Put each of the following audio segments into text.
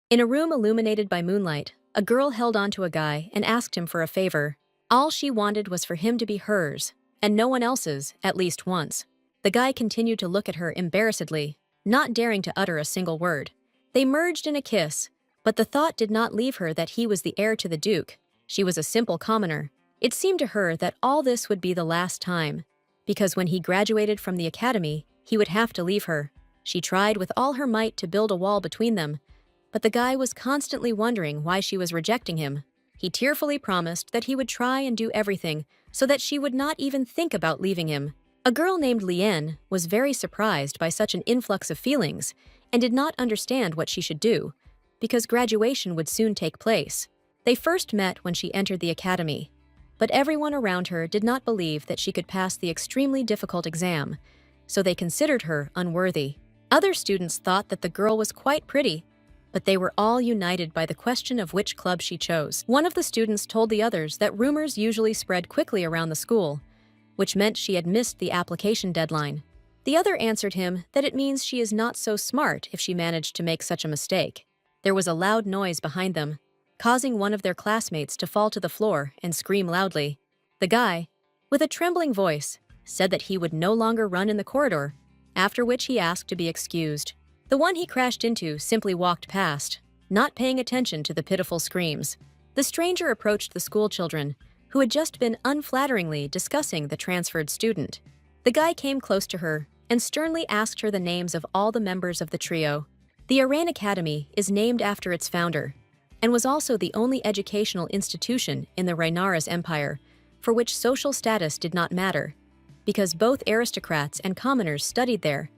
In a room illuminated by moonlight, a girl held onto a guy and asked him for a favor. All she wanted was for him to be hers, and no one else's, at least once. The guy continued to look at her embarrassedly, not daring to utter a single word. They merged in a kiss, but the thought did not leave her that he was the heir to the Duke. She was a simple commoner. It seemed to her that all this would be the last time, because when he graduated from the academy, he would have to leave her. She tried with all her might to build a wall between them, but the guy was constantly wondering why she was rejecting him. He tearfully promised that he would try and do everything so that she would not even think about leaving him. A girl named Lien was very surprised by such an influx of feelings and did not understand what she should do, because graduation would soon take place. They first met when she entered the academy, but everyone around her did not believe that she could pass the extremely difficult exam, so they considered her unworthy. Other students thought that the girl was quite pretty, but they were all united by the question of which club she chose. One of the students told the others that rumors usually spread quickly around the school, which meant she had missed the application deadline. The other answered him that it means she is not so smart if she managed to make such a mistake. There was a loud noise behind them, causing one of their classmates to fall to the floor and scream loudly. The guy, with a trembling voice, said that he would no longer run in the corridor, after which he asked to be excused. The one he crashed into simply walked past, not paying attention to the pitiful screams. The stranger approached the schoolchildren, who had just been unflatteringly discussing the transferred student. The guy came close to her and sternly asked her the names of all the members of the trio. The Iran Academy is named after its founder, and was also the only educational institution in the Rhaenyra's empire for which social status did not matter, because both aristocrats and commoners studied there.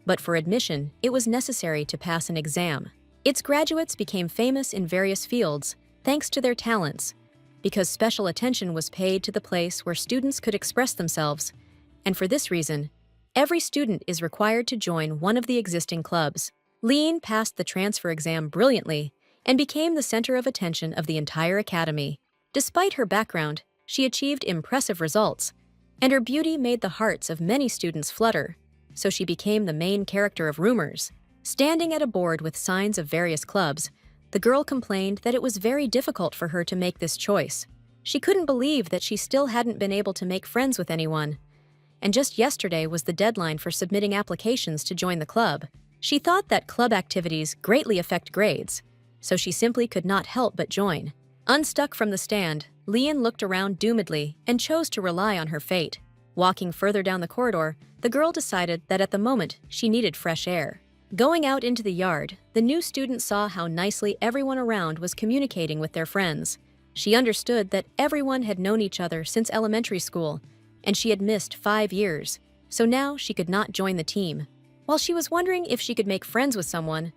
But for admission, it was necessary to pass an exam. Its graduates became famous in various fields thanks to their talents, because special attention was paid to the place where students could express themselves, and for this reason, every student is required to join one of the existing clubs. Lien passed the transfer exam brilliantly and became the center of attention of the entire academy. Despite her background, she achieved impressive results, and her beauty made the hearts of many students flutter, so she became the main character of rumors. Standing at a board with signs of various clubs, the girl complained that it was very difficult for her to make this choice. She couldn't believe that she still hadn't been able to make friends with anyone, and just yesterday was the deadline for submitting applications to join the club. She thought that club activities greatly affect grades, so she simply could not help but join. Unstuck from the stand, Lien looked around doomedly and chose to rely on her fate. Walking further down the corridor, the girl decided that at the moment she needed fresh air. Going out into the yard, the new student saw how nicely everyone around was communicating with their friends. She understood that everyone had known each other since elementary school, and she had missed 5 years, so now she could not join the team. While she was wondering if she could make friends with someone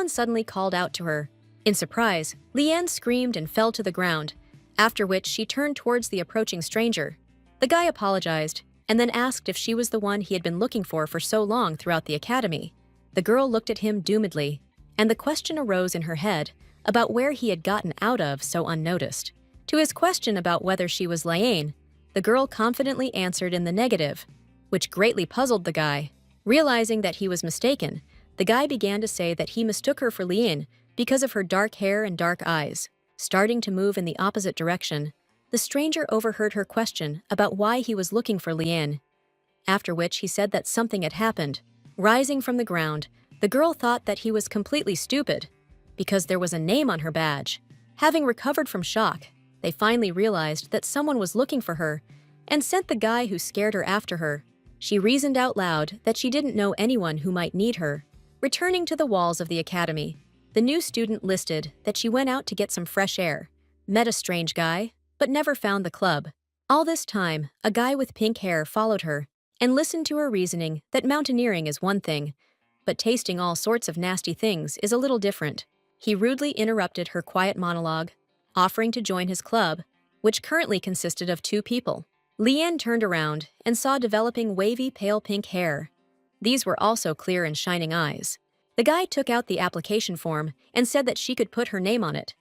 suddenly called out to her. In surprise, Lien screamed and fell to the ground, after which she turned towards the approaching stranger. The guy apologized, and then asked if she was the one he had been looking for so long throughout the academy. The girl looked at him doomedly, and the question arose in her head about where he had gotten out of so unnoticed. To his question about whether she was Lien, the girl confidently answered in the negative, which greatly puzzled the guy. Realizing that he was mistaken, the guy began to say that he mistook her for Lien because of her dark hair and dark eyes. Starting to move in the opposite direction, the stranger overheard her question about why he was looking for Lien, after which he said that something had happened. Rising from the ground, the girl thought that he was completely stupid, because there was a name on her badge. Having recovered from shock, they finally realized that someone was looking for her and sent the guy who scared her after her. She reasoned out loud that she didn't know anyone who might need her. Returning to the walls of the academy, the new student listed that she went out to get some fresh air, met a strange guy, but never found the club. All this time, a guy with pink hair followed her and listened to her reasoning that mountaineering is one thing, but tasting all sorts of nasty things is a little different. He rudely interrupted her quiet monologue, offering to join his club, which currently consisted of 2 people. Lien turned around and saw developing wavy pale pink hair. These were also clear and shining eyes. The guy took out the application form and said that she could put her name on it.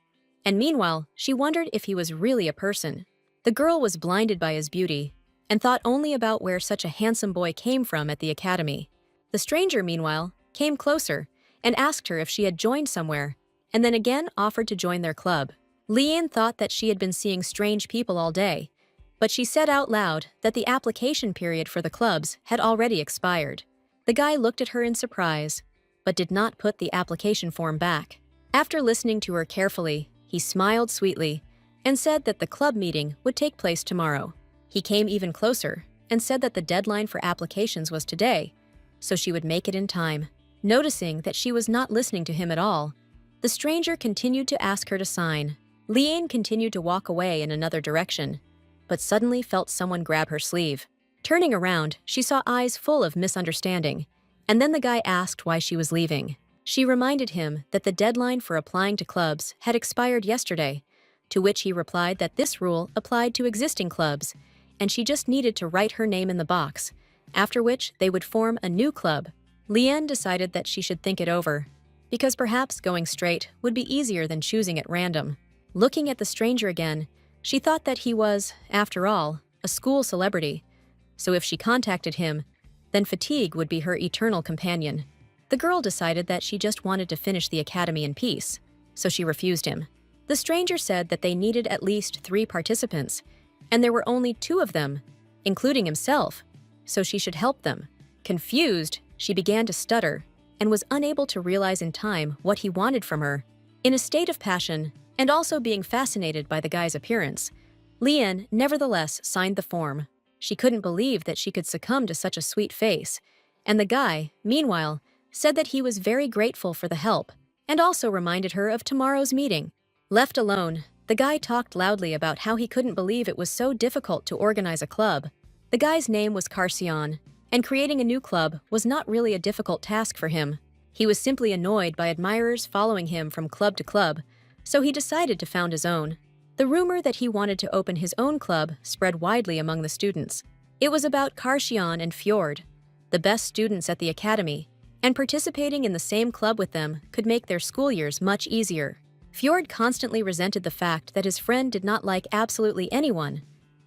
And meanwhile, she wondered if he was really a person. The girl was blinded by his beauty and thought only about where such a handsome boy came from at the academy. The stranger, meanwhile, came closer and asked her if she had joined somewhere and then again offered to join their club. Lian thought that she had been seeing strange people all day, but she said out loud that the application period for the clubs had already expired. The guy looked at her in surprise, but did not put the application form back. After listening to her carefully, he smiled sweetly and said that the club meeting would take place tomorrow. He came even closer and said that the deadline for applications was today, so she would make it in time. Noticing that she was not listening to him at all, the stranger continued to ask her to sign. Lian continued to walk away in another direction, but suddenly felt someone grab her sleeve. Turning around, she saw eyes full of misunderstanding, and then the guy asked why she was leaving. She reminded him that the deadline for applying to clubs had expired yesterday, to which he replied that this rule applied to existing clubs, and she just needed to write her name in the box, after which they would form a new club. Lian decided that she should think it over, because perhaps going straight would be easier than choosing at random. Looking at the stranger again, she thought that he was, after all, a school celebrity, so if she contacted him, then fatigue would be her eternal companion. The girl decided that she just wanted to finish the academy in peace, so she refused him. The stranger said that they needed at least 3 participants, and there were only 2 of them, including himself, so she should help them. Confused, she began to stutter and was unable to realize in time what he wanted from her. In a state of passion, and also being fascinated by the guy's appearance, Lian nevertheless signed the form. She couldn't believe that she could succumb to such a sweet face, and the guy, meanwhile, said that he was very grateful for the help, and also reminded her of tomorrow's meeting. Left alone, the guy talked loudly about how he couldn't believe it was so difficult to organize a club. The guy's name was Carcion, and creating a new club was not really a difficult task for him. He was simply annoyed by admirers following him from club to club, so he decided to found his own. The rumor that he wanted to open his own club spread widely among the students. It was about Carcion and Fjord, the best students at the academy, and participating in the same club with them could make their school years much easier. Fjord constantly resented the fact that his friend did not like absolutely anyone,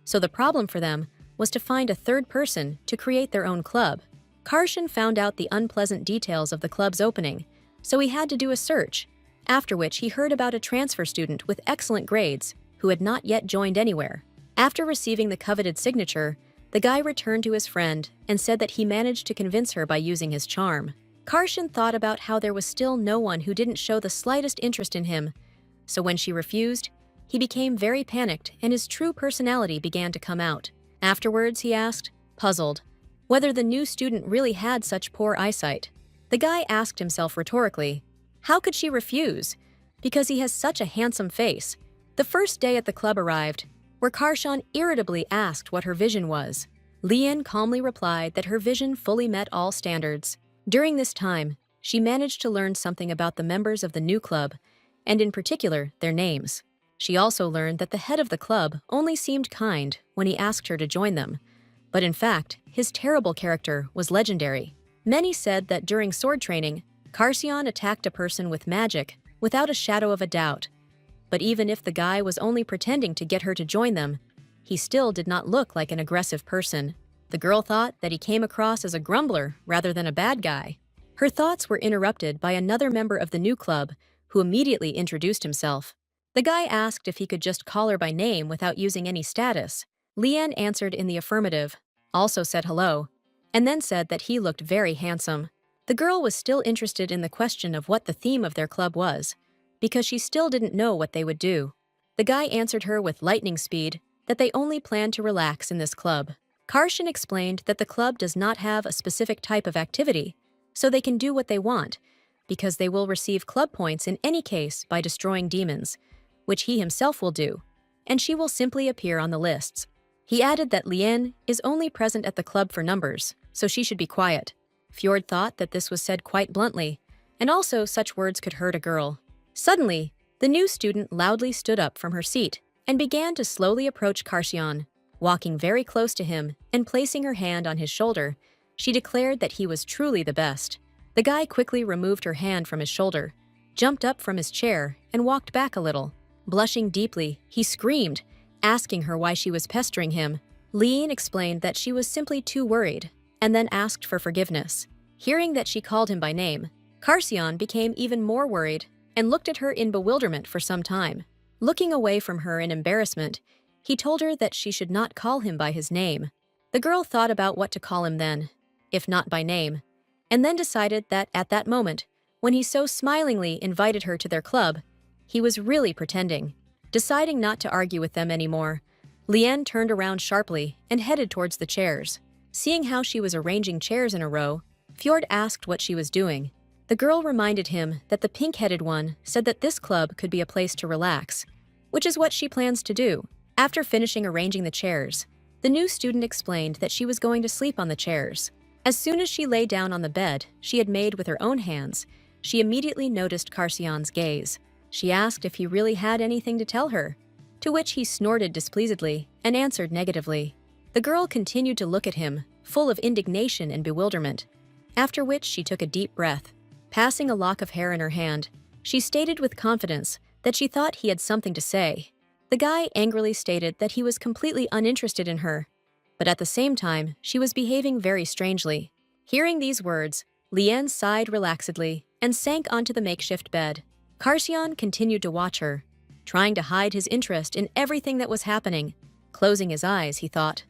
so the problem for them was to find a third person to create their own club. Carcion found out the unpleasant details of the club's opening, so he had to do a search, after which he heard about a transfer student with excellent grades who had not yet joined anywhere. After receiving the coveted signature, the guy returned to his friend and said that he managed to convince her by using his charm. Carcion thought about how there was still no one who didn't show the slightest interest in him, so when she refused, he became very panicked and his true personality began to come out. Afterwards, he asked, puzzled, whether the new student really had such poor eyesight. The guy asked himself rhetorically, how could she refuse? Because he has such a handsome face. The first day at the club arrived, where Carcion irritably asked what her vision was. Lian calmly replied that her vision fully met all standards. During this time, she managed to learn something about the members of the new club, and in particular, their names. She also learned that the head of the club only seemed kind when he asked her to join them, but in fact, his terrible character was legendary. Many said that during sword training, Carcion attacked a person with magic without a shadow of a doubt, but even if the guy was only pretending to get her to join them, he still did not look like an aggressive person. The girl thought that he came across as a grumbler rather than a bad guy. Her thoughts were interrupted by another member of the new club, who immediately introduced himself. The guy asked if he could just call her by name without using any status. Lian answered in the affirmative, also said hello, and then said that he looked very handsome. The girl was still interested in the question of what the theme of their club was, because she still didn't know what they would do. The guy answered her with lightning speed that they only planned to relax in this club. Carcion explained that the club does not have a specific type of activity, so they can do what they want, because they will receive club points in any case by destroying demons, which he himself will do, and she will simply appear on the lists. He added that Lian is only present at the club for numbers, so she should be quiet. Fjord thought that this was said quite bluntly, and also such words could hurt a girl. Suddenly, the new student loudly stood up from her seat and began to slowly approach Carcion. Walking very close to him and placing her hand on his shoulder, she declared that he was truly the best. The guy quickly removed her hand from his shoulder, jumped up from his chair, and walked back a little. Blushing deeply, he screamed, asking her why she was pestering him. Lian explained that she was simply too worried, and then asked for forgiveness. Hearing that she called him by name, Carcion became even more worried and looked at her in bewilderment for some time. Looking away from her in embarrassment, he told her that she should not call him by his name. The girl thought about what to call him then, if not by name, and then decided that at that moment, when he so smilingly invited her to their club, he was really pretending. Deciding not to argue with them anymore, Lian turned around sharply and headed towards the chairs. Seeing how she was arranging chairs in a row, Fjord asked what she was doing. The girl reminded him that the pink-headed one said that this club could be a place to relax, which is what she plans to do. After finishing arranging the chairs, the new student explained that she was going to sleep on the chairs. As soon as she lay down on the bed she had made with her own hands, she immediately noticed Karsion's gaze. She asked if he really had anything to tell her, to which he snorted displeasedly and answered negatively. The girl continued to look at him, full of indignation and bewilderment, after which she took a deep breath. Passing a lock of hair in her hand, she stated with confidence that she thought he had something to say. The guy angrily stated that he was completely uninterested in her, but at the same time, she was behaving very strangely. Hearing these words, Lian sighed relaxedly and sank onto the makeshift bed. Karsion continued to watch her, trying to hide his interest in everything that was happening. Closing his eyes, he thought.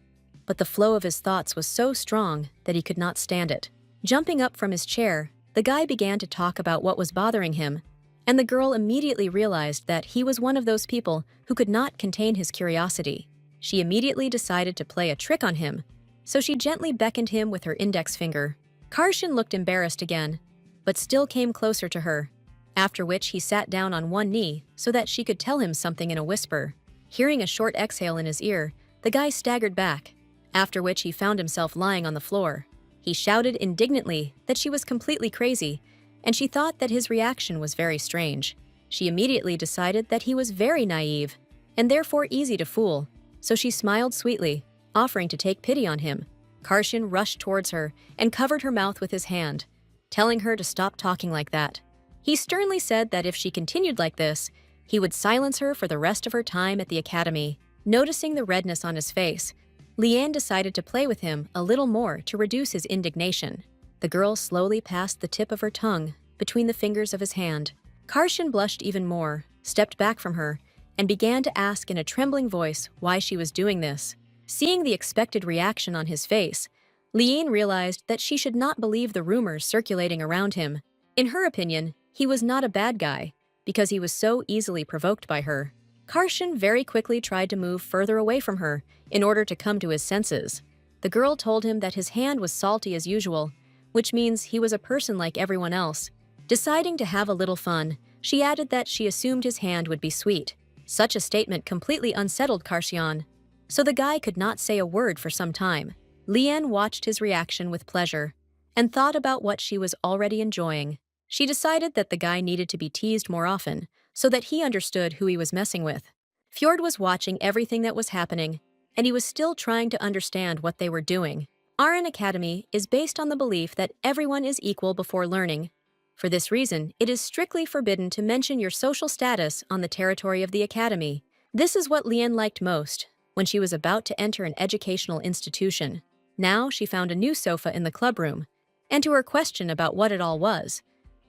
But the flow of his thoughts was so strong that he could not stand it. Jumping up from his chair, the guy began to talk about what was bothering him, and the girl immediately realized that he was one of those people who could not contain his curiosity. She immediately decided to play a trick on him, so she gently beckoned him with her index finger. Karsion looked embarrassed again, but still came closer to her, after which he sat down on one knee so that she could tell him something in a whisper. Hearing a short exhale in his ear, the guy staggered back, after which he found himself lying on the floor. He shouted indignantly that she was completely crazy, and she thought that his reaction was very strange. She immediately decided that he was very naive, and therefore easy to fool, so she smiled sweetly, offering to take pity on him. Karsion rushed towards her and covered her mouth with his hand, telling her to stop talking like that. He sternly said that if she continued like this, he would silence her for the rest of her time at the academy. Noticing the redness on his face, Lian decided to play with him a little more to reduce his indignation. The girl slowly passed the tip of her tongue between the fingers of his hand. Karsion blushed even more, stepped back from her, and began to ask in a trembling voice why she was doing this. Seeing the expected reaction on his face, Lian realized that she should not believe the rumors circulating around him. In her opinion, he was not a bad guy, because he was so easily provoked by her. Karsion very quickly tried to move further away from her in order to come to his senses. The girl told him that his hand was salty as usual, which means he was a person like everyone else. Deciding to have a little fun, she added that she assumed his hand would be sweet. Such a statement completely unsettled Karsion, so the guy could not say a word for some time. Lian watched his reaction with pleasure and thought about what she was already enjoying. She decided that the guy needed to be teased more often so that he understood who he was messing with. Fjord was watching everything that was happening, and he was still trying to understand what they were doing. Our academy is based on the belief that everyone is equal before learning. For this reason, it is strictly forbidden to mention your social status on the territory of the academy. This is what Lian liked most when she was about to enter an educational institution. Now she found a new sofa in the clubroom, and to her question about what it all was,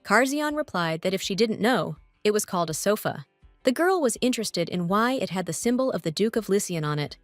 Karsion replied that if she didn't know, it was called a sofa. The girl was interested in why it had the symbol of the Duke of Lycian on it,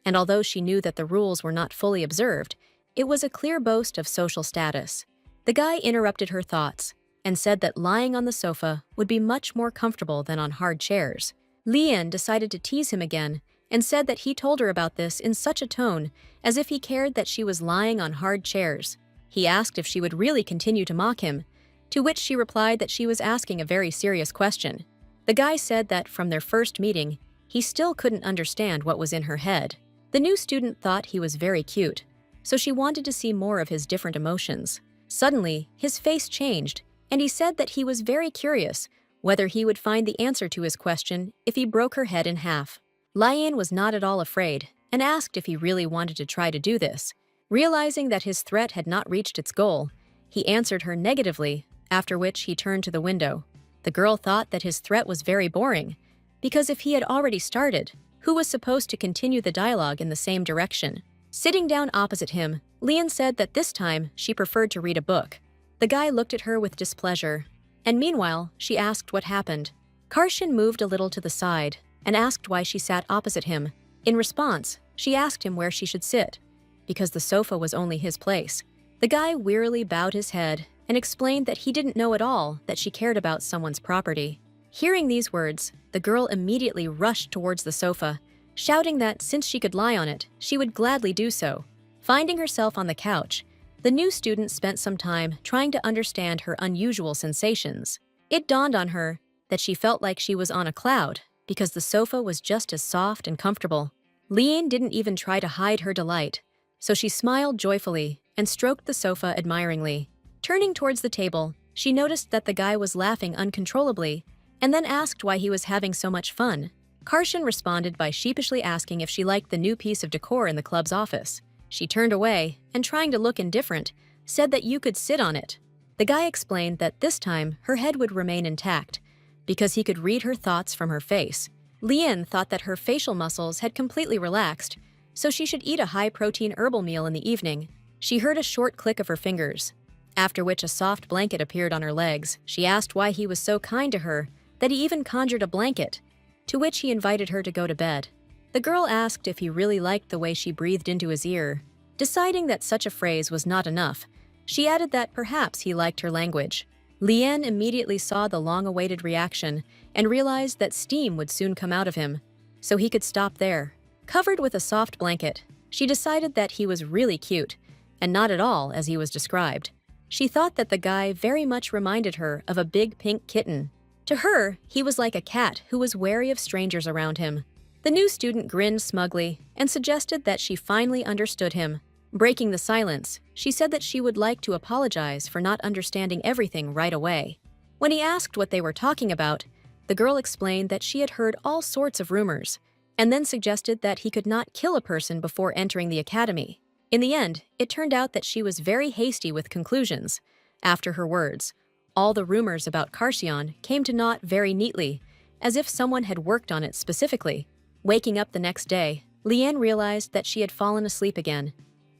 and although she knew that the rules were not fully observed, it was a clear boast of social status. The guy interrupted her thoughts and said that lying on the sofa would be much more comfortable than on hard chairs. Lian decided to tease him again and said that he told her about this in such a tone as if he cared that she was lying on hard chairs. He asked if she would really continue to mock him, to which she replied that she was asking a very serious question. The guy said that from their first meeting, he still couldn't understand what was in her head. The new student thought he was very cute, so she wanted to see more of his different emotions. Suddenly, his face changed, and he said that he was very curious whether he would find the answer to his question if he broke her head in half. Lian was not at all afraid and asked if he really wanted to try to do this. Realizing that his threat had not reached its goal, he answered her negatively, after which he turned to the window. The girl thought that his threat was very boring, because if he had already started, who was supposed to continue the dialogue in the same direction? Sitting down opposite him, Lian said that this time she preferred to read a book. The guy looked at her with displeasure And meanwhile, she asked what happened. Karshan moved a little to the side and asked why she sat opposite him. In response, she asked him where she should sit, because the sofa was only his place. The guy wearily bowed his head and explained that he didn't know at all that she cared about someone's property. Hearing these words, the girl immediately rushed towards the sofa, shouting that since she could lie on it, she would gladly do so. Finding herself on the couch, the new student spent some time trying to understand her unusual sensations. It dawned on her that she felt like she was on a cloud because the sofa was just as soft and comfortable. Lian didn't even try to hide her delight, so she smiled joyfully and stroked the sofa admiringly. Turning towards the table, she noticed that the guy was laughing uncontrollably and then asked why he was having so much fun. Karshan responded by sheepishly asking if she liked the new piece of decor in the club's office. She turned away and, trying to look indifferent, said that you could sit on it. The guy explained that this time her head would remain intact because he could read her thoughts from her face. Lian thought that her facial muscles had completely relaxed, so she should eat a high-protein herbal meal in the evening. She heard a short click of her fingers, after which a soft blanket appeared on her legs. She asked why he was so kind to her that he even conjured a blanket, to which he invited her to go to bed. The girl asked if he really liked the way she breathed into his ear. Deciding that such a phrase was not enough, she added that perhaps he liked her language. Lian immediately saw the long-awaited reaction and realized that steam would soon come out of him, so he could stop there. Covered with a soft blanket, she decided that he was really cute, and not at all as he was described. She thought that the guy very much reminded her of a big pink kitten. To her, he was like a cat who was wary of strangers around him. The new student grinned smugly and suggested that she finally understood him. Breaking the silence, she said that she would like to apologize for not understanding everything right away. When he asked what they were talking about, the girl explained that she had heard all sorts of rumors, and then suggested that he could not kill a person before entering the academy. In the end, it turned out that she was very hasty with conclusions. After her words, all the rumors about Karshan came to naught very neatly, as if someone had worked on it specifically. Waking up the next day, Lian realized that she had fallen asleep again,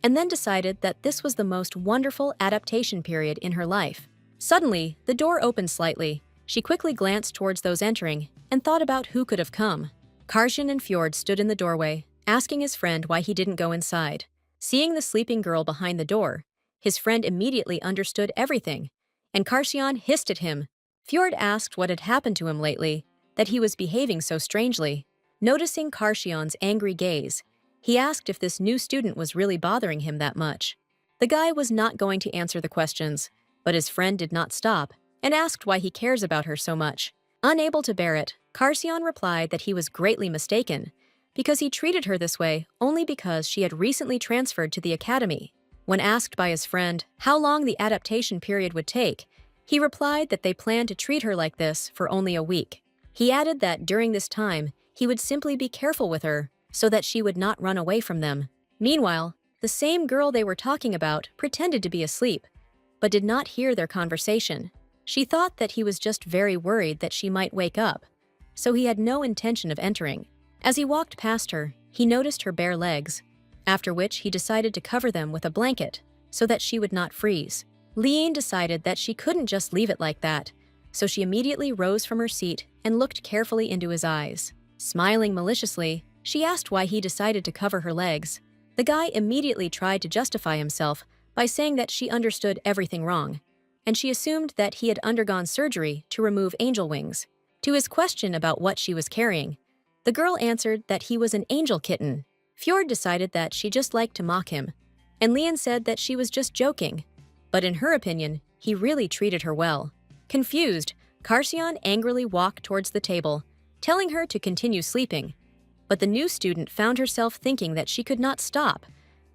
and then decided that this was the most wonderful adaptation period in her life. Suddenly, the door opened slightly. She quickly glanced towards those entering and thought about who could have come. Karshan and Fjord stood in the doorway, asking his friend why he didn't go inside. Seeing the sleeping girl behind the door, his friend immediately understood everything, and Karshan hissed at him. Fjord asked what had happened to him lately, that he was behaving so strangely. Noticing Karshan's angry gaze, he asked if this new student was really bothering him that much. The guy was not going to answer the questions, but his friend did not stop and asked why he cares about her so much. Unable to bear it, Karshan replied that he was greatly mistaken because he treated her this way only because she had recently transferred to the academy. When asked by his friend how long the adaptation period would take, he replied that they planned to treat her like this for only a week. He added that during this time, he would simply be careful with her so that she would not run away from them. Meanwhile, the same girl they were talking about pretended to be asleep, but did not hear their conversation. She thought that he was just very worried that she might wake up, so he had no intention of entering. As he walked past her, he noticed her bare legs, after which he decided to cover them with a blanket so that she would not freeze. Lian decided that she couldn't just leave it like that, so she immediately rose from her seat and looked carefully into his eyes. Smiling maliciously, she asked why he decided to cover her legs. The guy immediately tried to justify himself by saying that she understood everything wrong, and she assumed that he had undergone surgery to remove angel wings. To his question about what she was carrying, the girl answered that he was an angel kitten. Fjord decided that she just liked to mock him, and Lian said that she was just joking, but in her opinion, he really treated her well. Confused, Karshan angrily walked towards the table, telling her to continue sleeping. But the new student found herself thinking that she could not stop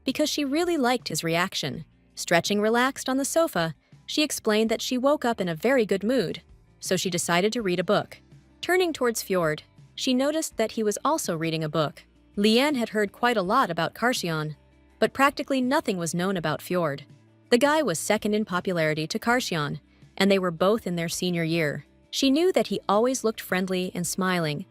because she really liked his reaction. Stretching relaxed on the sofa, she explained that she woke up in a very good mood, so she decided to read a book. Turning towards Fjord, she noticed that he was also reading a book. Lian had heard quite a lot about Karshan, but practically nothing was known about Fjord. The guy was second in popularity to Karshan, and they were both in their senior year. She knew that he always looked friendly and smiling,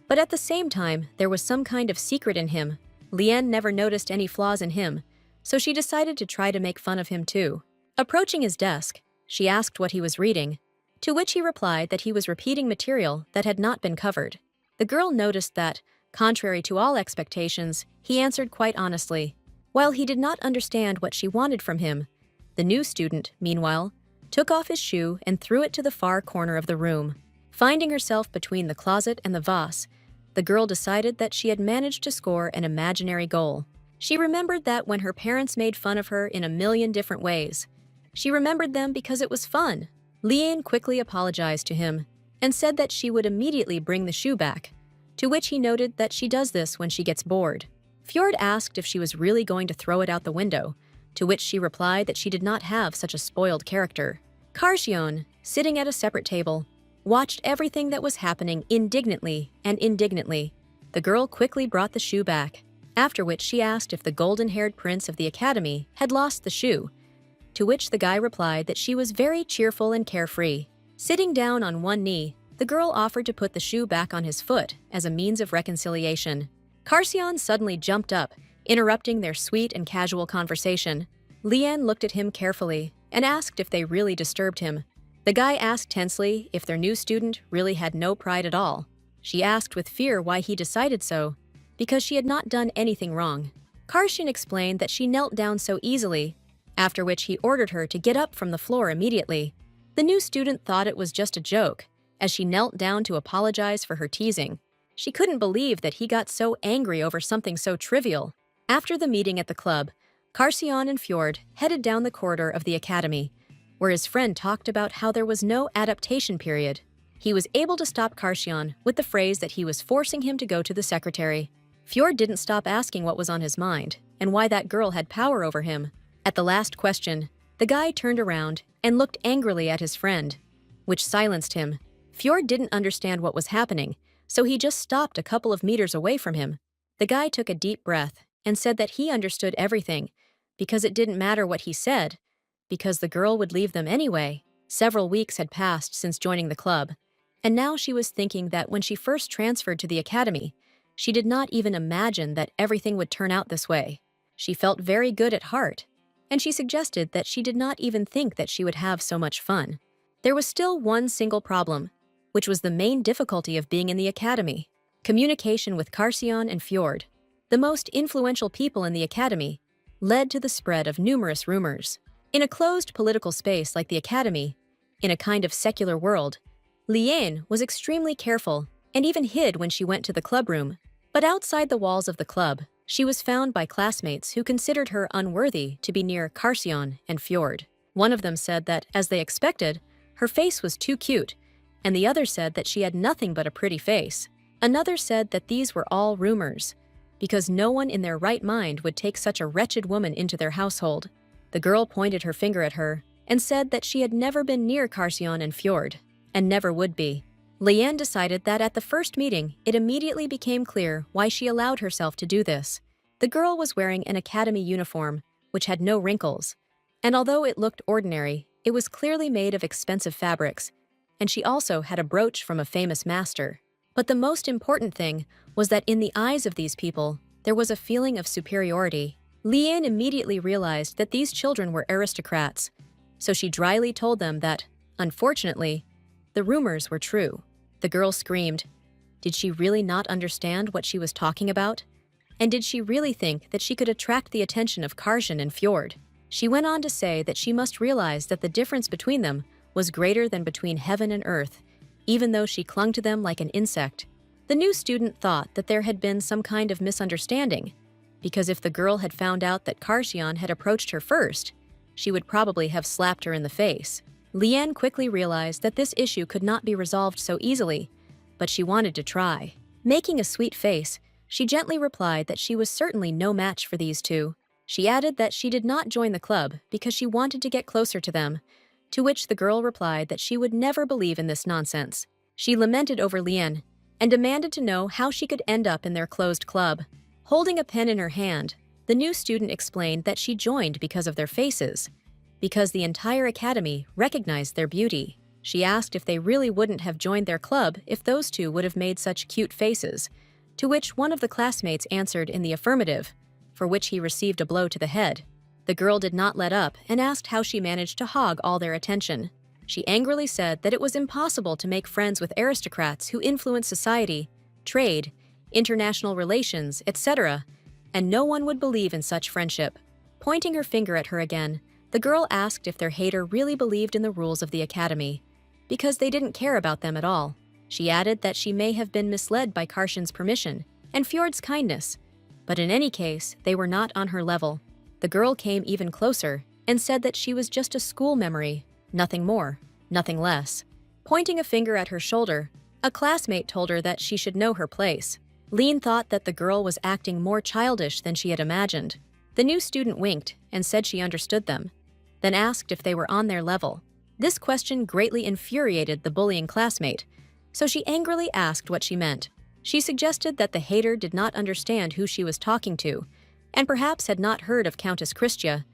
but at the same time, there was some kind of secret in him. Lian never noticed any flaws in him, so she decided to try to make fun of him too. Approaching his desk, she asked what he was reading. to which he replied that he was repeating material that had not been covered. The girl noticed that, contrary to all expectations, he answered quite honestly. While he did not understand what she wanted from him, the new student, meanwhile, took off his shoe and threw it to the far corner of the room. Finding herself between the closet and the vase, the girl decided that she had managed to score an imaginary goal. She remembered that when her parents made fun of her in a million different ways, she remembered them because it was fun. Lian quickly apologized to him and said that she would immediately bring the shoe back, to which he noted that she does this when she gets bored. Fjord asked if she was really going to throw it out the window, to which she replied that she did not have such a spoiled character. Karsion, sitting at a separate table, watched everything that was happening indignantly. The girl quickly brought the shoe back, after which she asked if the golden-haired prince of the academy had lost the shoe, to which the guy replied that she was very cheerful and carefree. Sitting down on one knee, the girl offered to put the shoe back on his foot as a means of reconciliation. Karsion suddenly jumped up, interrupting their sweet and casual conversation. Lian looked at him carefully and asked if they really disturbed him. The guy asked tensely if their new student really had no pride at all. She asked with fear why he decided so, because she had not done anything wrong. Karsion explained that she knelt down so easily, after which he ordered her to get up from the floor immediately. The new student thought it was just a joke, as she knelt down to apologize for her teasing. She couldn't believe that he got so angry over something so trivial. After the meeting at the club, Karsion and Fjord headed down the corridor of the academy, where his friend talked about how there was no adaptation period. He was able to stop Karsion with the phrase that he was forcing him to go to the secretary. Fjord didn't stop asking what was on his mind and why that girl had power over him. At the last question, the guy turned around and looked angrily at his friend, which silenced him. Fjord didn't understand what was happening, so he just stopped a couple of meters away from him. The guy took a deep breath and said that he understood everything, because it didn't matter what he said, because the girl would leave them anyway. Several weeks had passed since joining the club, and now she was thinking that when she first transferred to the academy, she did not even imagine that everything would turn out this way. She felt very good at heart, and she suggested that she did not even think that she would have so much fun. There was still one single problem, which was the main difficulty of being in the academy: communication with Karsion and Fjord, the most influential people in the academy, led to the spread of numerous rumors. In a closed political space like the academy, in a kind of secular world, Lian was extremely careful and even hid when she went to the clubroom. But outside the walls of the club, she was found by classmates who considered her unworthy to be near Karsion and Fjord. One of them said that, as they expected, her face was too cute, and the other said that she had nothing but a pretty face. Another said that these were all rumors, because no one in their right mind would take such a wretched woman into their household. The girl pointed her finger at her and said that she had never been near Karsion and Fjord, and never would be. Lian decided that at the first meeting, it immediately became clear why she allowed herself to do this. The girl was wearing an academy uniform, which had no wrinkles, and although it looked ordinary, it was clearly made of expensive fabrics, and she also had a brooch from a famous master. But the most important thing was that in the eyes of these people, there was a feeling of superiority. Lian immediately realized that these children were aristocrats, so she dryly told them that, unfortunately, the rumors were true. The girl screamed. Did she really not understand what she was talking about? And did she really think that she could attract the attention of Karsion and Fjord? She went on to say that she must realize that the difference between them was greater than between heaven and earth, even though she clung to them like an insect. The new student thought that there had been some kind of misunderstanding, because if the girl had found out that Karsion had approached her first, she would probably have slapped her in the face. Lian quickly realized that this issue could not be resolved so easily, but she wanted to try. Making a sweet face, she gently replied that she was certainly no match for these two. She added that she did not join the club because she wanted to get closer to them, to which the girl replied that she would never believe in this nonsense. She lamented over Lian and demanded to know how she could end up in their closed club. Holding a pen in her hand, the new student explained that she joined because of their faces, because the entire academy recognized their beauty. She asked if they really wouldn't have joined their club if those two would have made such cute faces, to which one of the classmates answered in the affirmative, for which he received a blow to the head. The girl did not let up and asked how she managed to hog all their attention. She angrily said that it was impossible to make friends with aristocrats who influence society, trade, international relations, etc., and no one would believe in such friendship. Pointing her finger at her again, the girl asked if their hater really believed in the rules of the academy, because they didn't care about them at all. She added that she may have been misled by Karshan's permission and Fjord's kindness, but in any case, they were not on her level. The girl came even closer and said that she was just a school memory, nothing more, nothing less. Pointing a finger at her shoulder, a classmate told her that she should know her place. Lean thought that the girl was acting more childish than she had imagined. The new student winked and said she understood them, then asked if they were on their level. This question greatly infuriated the bullying classmate, so she angrily asked what she meant. She suggested that the hater did not understand who she was talking to, and perhaps had not heard of Countess Christia,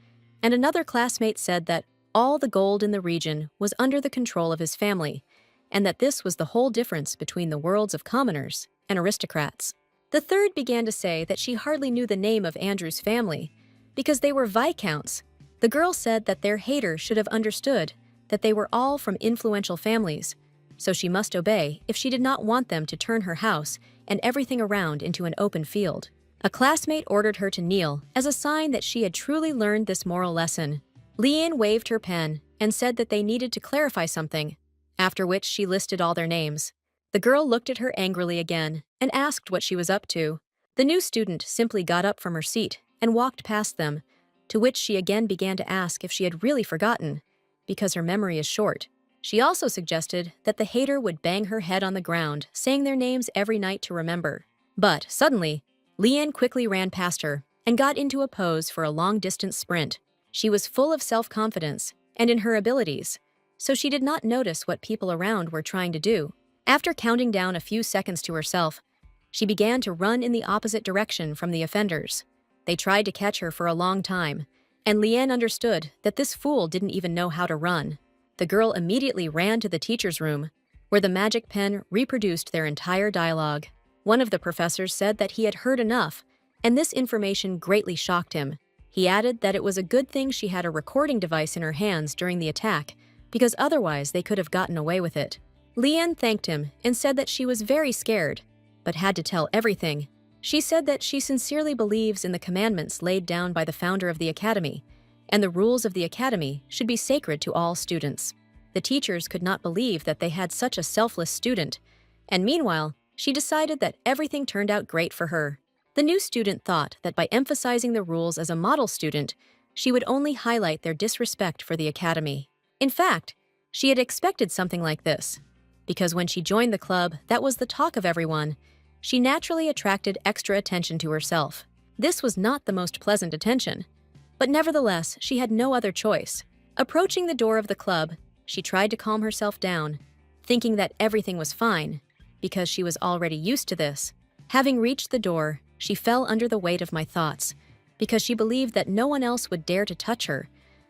and another classmate said that all the gold in the region was under the control of his family, and that this was the whole difference between the worlds of commoners and aristocrats. The third began to say that she hardly knew the name of Andrew's family, because they were viscounts. The girl said that their hater should have understood that they were all from influential families, so she must obey if she did not want them to turn her house and everything around into an open field. A classmate ordered her to kneel as a sign that she had truly learned this moral lesson. Leanne waved her pen and said that they needed to clarify something, after which she listed all their names. The girl looked at her angrily again and asked what she was up to. The new student simply got up from her seat and walked past them, to which she again began to ask if she had really forgotten, because her memory is short. She also suggested that the hater would bang her head on the ground, saying their names every night to remember. But suddenly, Leanne quickly ran past her and got into a pose for a long-distance sprint. She was full of self-confidence and in her abilities, so she did not notice what people around were trying to do. After counting down a few seconds to herself, she began to run in the opposite direction from the offenders. They tried to catch her for a long time, and Leanne understood that this fool didn't even know how to run. The girl immediately ran to the teacher's room, where the magic pen reproduced their entire dialogue. One of the professors said that he had heard enough, and this information greatly shocked him. He added that it was a good thing she had a recording device in her hands during the attack, because otherwise they could have gotten away with it. Leanne thanked him and said that she was very scared, but had to tell everything. She said that she sincerely believes in the commandments laid down by the founder of the academy, and the rules of the academy should be sacred to all students. The teachers could not believe that they had such a selfless student, and meanwhile, she decided that everything turned out great for her. The new student thought that by emphasizing the rules as a model student, she would only highlight their disrespect for the academy. In fact, she had expected something like this, because when she joined the club that was the talk of everyone, she naturally attracted extra attention to herself. This was not the most pleasant attention, but nevertheless, she had no other choice. Approaching the door of the club, she tried to calm herself down, thinking that everything was fine, because she was already used to this. Having reached the door, she fell under the weight of my thoughts, because she believed that no one else would dare to touch her,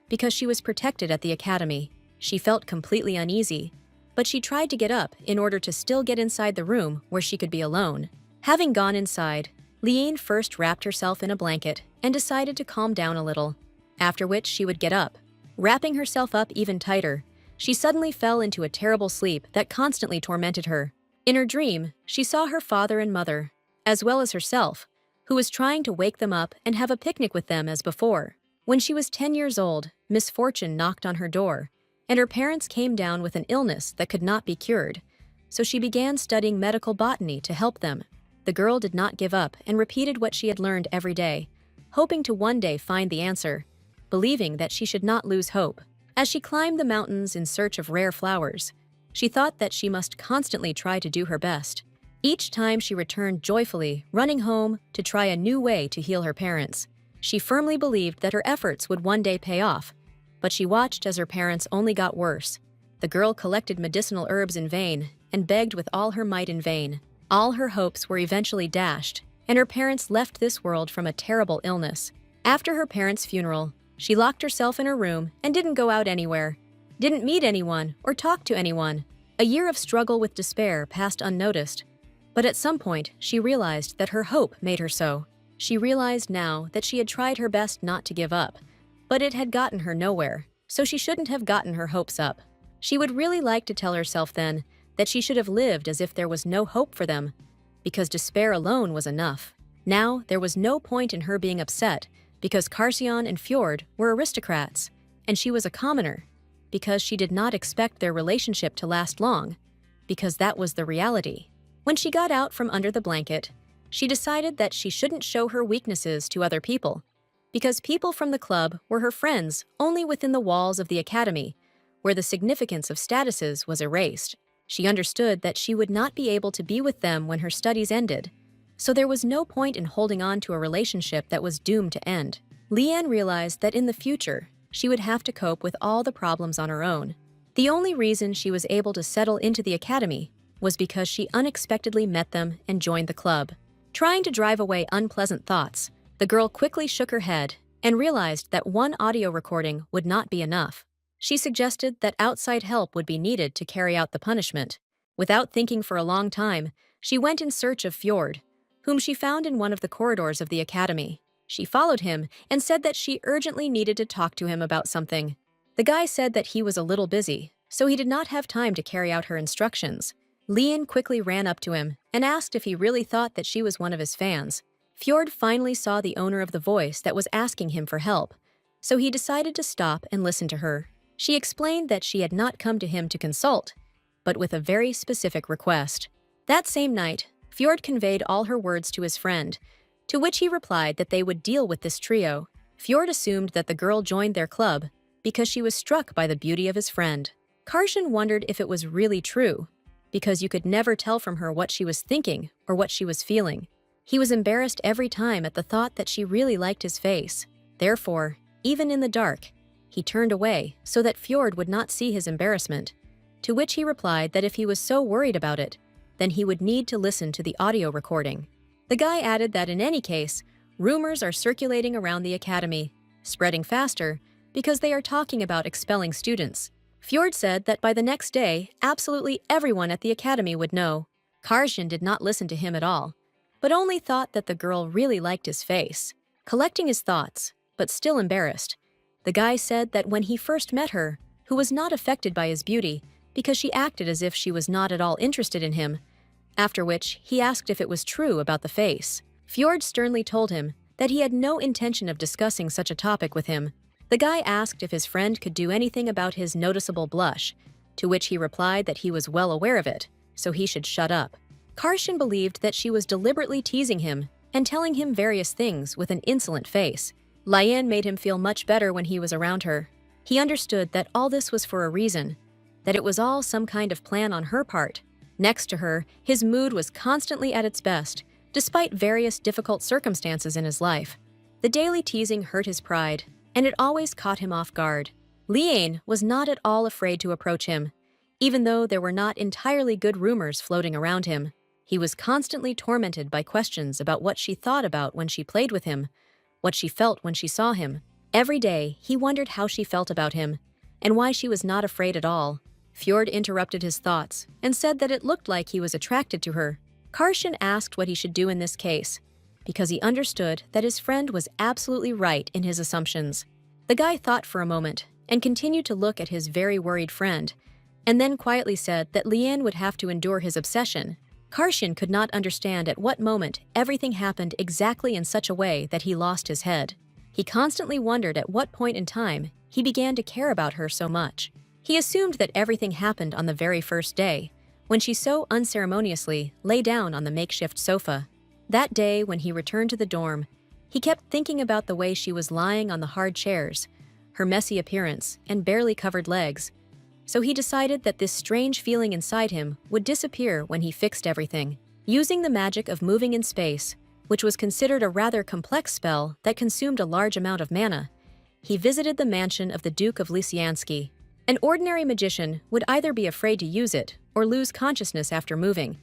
because she was protected at the academy. She felt completely uneasy, but she tried to get up in order to still get inside the room where she could be alone. Having gone inside, Leanne first wrapped herself in a blanket and decided to calm down a little, after which she would get up. Wrapping herself up even tighter, she suddenly fell into a terrible sleep that constantly tormented her. In her dream, she saw her father and mother, as well as herself, who was trying to wake them up and have a picnic with them as before. When she was 10 years old, misfortune knocked on her door, and her parents came down with an illness that could not be cured, so she began studying medical botany to help them. The girl did not give up and repeated what she had learned every day, hoping to one day find the answer, believing that she should not lose hope. As she climbed the mountains in search of rare flowers, she thought that she must constantly try to do her best. Each time she returned joyfully, running home to try a new way to heal her parents. She firmly believed that her efforts would one day pay off, but she watched as her parents only got worse. The girl collected medicinal herbs in vain and begged with all her might in vain. All her hopes were eventually dashed, and her parents left this world from a terrible illness. After her parents' funeral, she locked herself in her room and didn't go out anywhere, didn't meet anyone or talk to anyone. A year of struggle with despair passed unnoticed, but at some point she realized that her hope made her so. She realized now that she had tried her best not to give up, but it had gotten her nowhere, so she shouldn't have gotten her hopes up. She would really like to tell herself then that she should have lived as if there was no hope for them, because despair alone was enough. Now, there was no point in her being upset, because Carsion and Fjord were aristocrats, and she was a commoner, because she did not expect their relationship to last long, because that was the reality. When she got out from under the blanket, she decided that she shouldn't show her weaknesses to other people, because people from the club were her friends only within the walls of the academy, where the significance of statuses was erased. She understood that she would not be able to be with them when her studies ended, so there was no point in holding on to a relationship that was doomed to end. Leanne realized that in the future, she would have to cope with all the problems on her own. The only reason she was able to settle into the academy was because she unexpectedly met them and joined the club. Trying to drive away unpleasant thoughts, the girl quickly shook her head and realized that one audio recording would not be enough. She suggested that outside help would be needed to carry out the punishment. Without thinking for a long time, she went in search of Fjord, whom she found in one of the corridors of the academy. She followed him and said that she urgently needed to talk to him about something. The guy said that he was a little busy, so he did not have time to carry out her instructions. Leon quickly ran up to him and asked if he really thought that she was one of his fans. Fjord finally saw the owner of the voice that was asking him for help, so he decided to stop and listen to her. She explained that she had not come to him to consult, but with a very specific request. That same night, Fjord conveyed all her words to his friend, to which he replied that they would deal with this trio. Fjord assumed that the girl joined their club because she was struck by the beauty of his friend. Carson wondered if it was really true, because you could never tell from her what she was thinking or what she was feeling. He was embarrassed every time at the thought that she really liked his face. Therefore, even in the dark, he turned away so that Fjord would not see his embarrassment, to which he replied that if he was so worried about it, then he would need to listen to the audio recording. The guy added that in any case, rumors are circulating around the academy, spreading faster because they are talking about expelling students. Fjord said that by the next day, absolutely everyone at the academy would know. Karshin did not listen to him at all, but only thought that the girl really liked his face. Collecting his thoughts, but still embarrassed, the guy said that when he first met her, who was not affected by his beauty because she acted as if she was not at all interested in him, after which he asked if it was true about the face. Fjord sternly told him that he had no intention of discussing such a topic with him. The guy asked if his friend could do anything about his noticeable blush, to which he replied that he was well aware of it, so he should shut up. Karshin believed that she was deliberately teasing him and telling him various things with an insolent face. Lian made him feel much better when he was around her. He understood that all this was for a reason, that it was all some kind of plan on her part. Next to her, his mood was constantly at its best, despite various difficult circumstances in his life. The daily teasing hurt his pride, and it always caught him off guard. Liane was not at all afraid to approach him, even though there were not entirely good rumors floating around him. He was constantly tormented by questions about what she thought about when she played with him, what she felt when she saw him. Every day, he wondered how she felt about him, and why she was not afraid at all. Fjord interrupted his thoughts and said that it looked like he was attracted to her. Karshin asked what he should do in this case, because he understood that his friend was absolutely right in his assumptions. The guy thought for a moment and continued to look at his very worried friend, and then quietly said that Lian would have to endure his obsession. Karshin could not understand at what moment everything happened exactly in such a way that he lost his head. He constantly wondered at what point in time he began to care about her so much. He assumed that everything happened on the very first day, when she so unceremoniously lay down on the makeshift sofa. That day, when he returned to the dorm, he kept thinking about the way she was lying on the hard chairs, her messy appearance and barely covered legs. So he decided that this strange feeling inside him would disappear when he fixed everything. Using the magic of moving in space, which was considered a rather complex spell that consumed a large amount of mana, he visited the mansion of the Duke of Lysiansky. An ordinary magician would either be afraid to use it or lose consciousness after moving,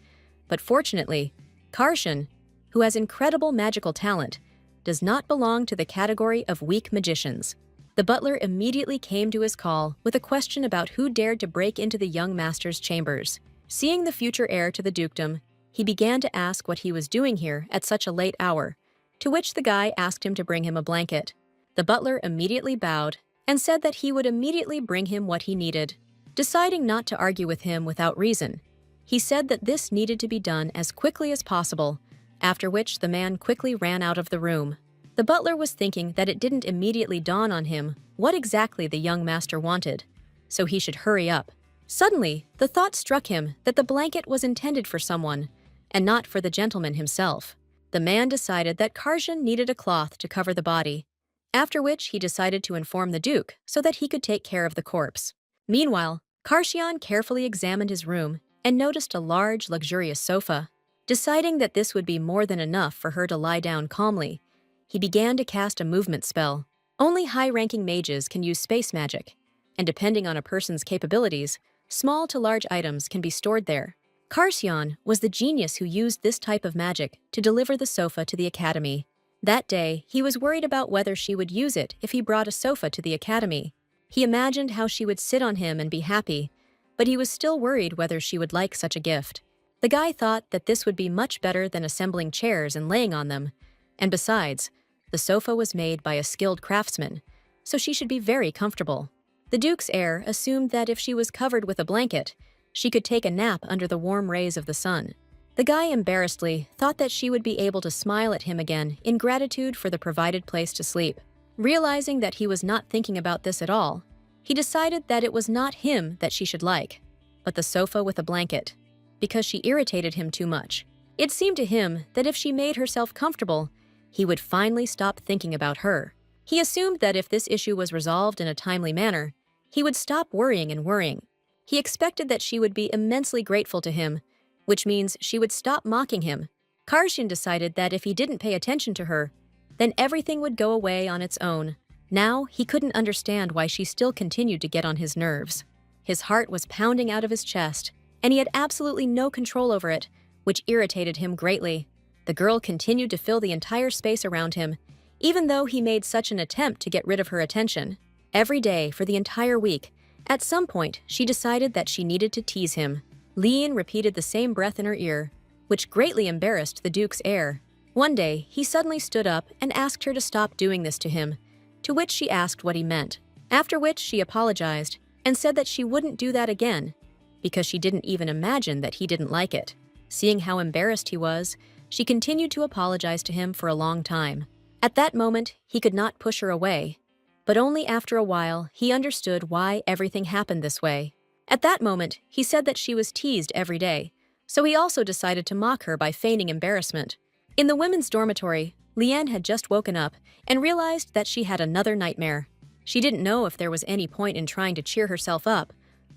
but fortunately, Karshin, who has incredible magical talent, does not belong to the category of weak magicians. The butler immediately came to his call with a question about who dared to break into the young master's chambers. Seeing the future heir to the dukedom, he began to ask what he was doing here at such a late hour, to which the guy asked him to bring him a blanket. The butler immediately bowed and said that he would immediately bring him what he needed. deciding not to argue with him without reason. He said that this needed to be done as quickly as possible, after which the man quickly ran out of the room. The butler was thinking that it didn't immediately dawn on him what exactly the young master wanted, so he should hurry up. Suddenly, the thought struck him that the blanket was intended for someone, and not for the gentleman himself. The man decided that Karshan needed a cloth to cover the body, after which he decided to inform the Duke so that he could take care of the corpse. Meanwhile, Karshan carefully examined his room and noticed a large, luxurious sofa. Deciding that this would be more than enough for her to lie down calmly, he began to cast a movement spell. Only high-ranking mages can use space magic, and depending on a person's capabilities, small to large items can be stored there. Karshan was the genius who used this type of magic to deliver the sofa to the academy. That day, he was worried about whether she would use it if he brought a sofa to the academy. He imagined how she would sit on him and be happy, but he was still worried whether she would like such a gift. The guy thought that this would be much better than assembling chairs and laying on them, and besides, the sofa was made by a skilled craftsman, so she should be very comfortable. The Duke's heir assumed that if she was covered with a blanket, she could take a nap under the warm rays of the sun. The guy embarrassedly thought that she would be able to smile at him again in gratitude for the provided place to sleep. Realizing that he was not thinking about this at all, he decided that it was not him that she should like, but the sofa with a blanket, because she irritated him too much. It seemed to him that if she made herself comfortable, he would finally stop thinking about her. He assumed that if this issue was resolved in a timely manner, he would stop worrying and worrying. He expected that she would be immensely grateful to him, which means she would stop mocking him. Karshan decided that if he didn't pay attention to her, then everything would go away on its own. Now, he couldn't understand why she still continued to get on his nerves. His heart was pounding out of his chest, and he had absolutely no control over it, which irritated him greatly. The girl continued to fill the entire space around him, even though he made such an attempt to get rid of her attention. Every day, for the entire week, at some point, she decided that she needed to tease him. Lian repeated the same breath in her ear, which greatly embarrassed the Duke's heir. One day, he suddenly stood up and asked her to stop doing this to him, to which she asked what he meant, after which she apologized and said that she wouldn't do that again, because she didn't even imagine that he didn't like it. Seeing how embarrassed he was, she continued to apologize to him for a long time. At that moment, he could not push her away, but only after a while he understood why everything happened this way. At that moment, he said that she was teased every day, so he also decided to mock her by feigning embarrassment. In the women's dormitory, Lian had just woken up and realized that she had another nightmare. She didn't know if there was any point in trying to cheer herself up,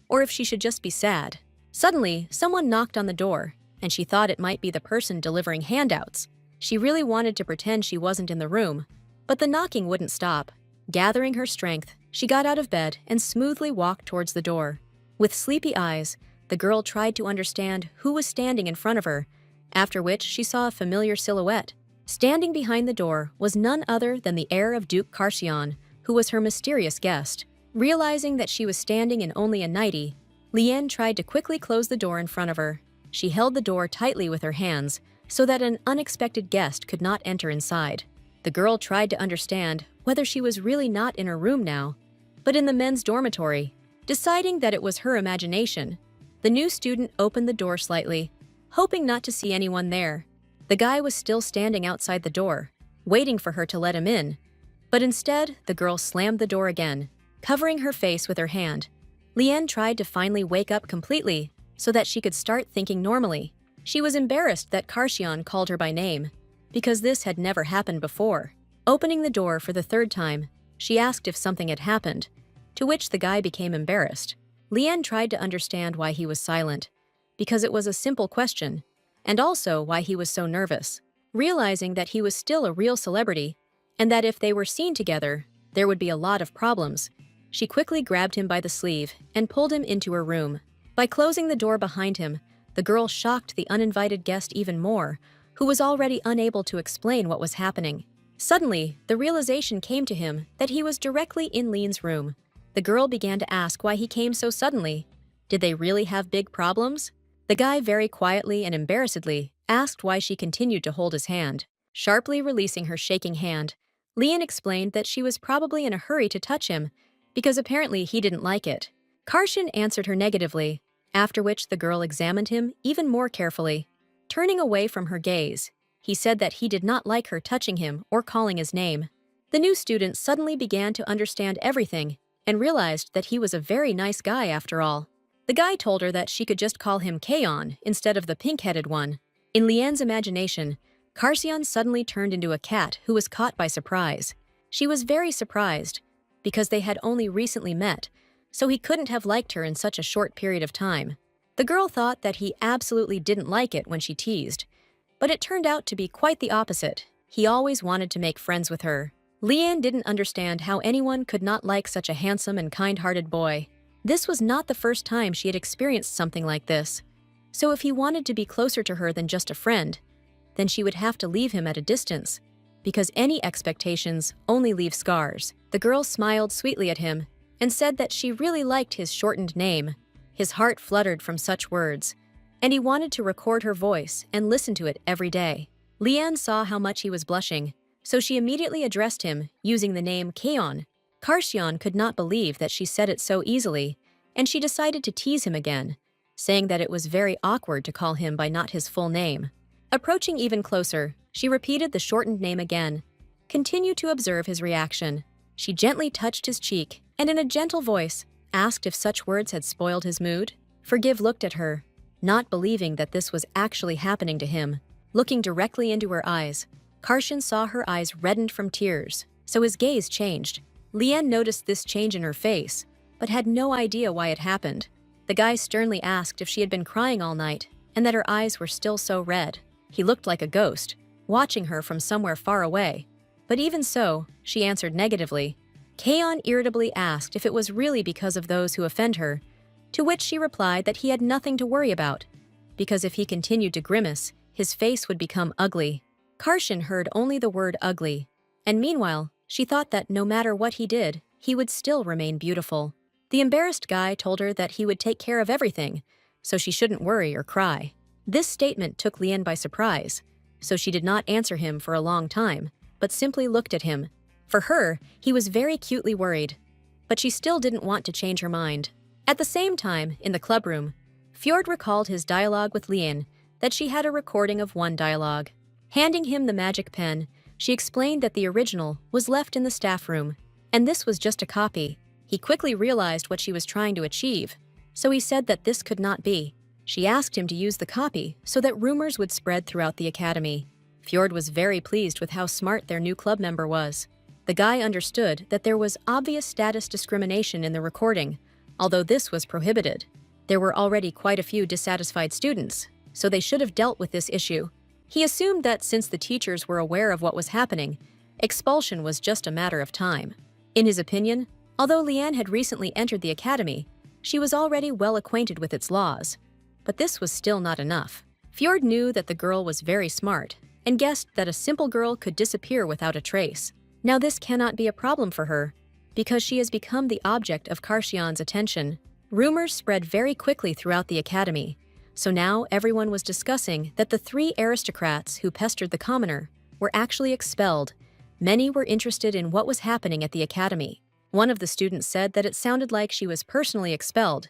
or if she should just be sad. Suddenly, someone knocked on the door, and she thought it might be the person delivering handouts. She really wanted to pretend she wasn't in the room, but the knocking wouldn't stop. Gathering her strength, she got out of bed and smoothly walked towards the door. With sleepy eyes, the girl tried to understand who was standing in front of her, after which she saw a familiar silhouette. Standing behind the door was none other than the heir of Duke Karshan, who was her mysterious guest. Realizing that she was standing in only a nightie, Lian tried to quickly close the door in front of her. She held the door tightly with her hands so that an unexpected guest could not enter inside. The girl tried to understand whether she was really not in her room now, but in the men's dormitory. Deciding that it was her imagination, the new student opened the door slightly, hoping not to see anyone there. The guy was still standing outside the door, waiting for her to let him in, but instead, the girl slammed the door again, covering her face with her hand. Lian tried to finally wake up completely so that she could start thinking normally. She was embarrassed that Karshan called her by name, because this had never happened before. Opening the door for the third time, she asked if something had happened, to which the guy became embarrassed. Lian tried to understand why he was silent, because it was a simple question, and also why he was so nervous. Realizing that he was still a real celebrity, and that if they were seen together, there would be a lot of problems, she quickly grabbed him by the sleeve and pulled him into her room. By closing the door behind him, the girl shocked the uninvited guest even more, who was already unable to explain what was happening. Suddenly, the realization came to him that he was directly in Lian's room. The girl began to ask why he came so suddenly. Did they really have big problems? The guy very quietly and embarrassedly asked why she continued to hold his hand. Sharply releasing her shaking hand, Lian explained that she was probably in a hurry to touch him, because apparently he didn't like it. Karshan answered her negatively, after which the girl examined him even more carefully. Turning away from her gaze, he said that he did not like her touching him or calling his name. The new student suddenly began to understand everything and realized that he was a very nice guy after all. The guy told her that she could just call him Kaon instead of the pink-headed one. In Lian's imagination, Karshan suddenly turned into a cat who was caught by surprise. She was very surprised, because they had only recently met, so he couldn't have liked her in such a short period of time. The girl thought that he absolutely didn't like it when she teased, but it turned out to be quite the opposite. He always wanted to make friends with her. Lian didn't understand how anyone could not like such a handsome and kind-hearted boy. This was not the first time she had experienced something like this. So if he wanted to be closer to her than just a friend, then she would have to leave him at a distance, because any expectations only leave scars. The girl smiled sweetly at him and said that she really liked his shortened name. His heart fluttered from such words, and he wanted to record her voice and listen to it every day. Lian saw how much he was blushing, so she immediately addressed him using the name Kaon. Karshan could not believe that she said it so easily, and she decided to tease him again, saying that it was very awkward to call him by not his full name. Approaching even closer, she repeated the shortened name again. Continue to observe his reaction. She gently touched his cheek and in a gentle voice asked if such words had spoiled his mood. Forgive looked at her, not believing that this was actually happening to him. Looking directly into her eyes, Karshan saw her eyes reddened from tears, so his gaze changed. Lian noticed this change in her face, but had no idea why it happened. The guy sternly asked if she had been crying all night and that her eyes were still so red. He looked like a ghost, watching her from somewhere far away. But even so, she answered negatively. Kaon irritably asked if it was really because of those who offend her, to which she replied that he had nothing to worry about, because if he continued to grimace, his face would become ugly. Karshan heard only the word ugly, and meanwhile, she thought that no matter what he did, he would still remain beautiful. The embarrassed guy told her that he would take care of everything, so she shouldn't worry or cry. This statement took Lian by surprise, so she did not answer him for a long time, but simply looked at him. For her, he was very cutely worried, but she still didn't want to change her mind. At the same time, in the clubroom, Fjord recalled his dialogue with Lian, that she had a recording of one dialogue. Handing him the magic pen, she explained that the original was left in the staff room, and this was just a copy. He quickly realized what she was trying to achieve, so he said that this could not be. She asked him to use the copy so that rumors would spread throughout the academy. Fjord was very pleased with how smart their new club member was. The guy understood that there was obvious status discrimination in the recording, although this was prohibited. There were already quite a few dissatisfied students, so they should have dealt with this issue. He assumed that since the teachers were aware of what was happening, expulsion was just a matter of time. In his opinion, although Lian had recently entered the academy, she was already well acquainted with its laws. But this was still not enough. Fjord knew that the girl was very smart and guessed that a simple girl could disappear without a trace. Now this cannot be a problem for her, because she has become the object of Karshan's attention. Rumors spread very quickly throughout the academy, so now everyone was discussing that the 3 aristocrats who pestered the commoner were actually expelled. Many were interested in what was happening at the academy. One of the students said that it sounded like she was personally expelled,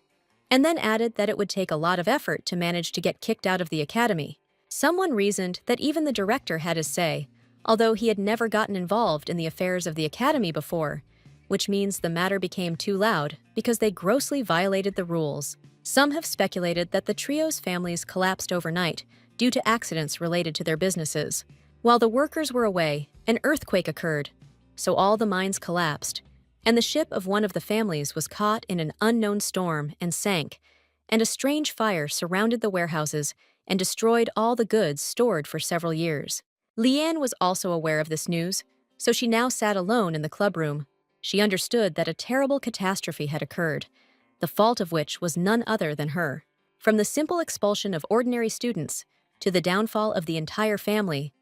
and then added that it would take a lot of effort to manage to get kicked out of the academy. Someone reasoned that even the director had his say, although he had never gotten involved in the affairs of the academy before, which means the matter became too loud because they grossly violated the rules. Some have speculated that the trio's families collapsed overnight due to accidents related to their businesses. While the workers were away, an earthquake occurred, so all the mines collapsed, and the ship of one of the families was caught in an unknown storm and sank, and a strange fire surrounded the warehouses and destroyed all the goods stored for several years. Lian was also aware of this news, so she now sat alone in the clubroom. She understood that a terrible catastrophe had occurred, the fault of which was none other than her. From the simple expulsion of ordinary students to the downfall of the entire family.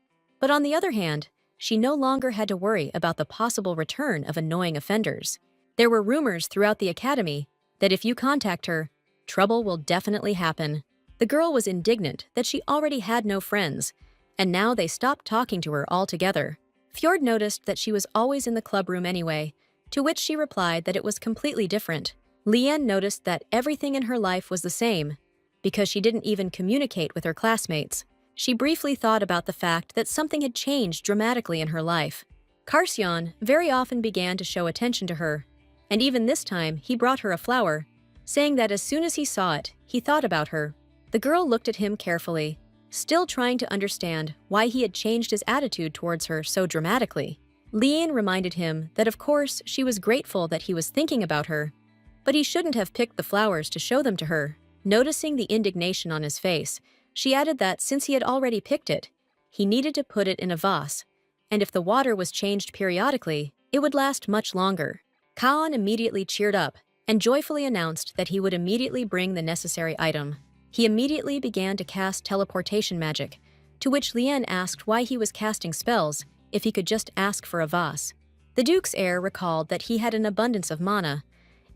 But on the other hand, she no longer had to worry about the possible return of annoying offenders. There were rumors throughout the academy that if you contact her, trouble will definitely happen. The girl was indignant that she already had no friends, and now they stopped talking to her altogether. Fjord noticed that she was always in the clubroom anyway, to which she replied that it was completely different. Lian noticed that everything in her life was the same, because she didn't even communicate with her classmates. She briefly thought about the fact that something had changed dramatically in her life. Karsion very often began to show attention to her, and even this time he brought her a flower, saying that as soon as he saw it, he thought about her. The girl looked at him carefully, still trying to understand why he had changed his attitude towards her so dramatically. Lian reminded him that of course she was grateful that he was thinking about her, but he shouldn't have picked the flowers to show them to her. Noticing the indignation on his face, she added that since he had already picked it, he needed to put it in a vase, and if the water was changed periodically, it would last much longer. Kaon immediately cheered up and joyfully announced that he would immediately bring the necessary item. He immediately began to cast teleportation magic, to which Lian asked why he was casting spells if he could just ask for a vase. The Duke's heir recalled that he had an abundance of mana,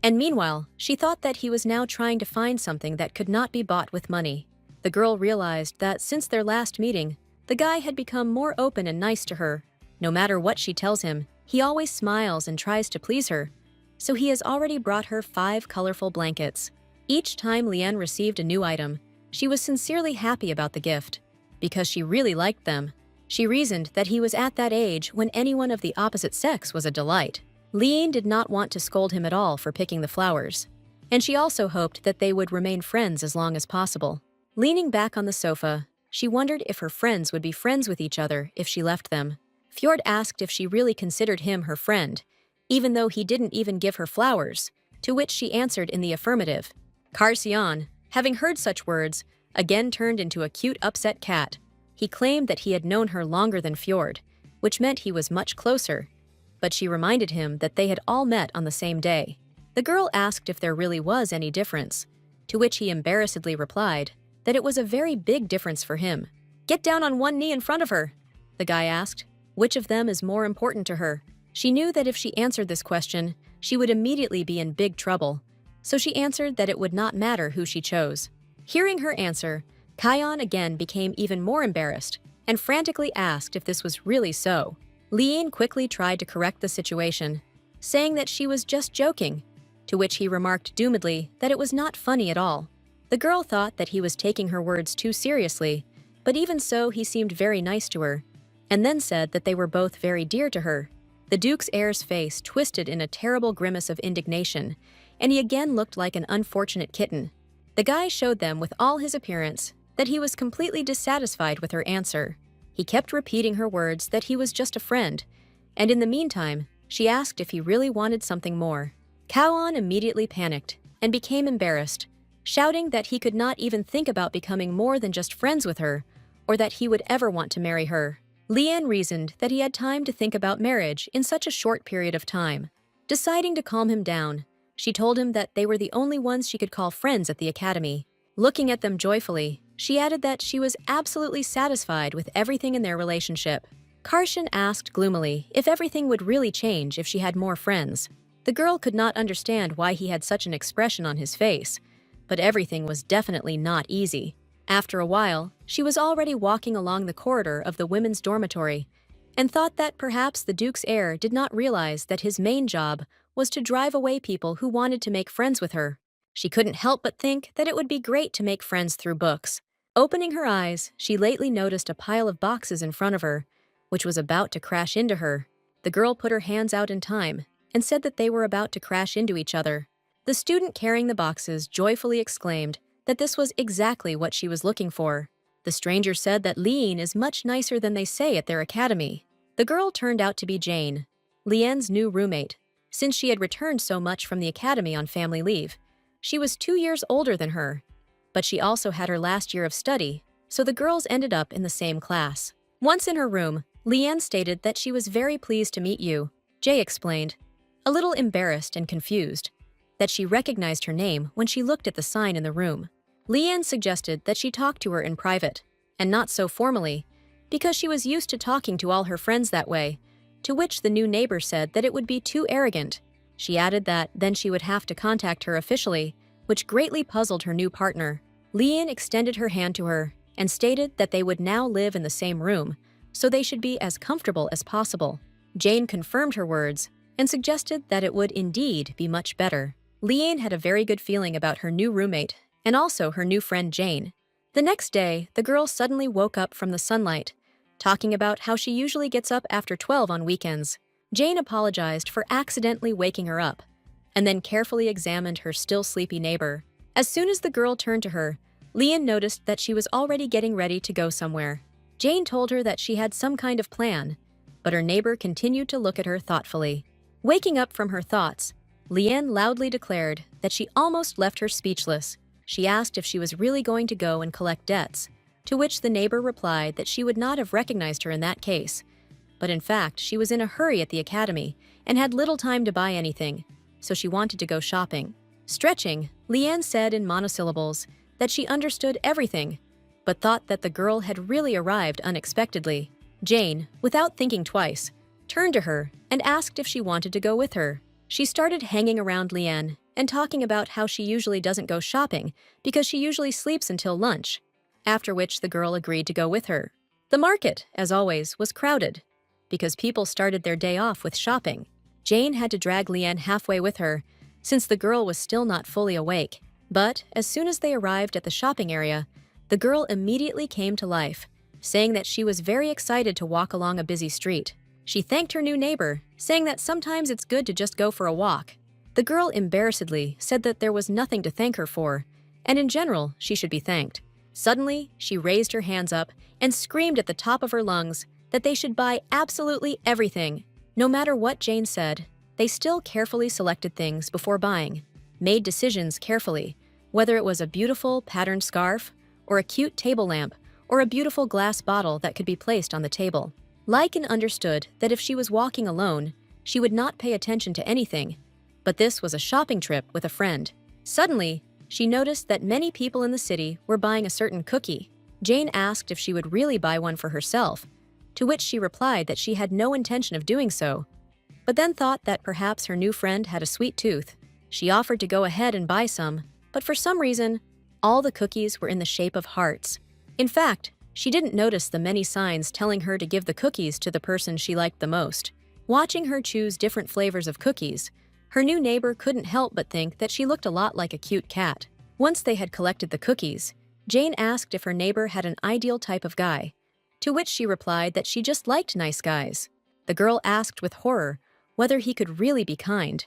and meanwhile, she thought that he was now trying to find something that could not be bought with money. The girl realized that since their last meeting, the guy had become more open and nice to her. No matter what she tells him, he always smiles and tries to please her, so he has already brought her 5 colorful blankets. Each time Lian received a new item, she was sincerely happy about the gift. Because she really liked them, she reasoned that he was at that age when anyone of the opposite sex was a delight. Lian did not want to scold him at all for picking the flowers, and she also hoped that they would remain friends as long as possible. Leaning back on the sofa, she wondered if her friends would be friends with each other if she left them. Fjord asked if she really considered him her friend, even though he didn't even give her flowers, to which she answered in the affirmative. Karsion, having heard such words, again turned into a cute upset cat. He claimed that he had known her longer than Fjord, which meant he was much closer, but she reminded him that they had all met on the same day. The girl asked if there really was any difference, to which he embarrassedly replied that it was a very big difference for him. Get down on one knee in front of her, the guy asked. Which of them is more important to her? She knew that if she answered this question, she would immediately be in big trouble, so she answered that it would not matter who she chose. Hearing her answer, Kayon again became even more embarrassed and frantically asked if this was really so. Lian quickly tried to correct the situation, saying that she was just joking, to which he remarked doomedly that it was not funny at all. The girl thought that he was taking her words too seriously, but even so he seemed very nice to her, and then said that they were both very dear to her. The Duke's heir's face twisted in a terrible grimace of indignation, and he again looked like an unfortunate kitten. The guy showed them with all his appearance that he was completely dissatisfied with her answer. He kept repeating her words that he was just a friend, and in the meantime, she asked if he really wanted something more. Kaon immediately panicked and became embarrassed, shouting that he could not even think about becoming more than just friends with her, or that he would ever want to marry her. Lian reasoned that he had time to think about marriage in such a short period of time. Deciding to calm him down, she told him that they were the only ones she could call friends at the academy. Looking at them joyfully, she added that she was absolutely satisfied with everything in their relationship. Karshan asked gloomily if everything would really change if she had more friends. The girl could not understand why he had such an expression on his face, but everything was definitely not easy. After a while, she was already walking along the corridor of the women's dormitory and thought that perhaps the Duke's heir did not realize that his main job was to drive away people who wanted to make friends with her. She couldn't help but think that it would be great to make friends through books. Opening her eyes, she lately noticed a pile of boxes in front of her, which was about to crash into her. The girl put her hands out in time and said that they were about to crash into each other. The student carrying the boxes joyfully exclaimed that this was exactly what she was looking for. The stranger said that Lian is much nicer than they say at their academy. The girl turned out to be Jane, Lian's new roommate, since she had returned so much from the academy on family leave. She was 2 years older than her, but she also had her last year of study, so the girls ended up in the same class. Once in her room, Lian stated that she was very pleased to meet you. Jay explained, a little embarrassed and confused, that she recognized her name when she looked at the sign in the room. Lian suggested that she talk to her in private, and not so formally, because she was used to talking to all her friends that way, to which the new neighbor said that it would be too arrogant. She added that then she would have to contact her officially, which greatly puzzled her new partner. Lian extended her hand to her and stated that they would now live in the same room, so they should be as comfortable as possible. Jane confirmed her words and suggested that it would indeed be much better. Liane had a very good feeling about her new roommate and also her new friend Jane. The next day, the girl suddenly woke up from the sunlight, talking about how she usually gets up after 12 on weekends. Jane apologized for accidentally waking her up, and then carefully examined her still sleepy neighbor. As soon as the girl turned to her, Liane noticed that she was already getting ready to go somewhere. Jane told her that she had some kind of plan, but her neighbor continued to look at her thoughtfully. Waking up from her thoughts, Liane loudly declared that she almost left her speechless. She asked if she was really going to go and collect debts, to which the neighbor replied that she would not have recognized her in that case. But in fact, she was in a hurry at the academy and had little time to buy anything, so she wanted to go shopping. Stretching, Liane said in monosyllables that she understood everything, but thought that the girl had really arrived unexpectedly. Jane, without thinking twice, turned to her and asked if she wanted to go with her. She started hanging around Liane and talking about how she usually doesn't go shopping because she usually sleeps until lunch, after which the girl agreed to go with her. The market, as always, was crowded because people started their day off with shopping. Jane had to drag Liane halfway with her since the girl was still not fully awake. But as soon as they arrived at the shopping area, the girl immediately came to life, saying that she was very excited to walk along a busy street. She thanked her new neighbor, saying that sometimes it's good to just go for a walk. The girl embarrassedly said that there was nothing to thank her for, and in general, she should be thanked. Suddenly, she raised her hands up and screamed at the top of her lungs that they should buy absolutely everything. No matter what Jane said, they still carefully selected things before buying, made decisions carefully, whether it was a beautiful patterned scarf, or a cute table lamp, or a beautiful glass bottle that could be placed on the table. Lycan understood that if she was walking alone, she would not pay attention to anything, but this was a shopping trip with a friend. Suddenly, she noticed that many people in the city were buying a certain cookie. Jane asked if she would really buy one for herself, to which she replied that she had no intention of doing so, but then thought that perhaps her new friend had a sweet tooth. She offered to go ahead and buy some, but for some reason, all the cookies were in the shape of hearts. In fact, she didn't notice the many signs telling her to give the cookies to the person she liked the most. Watching her choose different flavors of cookies, her new neighbor couldn't help but think that she looked a lot like a cute cat. Once they had collected the cookies, Jane asked if her neighbor had an ideal type of guy, to which she replied that she just liked nice guys. The girl asked with horror whether he could really be kind,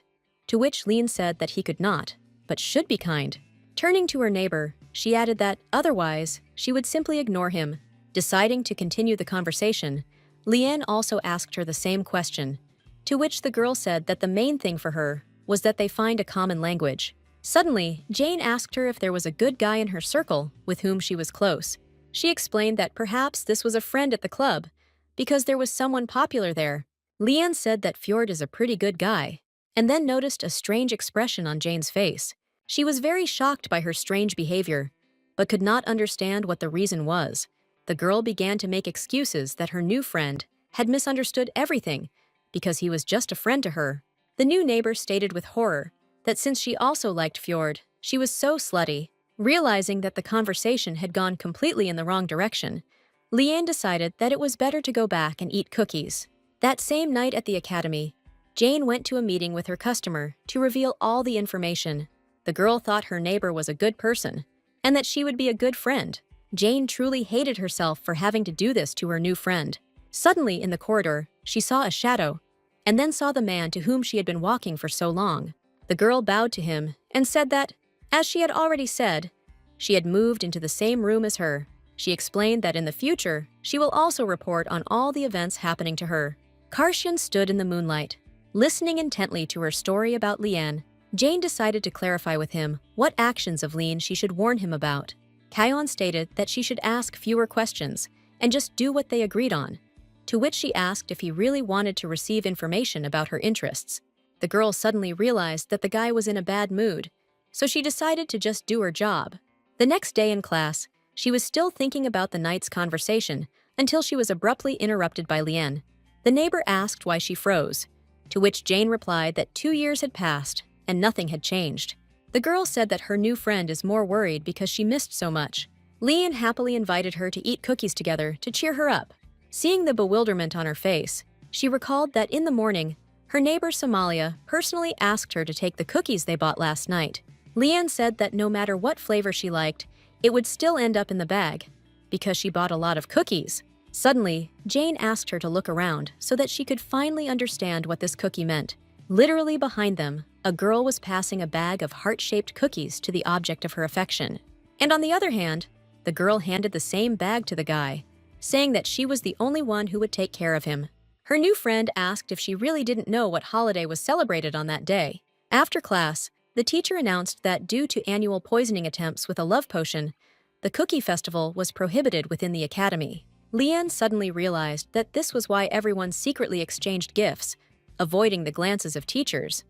to which Liane said that he could not, but should be kind. Turning to her neighbor, she added that, otherwise, she would simply ignore him. Deciding to continue the conversation, Liane also asked her the same question, to which the girl said that the main thing for her was that they find a common language. Suddenly, Jane asked her if there was a good guy in her circle with whom she was close. She explained that perhaps this was a friend at the club, because there was someone popular there. Liane said that Fjord is a pretty good guy, and then noticed a strange expression on Jane's face. She was very shocked by her strange behavior, but could not understand what the reason was. The girl began to make excuses that her new friend had misunderstood everything because he was just a friend to her. The new neighbor stated with horror that since she also liked Fjord, she was so slutty. Realizing that the conversation had gone completely in the wrong direction, Liane decided that it was better to go back and eat cookies. That same night at the academy, Jane went to a meeting with her customer to reveal all the information. The girl thought her neighbor was a good person, and that she would be a good friend. Jane truly hated herself for having to do this to her new friend. Suddenly, in the corridor, she saw a shadow, and then saw the man to whom she had been walking for so long. The girl bowed to him and said that, as she had already said, she had moved into the same room as her. She explained that in the future, she will also report on all the events happening to her. Karshan stood in the moonlight, listening intently to her story about Liane. Jane decided to clarify with him what actions of Liane she should warn him about. Kyon stated that she should ask fewer questions and just do what they agreed on, to which she asked if he really wanted to receive information about her interests. The girl suddenly realized that the guy was in a bad mood, so she decided to just do her job. The next day in class, she was still thinking about the night's conversation until she was abruptly interrupted by Liane. The neighbor asked why she froze, to which Jane replied that 2 years had passed and nothing had changed. The girl said that her new friend is more worried because she missed so much. Liane happily invited her to eat cookies together to cheer her up. Seeing the bewilderment on her face, she recalled that in the morning, Her neighbor Somalia personally asked her to take the cookies they bought last night. Leanne said that no matter what flavor she liked, it would still end up in the bag, because she bought a lot of cookies. Suddenly, Jane asked her to look around so that she could finally understand what this cookie meant. Literally behind them, a girl was passing a bag of heart-shaped cookies to the object of her affection. And on the other hand, the girl handed the same bag to the guy, saying that she was the only one who would take care of him. Her new friend asked if she really didn't know what holiday was celebrated on that day. After class, the teacher announced that due to annual poisoning attempts with a love potion, the cookie festival was prohibited within the academy. Leanne suddenly realized that this was why everyone secretly exchanged gifts, avoiding the glances of teachers.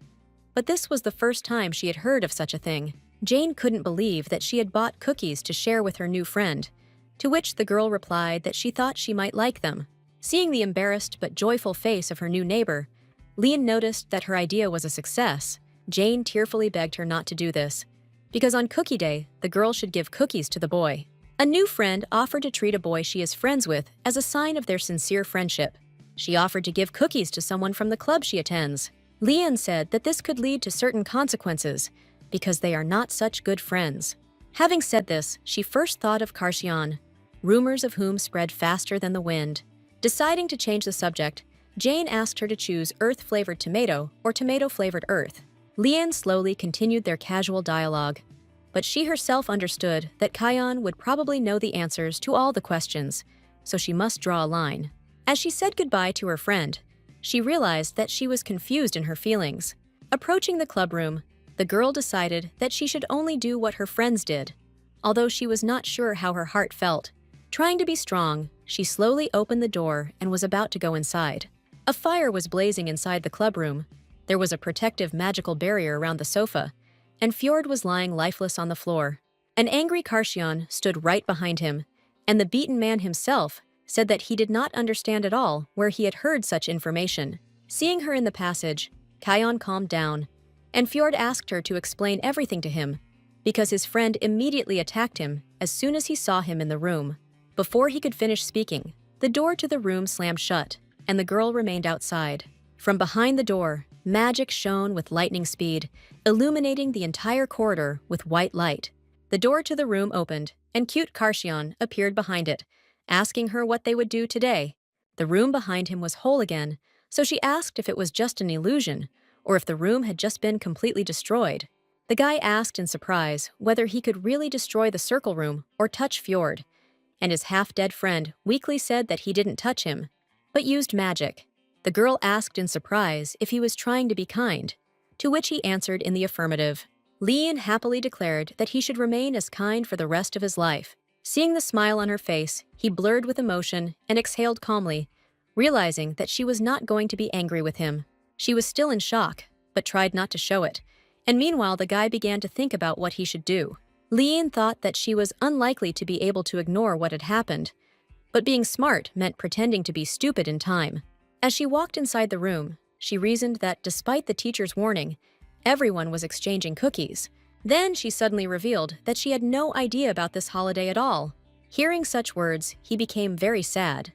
But this was the first time she had heard of such a thing. Jane couldn't believe that she had bought cookies to share with her new friend, to which the girl replied that she thought she might like them. Seeing the embarrassed but joyful face of her new neighbor, Leanne noticed that her idea was a success. Jane tearfully begged her not to do this, because on Cookie Day, the girl should give cookies to the boy. A new friend offered to treat a boy she is friends with as a sign of their sincere friendship. She offered to give cookies to someone from the club she attends. Leanne said that this could lead to certain consequences, because they are not such good friends. Having said this, she first thought of Karsian, rumors of whom spread faster than the wind. Deciding to change the subject, Jane asked her to choose earth-flavored tomato or tomato-flavored earth. Leanne slowly continued their casual dialogue, but she herself understood that Kayan would probably know the answers to all the questions, so she must draw a line. As she said goodbye to her friend, she realized that she was confused in her feelings. Approaching the clubroom, the girl decided that she should only do what her friends did, although she was not sure how her heart felt. Trying to be strong, she slowly opened the door and was about to go inside. A fire was blazing inside the clubroom. There was a protective magical barrier around the sofa, and Fjord was lying lifeless on the floor. An angry Karsian stood right behind him, and the beaten man himself said that he did not understand at all where he had heard such information. Seeing her in the passage, Kayan calmed down, and Fjord asked her to explain everything to him, because his friend immediately attacked him as soon as he saw him in the room. Before he could finish speaking, the door to the room slammed shut, and the girl remained outside. From behind the door, magic shone with lightning speed, illuminating the entire corridor with white light. The door to the room opened, and cute Karsian appeared behind it, asking her what they would do today. The room behind him was whole again, so she asked if it was just an illusion, or if the room had just been completely destroyed. The guy asked in surprise whether he could really destroy the circle room or touch Fjord, and his half-dead friend weakly said that he didn't touch him, but used magic. The girl asked in surprise if he was trying to be kind, to which he answered in the affirmative. Leanne happily declared that he should remain as kind for the rest of his life. Seeing the smile on her face, he blurred with emotion and exhaled calmly, realizing that she was not going to be angry with him. She was still in shock, but tried not to show it, and meanwhile the guy began to think about what he should do. Leanne thought that she was unlikely to be able to ignore what had happened, but being smart meant pretending to be stupid in time. As she walked inside the room, she reasoned that despite the teacher's warning, everyone was exchanging cookies. Then she suddenly revealed that she had no idea about this holiday at all. Hearing such words, he became very sad,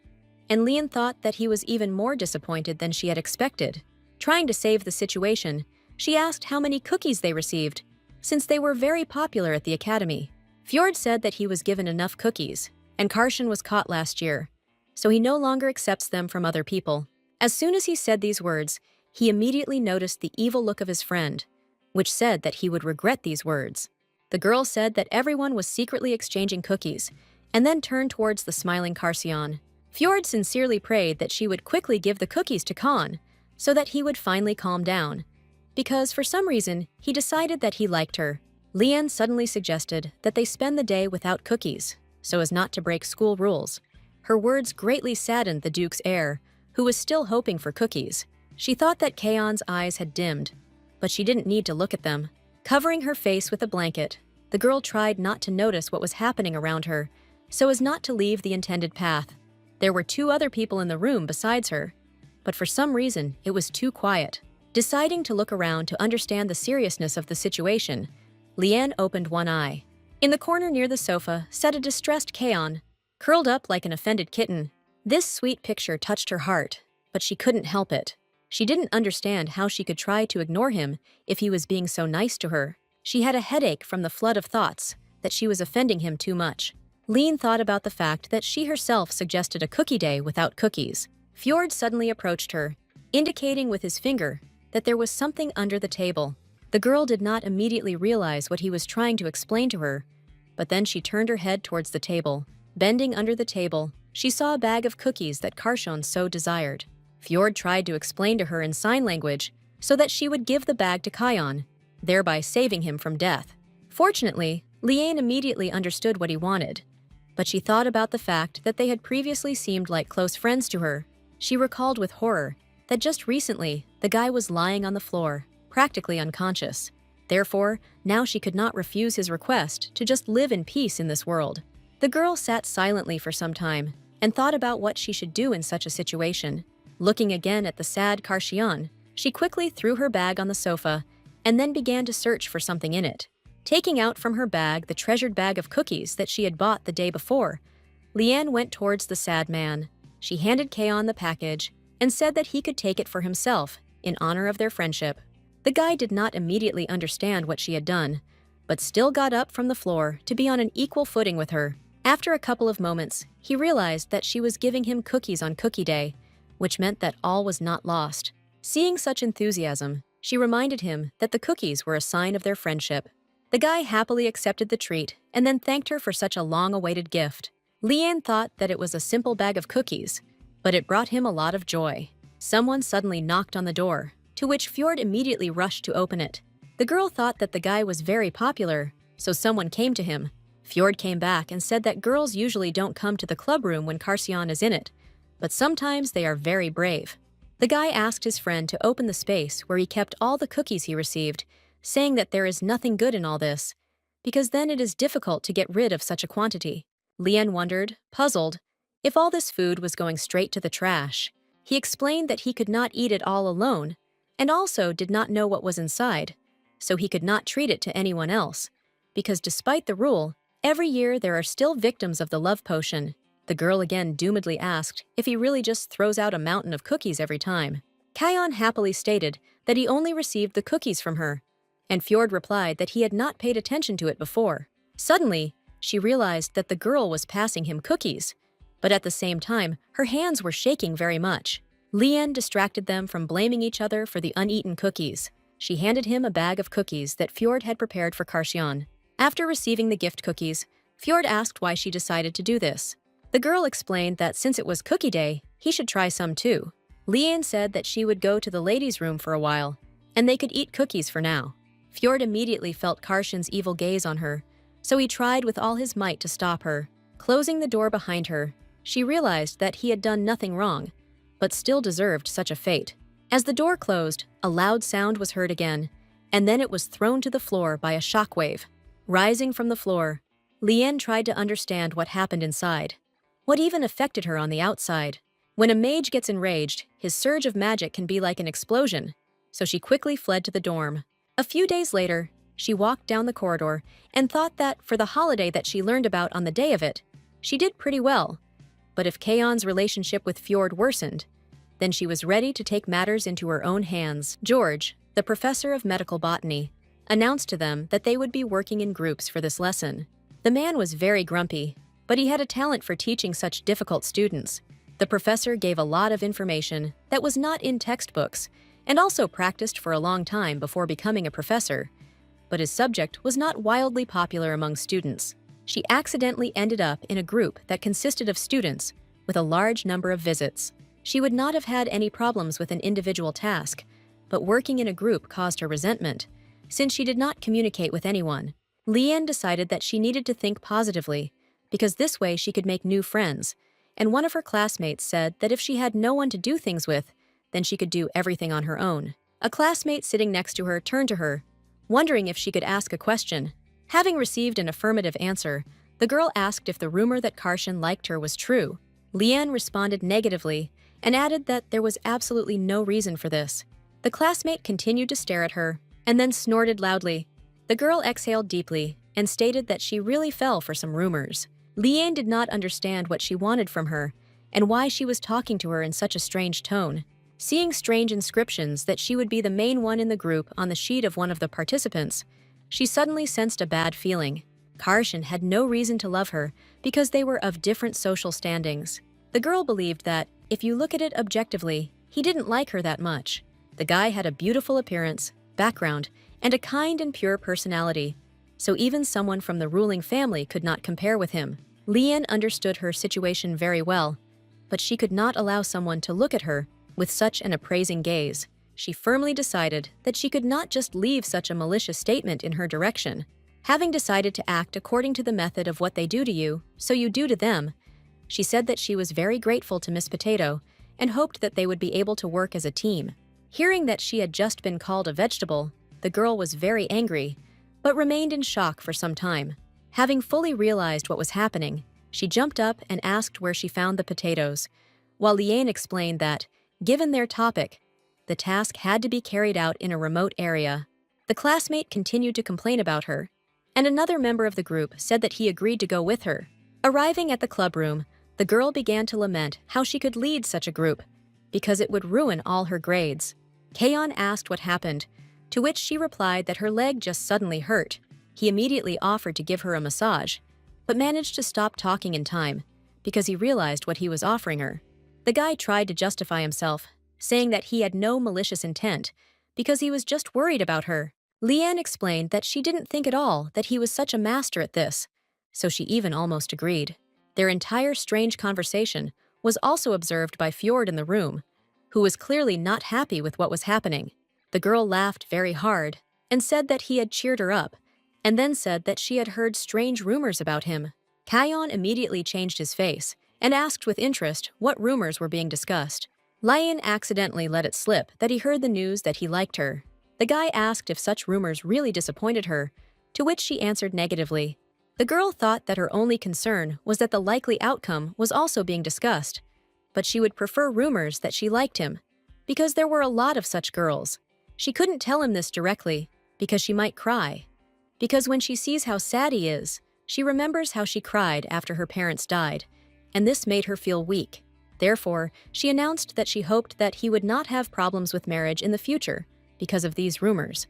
and Leanne thought that he was even more disappointed than she had expected. Trying to save the situation, she asked how many cookies they received, since they were very popular at the academy. Fjord said that he was given enough cookies, and Karsian was caught last year, so he no longer accepts them from other people. As soon as he said these words, he immediately noticed the evil look of his friend, which said that he would regret these words. The girl said that everyone was secretly exchanging cookies, and then turned towards the smiling Karsian. Fjord sincerely prayed that she would quickly give the cookies to Khan, so that he would finally calm down, because for some reason, he decided that he liked her. Leanne suddenly suggested that they spend the day without cookies, so as not to break school rules. Her words greatly saddened the Duke's heir, who was still hoping for cookies. She thought that Kayan's eyes had dimmed, but she didn't need to look at them. Covering her face with a blanket, the girl tried not to notice what was happening around her, so as not to leave the intended path. There were 2 other people in the room besides her, but for some reason, it was too quiet. Deciding to look around to understand the seriousness of the situation, Leanne opened one eye. In the corner near the sofa sat a distressed Kayan, curled up like an offended kitten. This sweet picture touched her heart, but she couldn't help it. She didn't understand how she could try to ignore him if he was being so nice to her. She had a headache from the flood of thoughts that she was offending him too much. Lean thought about the fact that she herself suggested a cookie day without cookies. Fjord suddenly approached her, indicating with his finger that there was something under the table. The girl did not immediately realize what he was trying to explain to her, but then she turned her head towards the table. Bending under the table, she saw a bag of cookies that Karshon so desired. Fjord tried to explain to her in sign language so that she would give the bag to Kion, thereby saving him from death. Fortunately, Liane immediately understood what he wanted, but she thought about the fact that they had previously seemed like close friends to her. She recalled with horror that just recently the guy was lying on the floor, practically unconscious. Therefore, now she could not refuse his request to just live in peace in this world. The girl sat silently for some time and thought about what she should do in such a situation. Looking again at the sad Karshon, she quickly threw her bag on the sofa and then began to search for something in it. Taking out from her bag the treasured bag of cookies that she had bought the day before, Liane went towards the sad man. She handed Kaon the package and said that he could take it for himself in honor of their friendship. The guy did not immediately understand what she had done, but still got up from the floor to be on an equal footing with her. After a couple of moments, he realized that she was giving him cookies on Cookie Day, which meant that all was not lost. Seeing such enthusiasm, she reminded him that the cookies were a sign of their friendship. The guy happily accepted the treat and then thanked her for such a long-awaited gift. Liane thought that it was a simple bag of cookies, but it brought him a lot of joy. Someone suddenly knocked on the door, to which Fjord immediately rushed to open it. The girl thought that the guy was very popular, so someone came to him. Fjord came back and said that girls usually don't come to the club room when Karsion is in it, but sometimes they are very brave. The guy asked his friend to open the space where he kept all the cookies he received, saying that there is nothing good in all this, because then it is difficult to get rid of such a quantity. Liane wondered, puzzled, if all this food was going straight to the trash. He explained that he could not eat it all alone, and also did not know what was inside, so he could not treat it to anyone else, because despite the rule, every year there are still victims of the love potion. The girl again doomedly asked if he really just throws out a mountain of cookies every time. Kion happily stated that he only received the cookies from her, and Fjord replied that he had not paid attention to it before. Suddenly, she realized that the girl was passing him cookies, but at the same time, her hands were shaking very much. Liane distracted them from blaming each other for the uneaten cookies. She handed him a bag of cookies that Fjord had prepared for Karsion. After receiving the gift cookies, Fjord asked why she decided to do this. The girl explained that since it was Cookie Day, he should try some too. Liane said that she would go to the ladies' room for a while, and they could eat cookies for now. Fjord immediately felt Karshon's evil gaze on her, so he tried with all his might to stop her. Closing the door behind her, she realized that he had done nothing wrong, but still deserved such a fate. As the door closed, a loud sound was heard again, and then it was thrown to the floor by a shockwave. Rising from the floor, Liane tried to understand what happened inside. What even affected her on the outside? When a mage gets enraged, his surge of magic can be like an explosion, so she quickly fled to the dorm. A few days later, she walked down the corridor and thought that for the holiday that she learned about on the day of it, she did pretty well. But if Kaon's relationship with Fjord worsened, then she was ready to take matters into her own hands. George, the professor of medical botany, announced to them that they would be working in groups for this lesson. The man was very grumpy, but he had a talent for teaching such difficult students. The professor gave a lot of information that was not in textbooks and also practiced for a long time before becoming a professor, but his subject was not wildly popular among students. She accidentally ended up in a group that consisted of students with a large number of visits. She would not have had any problems with an individual task, but working in a group caused her resentment, since she did not communicate with anyone. Liane decided that she needed to think positively, because this way she could make new friends, and one of her classmates said that if she had no one to do things with, then she could do everything on her own. A classmate sitting next to her turned to her, wondering if she could ask a question. Having received an affirmative answer, the girl asked if the rumor that Karshon liked her was true. Liane responded negatively and added that there was absolutely no reason for this. The classmate continued to stare at her and then snorted loudly. The girl exhaled deeply and stated that she really fell for some rumors. Liane did not understand what she wanted from her and why she was talking to her in such a strange tone. Seeing strange inscriptions that she would be the main one in the group on the sheet of one of the participants, she suddenly sensed a bad feeling. Karshan had no reason to love her because they were of different social standings. The girl believed that, if you look at it objectively, he didn't like her that much. The guy had a beautiful appearance, background, and a kind and pure personality, so even someone from the ruling family could not compare with him. Lian understood her situation very well, but she could not allow someone to look at her with such an appraising gaze. She firmly decided that she could not just leave such a malicious statement in her direction. Having decided to act according to the method of what they do to you, so you do to them, she said that she was very grateful to Miss Potato and hoped that they would be able to work as a team. Hearing that she had just been called a vegetable, the girl was very angry, but remained in shock for some time. Having fully realized what was happening, she jumped up and asked where she found the potatoes, while Liane explained that, given their topic, the task had to be carried out in a remote area. The classmate continued to complain about her, and another member of the group said that he agreed to go with her. Arriving at the clubroom, the girl began to lament how she could lead such a group, because it would ruin all her grades. Kaon asked what happened, to which she replied that her leg just suddenly hurt. He immediately offered to give her a massage, but managed to stop talking in time, because he realized what he was offering her. The guy tried to justify himself, saying that he had no malicious intent, because he was just worried about her. Liane explained that she didn't think at all that he was such a master at this, so she even almost agreed. Their entire strange conversation was also observed by Fjord in the room, who was clearly not happy with what was happening. The girl laughed very hard and said that he had cheered her up, and then said that she had heard strange rumors about him. Kayon immediately changed his face and asked with interest what rumors were being discussed. Lion accidentally let it slip that he heard the news that he liked her. The guy asked if such rumors really disappointed her, to which she answered negatively. The girl thought that her only concern was that the likely outcome was also being discussed, but she would prefer rumors that she liked him, because there were a lot of such girls. She couldn't tell him this directly, because she might cry. Because when she sees how sad he is, she remembers how she cried after her parents died, and this made her feel weak. Therefore, she announced that she hoped that he would not have problems with marriage in the future because of these rumors.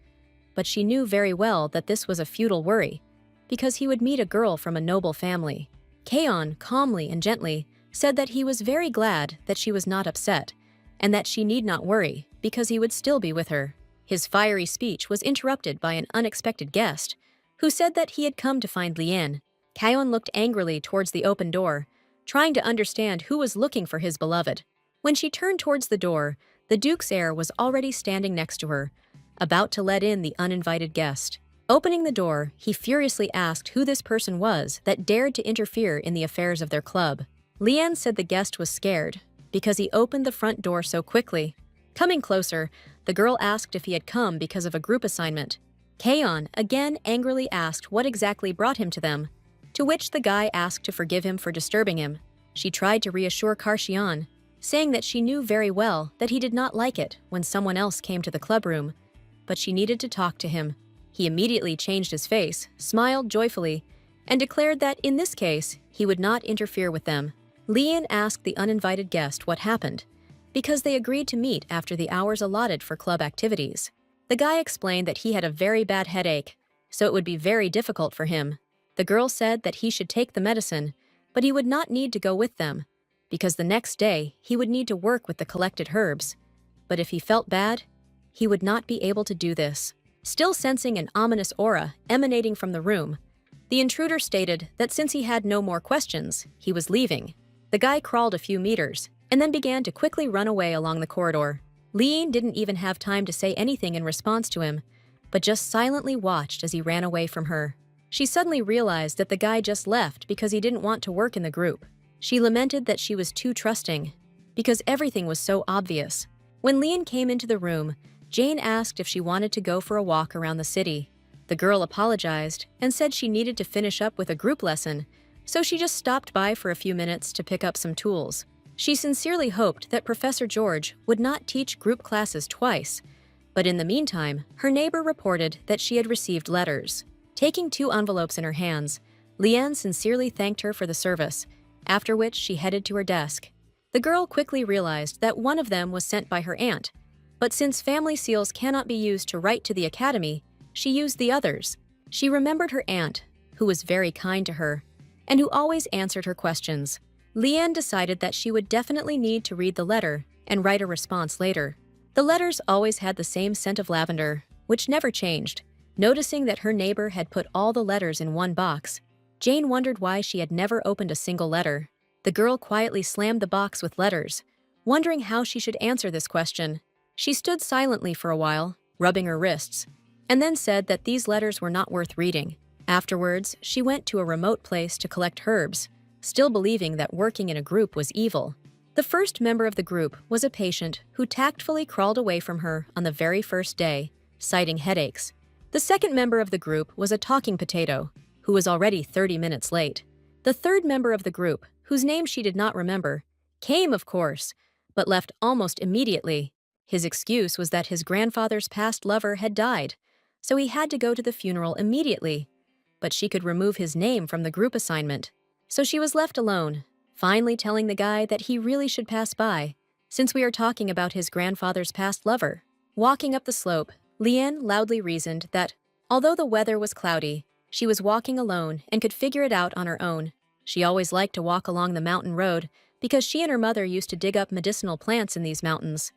But she knew very well that this was a futile worry, because he would meet a girl from a noble family. Kaon, calmly and gently, said that he was very glad that she was not upset, and that she need not worry, because he would still be with her. His fiery speech was interrupted by an unexpected guest, who said that he had come to find Lian. Kaon looked angrily towards the open door, trying to understand who was looking for his beloved. When she turned towards the door, the Duke's heir was already standing next to her, about to let in the uninvited guest. Opening the door, he furiously asked who this person was that dared to interfere in the affairs of their club. Lian said the guest was scared, because he opened the front door so quickly. Coming closer, the girl asked if he had come because of a group assignment. Kaon again angrily asked what exactly brought him to them, to which the guy asked to forgive him for disturbing him. She tried to reassure Karshian, saying that she knew very well that he did not like it when someone else came to the clubroom, but she needed to talk to him. He immediately changed his face, smiled joyfully, and declared that in this case, he would not interfere with them. Lian asked the uninvited guest what happened, because they agreed to meet after the hours allotted for club activities. The guy explained that he had a very bad headache, so it would be very difficult for him. The girl said that he should take the medicine, but he would not need to go with them, because the next day he would need to work with the collected herbs. But if he felt bad, he would not be able to do this. Still sensing an ominous aura emanating from the room, the intruder stated that since he had no more questions, he was leaving. The guy crawled a few meters and then began to quickly run away along the corridor. Lian didn't even have time to say anything in response to him, but just silently watched as he ran away from her. She suddenly realized that the guy just left because he didn't want to work in the group. She lamented that she was too trusting, because everything was so obvious. When Lian came into the room, Jane asked if she wanted to go for a walk around the city. The girl apologized and said she needed to finish up with a group lesson, so she just stopped by for a few minutes to pick up some tools. She sincerely hoped that Professor George would not teach group classes twice, but in the meantime, her neighbor reported that she had received letters. Taking 2 envelopes in her hands, Lian sincerely thanked her for the service, after which she headed to her desk. The girl quickly realized that one of them was sent by her aunt, but since family seals cannot be used to write to the academy, she used the others. She remembered her aunt, who was very kind to her, and who always answered her questions. Leanne decided that she would definitely need to read the letter and write a response later. The letters always had the same scent of lavender, which never changed. Noticing that her neighbor had put all the letters in one box, Jane wondered why she had never opened a single letter. The girl quietly slammed the box with letters, wondering how she should answer this question. She stood silently for a while, rubbing her wrists, and then said that these letters were not worth reading. Afterwards, she went to a remote place to collect herbs, still believing that working in a group was evil. The first member of the group was a patient who tactfully crawled away from her on the very first day, citing headaches. The second member of the group was a talking potato, who was already 30 minutes late. The third member of the group, whose name she did not remember, came, of course, but left almost immediately. His excuse was that his grandfather's past lover had died, so he had to go to the funeral immediately. But she could remove his name from the group assignment. So she was left alone, finally telling the guy that he really should pass by, since we are talking about his grandfather's past lover. Walking up the slope, Leanne loudly reasoned that, although the weather was cloudy, she was walking alone and could figure it out on her own. She always liked to walk along the mountain road because she and her mother used to dig up medicinal plants in these mountains.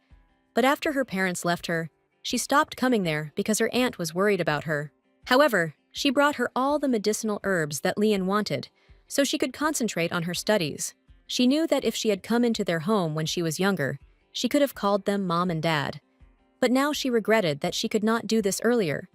But after her parents left her, she stopped coming there because her aunt was worried about her. However, she brought her all the medicinal herbs that Leanne wanted, so she could concentrate on her studies. She knew that if she had come into their home when she was younger, she could have called them Mom and Dad. But now she regretted that she could not do this earlier,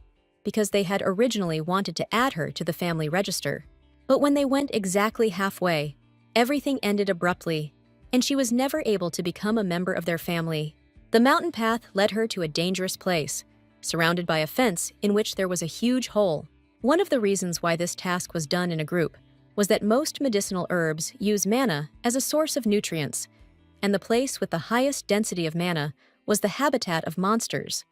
because they had originally wanted to add her to the family register. But when they went exactly halfway, everything ended abruptly, and she was never able to become a member of their family. The mountain path led her to a dangerous place, surrounded by a fence in which there was a huge hole. One of the reasons why this task was done in a group was that most medicinal herbs use mana as a source of nutrients, and the place with the highest density of mana was the habitat of monsters.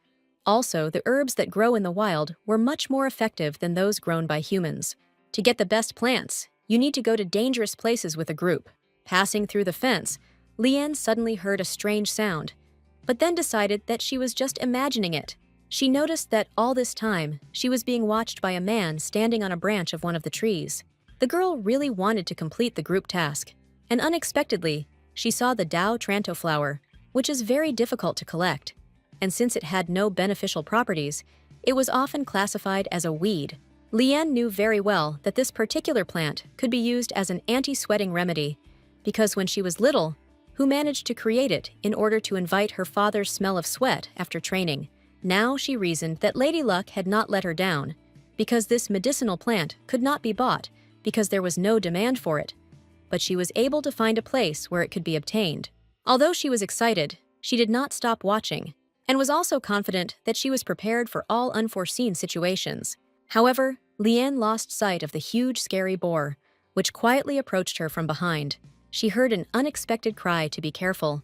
Also, the herbs that grow in the wild were much more effective than those grown by humans. To get the best plants, you need to go to dangerous places with a group. Passing through the fence, Leanne suddenly heard a strange sound, but then decided that she was just imagining it. She noticed that all this time, she was being watched by a man standing on a branch of one of the trees. The girl really wanted to complete the group task, and unexpectedly, she saw the Dao Tranto flower, which is very difficult to collect, and since it had no beneficial properties, it was often classified as a weed. Leanne knew very well that this particular plant could be used as an anti-sweating remedy, because when she was little, who managed to create it in order to invite her father's smell of sweat after training. Now she reasoned that Lady Luck had not let her down, because this medicinal plant could not be bought because there was no demand for it, but she was able to find a place where it could be obtained. Although she was excited, she did not stop watching, and was also confident that she was prepared for all unforeseen situations. However, Leanne lost sight of the huge, scary boar, which quietly approached her from behind. She heard an unexpected cry to be careful,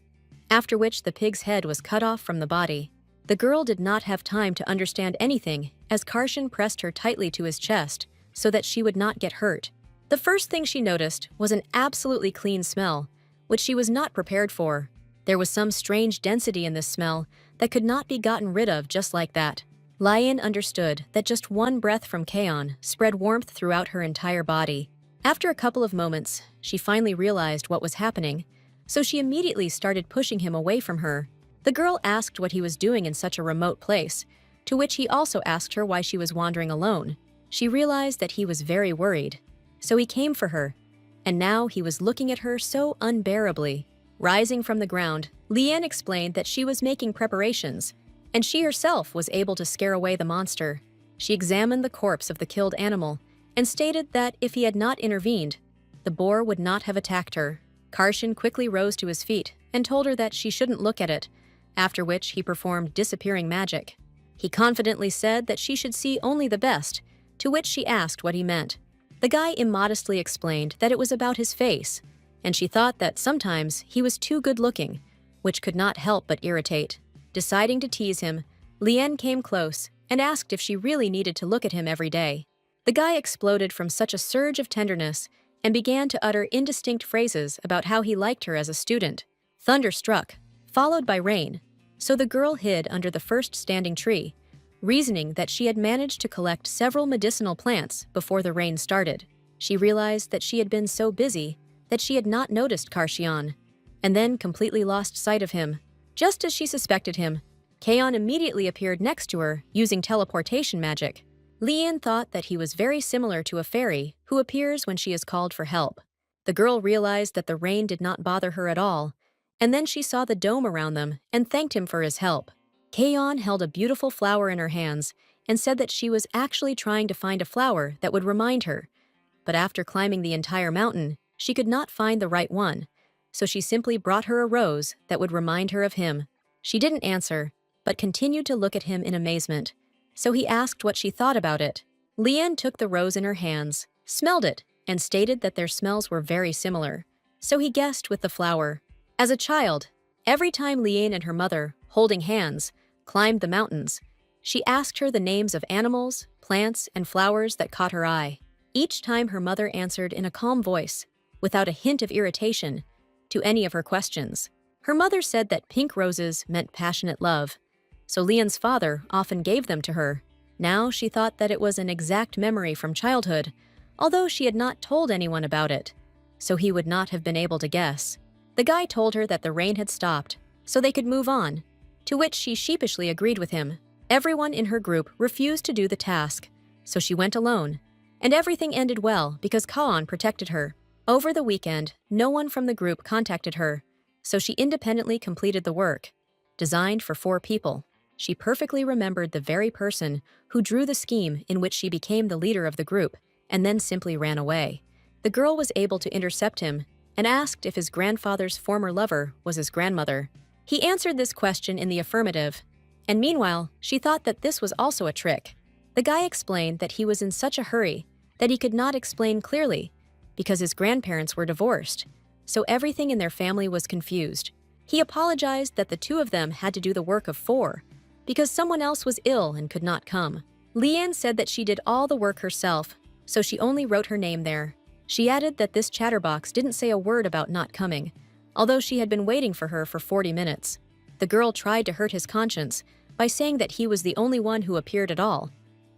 after which the pig's head was cut off from the body. The girl did not have time to understand anything as Karshan pressed her tightly to his chest so that she would not get hurt. The first thing she noticed was an absolutely clean smell, which she was not prepared for. There was some strange density in this smell that could not be gotten rid of just like that. Leanne understood that just one breath from Kaon spread warmth throughout her entire body. After a couple of moments, she finally realized what was happening, so she immediately started pushing him away from her. The girl asked what he was doing in such a remote place, to which he also asked her why she was wandering alone. She realized that he was very worried, so he came for her, and now he was looking at her so unbearably. Rising from the ground, Leanne explained that she was making preparations, and she herself was able to scare away the monster. She examined the corpse of the killed animal and stated that if he had not intervened, the boar would not have attacked her. Karshan quickly rose to his feet and told her that she shouldn't look at it, after which he performed disappearing magic. He confidently said that she should see only the best, to which she asked what he meant. The guy immodestly explained that it was about his face, and she thought that sometimes he was too good-looking, which could not help but irritate. Deciding to tease him, Leanne came close and asked if she really needed to look at him every day. The guy exploded from such a surge of tenderness and began to utter indistinct phrases about how he liked her as a student. Thunder struck, followed by rain, so the girl hid under the first standing tree, reasoning that she had managed to collect several medicinal plants before the rain started. She realized that she had been so busy that she had not noticed Karshian, and then completely lost sight of him. Just as she suspected him, Kaon immediately appeared next to her using teleportation magic. Lian thought that he was very similar to a fairy who appears when she is called for help. The girl realized that the rain did not bother her at all, and then she saw the dome around them and thanked him for his help. Kaon held a beautiful flower in her hands and said that she was actually trying to find a flower that would remind her. But after climbing the entire mountain, she could not find the right one, so she simply brought her a rose that would remind her of him. She didn't answer, but continued to look at him in amazement, so he asked what she thought about it. Lian took the rose in her hands, smelled it, and stated that their smells were very similar, so he guessed with the flower. As a child, every time Lian and her mother, holding hands, climbed the mountains, she asked her the names of animals, plants, and flowers that caught her eye. Each time her mother answered in a calm voice, without a hint of irritation, to any of her questions. Her mother said that pink roses meant passionate love, so Lian's father often gave them to her. Now she thought that it was an exact memory from childhood, although she had not told anyone about it, so he would not have been able to guess. The guy told her that the rain had stopped, so they could move on, to which she sheepishly agreed with him. Everyone in her group refused to do the task, so she went alone, and everything ended well because Kaon protected her. Over the weekend, no one from the group contacted her, so she independently completed the work. Designed for 4 people, she perfectly remembered the very person who drew the scheme in which she became the leader of the group and then simply ran away. The girl was able to intercept him and asked if his grandfather's former lover was his grandmother. He answered this question in the affirmative, and meanwhile, she thought that this was also a trick. The guy explained that he was in such a hurry that he could not explain clearly because his grandparents were divorced, so everything in their family was confused. He apologized that the 2 of them had to do the work of 4 because someone else was ill and could not come. Lian said that she did all the work herself, so she only wrote her name there. She added that this chatterbox didn't say a word about not coming, although she had been waiting for her for 40 minutes. The girl tried to hurt his conscience by saying that he was the only one who appeared at all,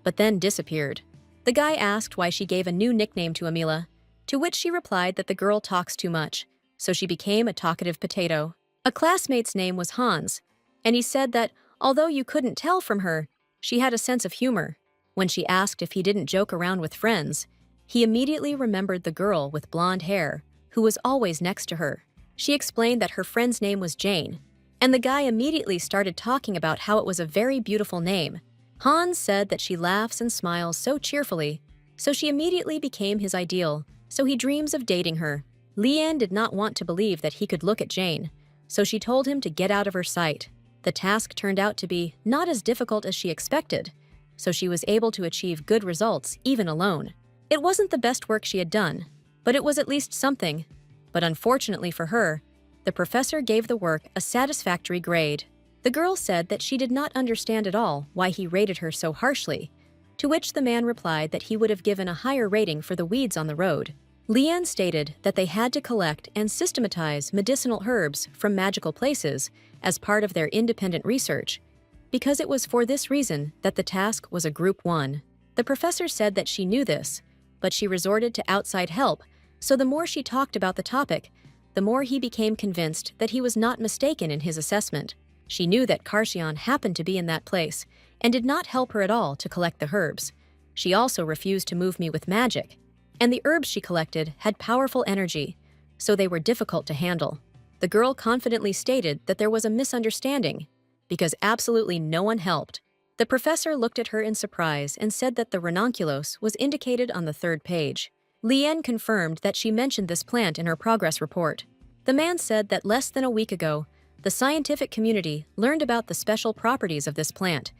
but then disappeared. The guy asked why she gave a new nickname to Amila, to which she replied that the girl talks too much, so she became a talkative potato. A classmate's name was Hans, and he said that although you couldn't tell from her, she had a sense of humor. When she asked if he didn't joke around with friends, he immediately remembered the girl with blonde hair, who was always next to her. She explained that her friend's name was Jane, and the guy immediately started talking about how it was a very beautiful name. Hans said that she laughs and smiles so cheerfully, so she immediately became his ideal, so he dreams of dating her. Lian did not want to believe that he could look at Jane, so she told him to get out of her sight. The task turned out to be not as difficult as she expected, so she was able to achieve good results even alone. It wasn't the best work she had done, but it was at least something. But unfortunately for her, the professor gave the work a satisfactory grade. The girl said that she did not understand at all why he rated her so harshly, to which the man replied that he would have given a higher rating for the weeds on the road. Lian stated that they had to collect and systematize medicinal herbs from magical places as part of their independent research, because it was for this reason that the task was a Group 1. The professor said that she knew this, but she resorted to outside help, so the more she talked about the topic, the more he became convinced that he was not mistaken in his assessment. She knew that Karshian happened to be in that place and did not help her at all to collect the herbs. She also refused to move me with magic, and the herbs she collected had powerful energy, so they were difficult to handle. The girl confidently stated that there was a misunderstanding, because absolutely no one helped. The professor looked at her in surprise and said that the ranunculus was indicated on the 3rd page. Lian confirmed that she mentioned this plant in her progress report. The man said that less than a week ago, the scientific community learned about the special properties of this plant,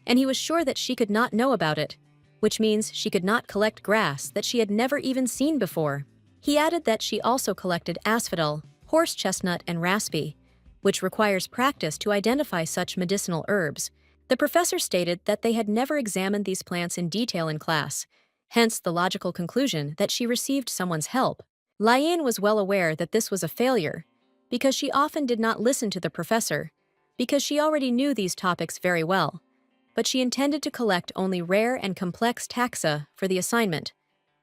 and he was sure that she could not know about it, which means she could not collect grass that she had never even seen before. He added that she also collected asphodel, horse chestnut, and raspi, which requires practice to identify such medicinal herbs. The professor stated that they had never examined these plants in detail in class, hence the logical conclusion that she received someone's help. Lian was well aware that this was a failure, because she often did not listen to the professor, because she already knew these topics very well, but she intended to collect only rare and complex taxa for the assignment,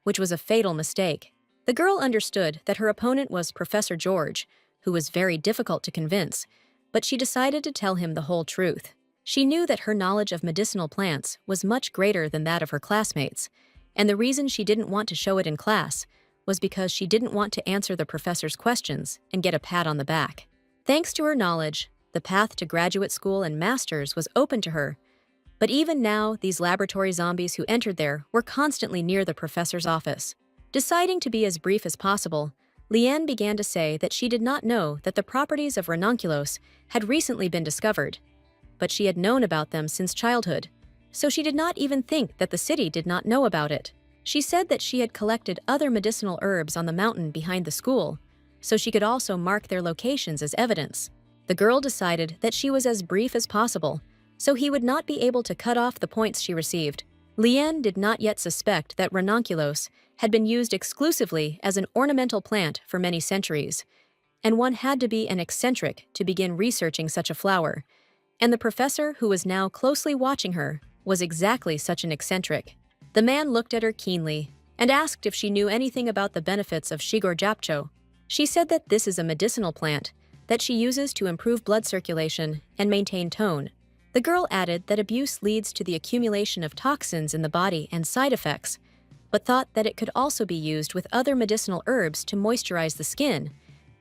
which was a fatal mistake. The girl understood that her opponent was Professor George, who was very difficult to convince, but she decided to tell him the whole truth. She knew that her knowledge of medicinal plants was much greater than that of her classmates, and the reason she didn't want to show it in class was because she didn't want to answer the professor's questions and get a pat on the back. Thanks to her knowledge, the path to graduate school and master's was open to her, but even now, these laboratory zombies who entered there were constantly near the professor's office. Deciding to be as brief as possible, Liane began to say that she did not know that the properties of ranunculus had recently been discovered, but she had known about them since childhood, so she did not even think that the city did not know about it. She said that she had collected other medicinal herbs on the mountain behind the school, so she could also mark their locations as evidence. The girl decided that she was as brief as possible, so he would not be able to cut off the points she received. Liane did not yet suspect that ranunculus had been used exclusively as an ornamental plant for many centuries, and one had to be an eccentric to begin researching such a flower, and the professor who was now closely watching her was exactly such an eccentric. The man looked at her keenly and asked if she knew anything about the benefits of shigor japcho. She said that this is a medicinal plant that she uses to improve blood circulation and maintain tone. The girl added that abuse leads to the accumulation of toxins in the body and side effects, but thought that it could also be used with other medicinal herbs to moisturize the skin,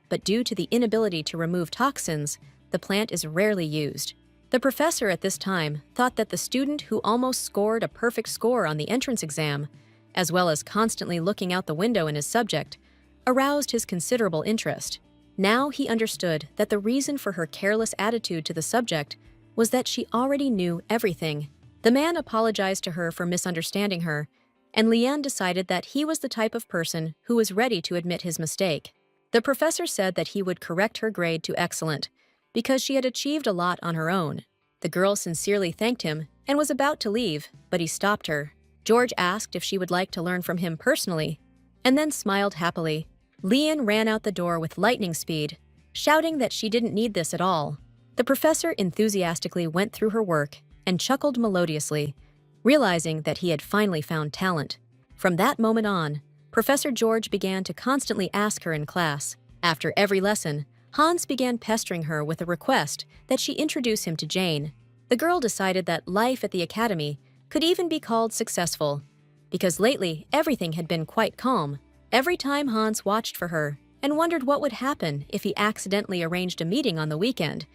but due to the inability to remove toxins, the plant is rarely used. The professor at this time thought that the student who almost scored a perfect score on the entrance exam, as well as constantly looking out the window in his subject, aroused his considerable interest. Now he understood that the reason for her careless attitude to the subject was that she already knew everything. The man apologized to her for misunderstanding her, and Liane decided that he was the type of person who was ready to admit his mistake. The professor said that he would correct her grade to excellent, because she had achieved a lot on her own. The girl sincerely thanked him and was about to leave, but he stopped her. George asked if she would like to learn from him personally, and then smiled happily. Liane ran out the door with lightning speed, shouting that she didn't need this at all. The professor enthusiastically went through her work and chuckled melodiously, realizing that he had finally found talent. From that moment on, Professor George began to constantly ask her in class. After every lesson, Hans began pestering her with a request that she introduce him to Jane. The girl decided that life at the academy could even be called successful, because lately everything had been quite calm. Every time Hans watched for her and wondered what would happen if he accidentally arranged a meeting on the weekend,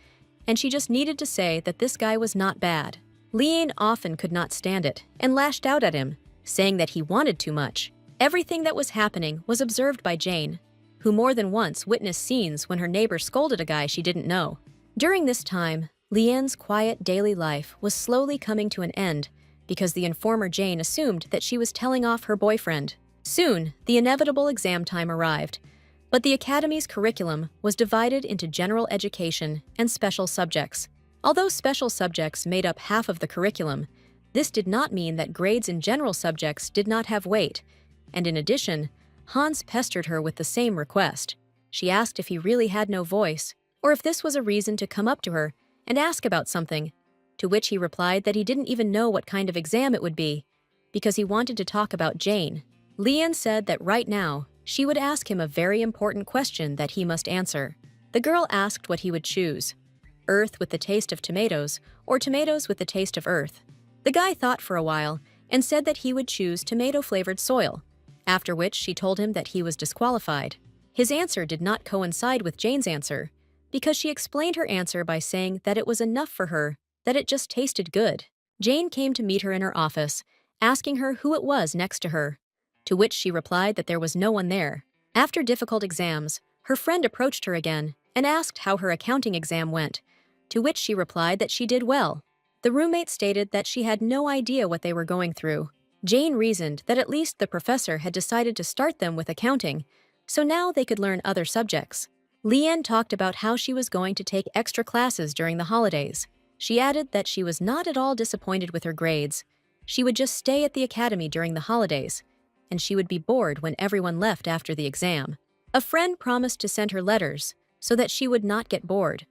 and she just needed to say that this guy was not bad. Liane often could not stand it and lashed out at him, saying that he wanted too much. Everything that was happening was observed by Jane, who more than once witnessed scenes when her neighbor scolded a guy she didn't know. During this time, Liane's quiet daily life was slowly coming to an end because the informer Jane assumed that she was telling off her boyfriend. Soon, the inevitable exam time arrived, but the academy's curriculum was divided into general education and special subjects. Although special subjects made up half of the curriculum, this did not mean that grades in general subjects did not have weight, and in addition, Hans pestered her with the same request. She asked if he really had no voice, or if this was a reason to come up to her and ask about something, to which he replied that he didn't even know what kind of exam it would be, because he wanted to talk about Jane. Liane said that right now, she would ask him a very important question that he must answer. The girl asked what he would choose: earth with the taste of tomatoes, or tomatoes with the taste of earth. The guy thought for a while and said that he would choose tomato-flavored soil, after which she told him that he was disqualified. His answer did not coincide with Jane's answer, because she explained her answer by saying that it was enough for her, that it just tasted good. Jane came to meet her in her office, asking her who it was next to her, to which she replied that there was no one there. After difficult exams, her friend approached her again and asked how her accounting exam went, to which she replied that she did well. The roommate stated that she had no idea what they were going through. Jane reasoned that at least the professor had decided to start them with accounting, so now they could learn other subjects. Liane talked about how she was going to take extra classes during the holidays. She added that she was not at all disappointed with her grades. She would just stay at the academy during the holidays, and she would be bored when everyone left after the exam. A friend promised to send her letters, so that she would not get bored,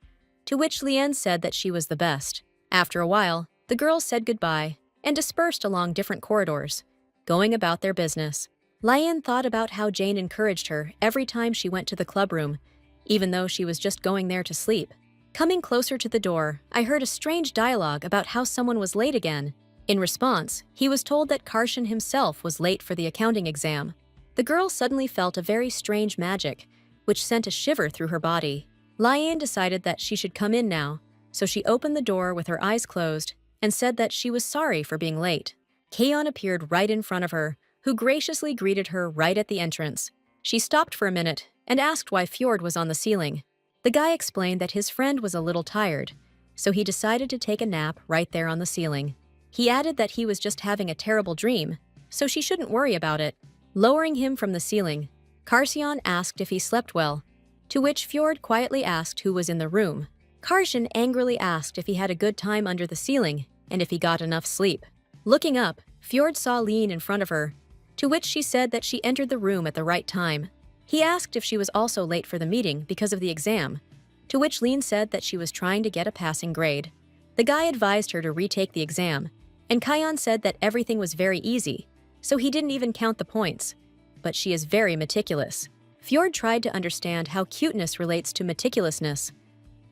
to which Lian said that she was the best. After a while, the girls said goodbye and dispersed along different corridors, going about their business. Lian thought about how Jane encouraged her every time she went to the clubroom, even though she was just going there to sleep. Coming closer to the door, I heard a strange dialogue about how someone was late again. In response, he was told that Karshan himself was late for the accounting exam. The girl suddenly felt a very strange magic, which sent a shiver through her body. Lian decided that she should come in now, so she opened the door with her eyes closed and said that she was sorry for being late. Kaon appeared right in front of her, who graciously greeted her right at the entrance. She stopped for a minute and asked why Fjord was on the ceiling. The guy explained that his friend was a little tired, so he decided to take a nap right there on the ceiling. He added that he was just having a terrible dream, so she shouldn't worry about it. Lowering him from the ceiling, Karsion asked if he slept well, to which Fjord quietly asked who was in the room. Karshan angrily asked if he had a good time under the ceiling and if he got enough sleep. Looking up, Fjord saw Lean in front of her, to which she said that she entered the room at the right time. He asked if she was also late for the meeting because of the exam, to which Lean said that she was trying to get a passing grade. The guy advised her to retake the exam, and Kayan said that everything was very easy, so he didn't even count the points. But she is very meticulous. Fjord tried to understand how cuteness relates to meticulousness.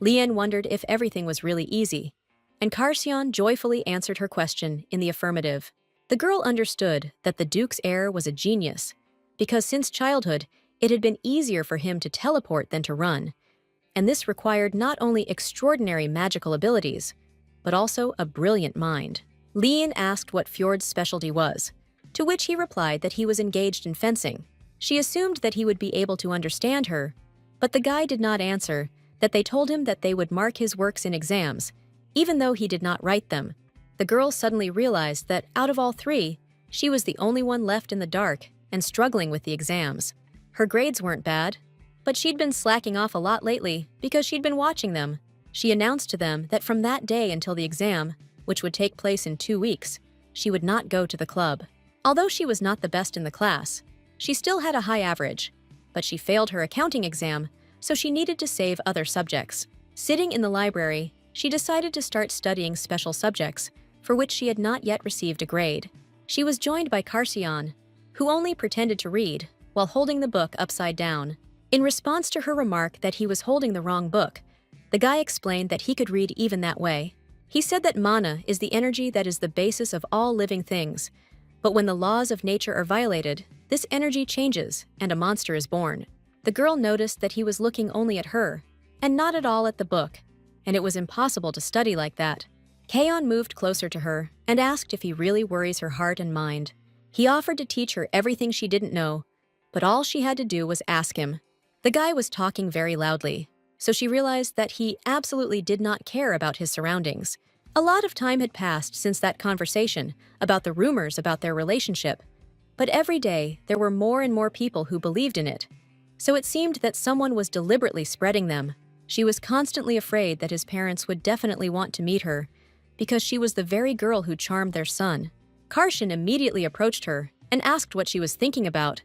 Lian wondered if everything was really easy, and Karsion joyfully answered her question in the affirmative. The girl understood that the Duke's heir was a genius, because since childhood, it had been easier for him to teleport than to run, and this required not only extraordinary magical abilities, but also a brilliant mind. Lian asked what Fjord's specialty was, to which he replied that he was engaged in fencing. She assumed that he would be able to understand her, but the guy did not answer that they told him that they would mark his works in exams, even though he did not write them. The girl suddenly realized that out of all three, she was the only one left in the dark and struggling with the exams. Her grades weren't bad, but she'd been slacking off a lot lately because she'd been watching them. She announced to them that from that day until the exam, which would take place in 2 weeks, she would not go to the club. Although she was not the best in the class, she still had a high average, but she failed her accounting exam, so she needed to save other subjects. Sitting in the library, she decided to start studying special subjects, for which she had not yet received a grade. She was joined by Karsion, who only pretended to read while holding the book upside down. In response to her remark that he was holding the wrong book, the guy explained that he could read even that way. He said that mana is the energy that is the basis of all living things, but when the laws of nature are violated, this energy changes and a monster is born. The girl noticed that he was looking only at her, and not at all at the book, and it was impossible to study like that. Kaon moved closer to her and asked if he really worries her heart and mind. He offered to teach her everything she didn't know, but all she had to do was ask him. The guy was talking very loudly, so she realized that he absolutely did not care about his surroundings. A lot of time had passed since that conversation about the rumors about their relationship, but every day there were more and more people who believed in it, so it seemed that someone was deliberately spreading them. She was constantly afraid that his parents would definitely want to meet her, because she was the very girl who charmed their son. Karshan immediately approached her and asked what she was thinking about,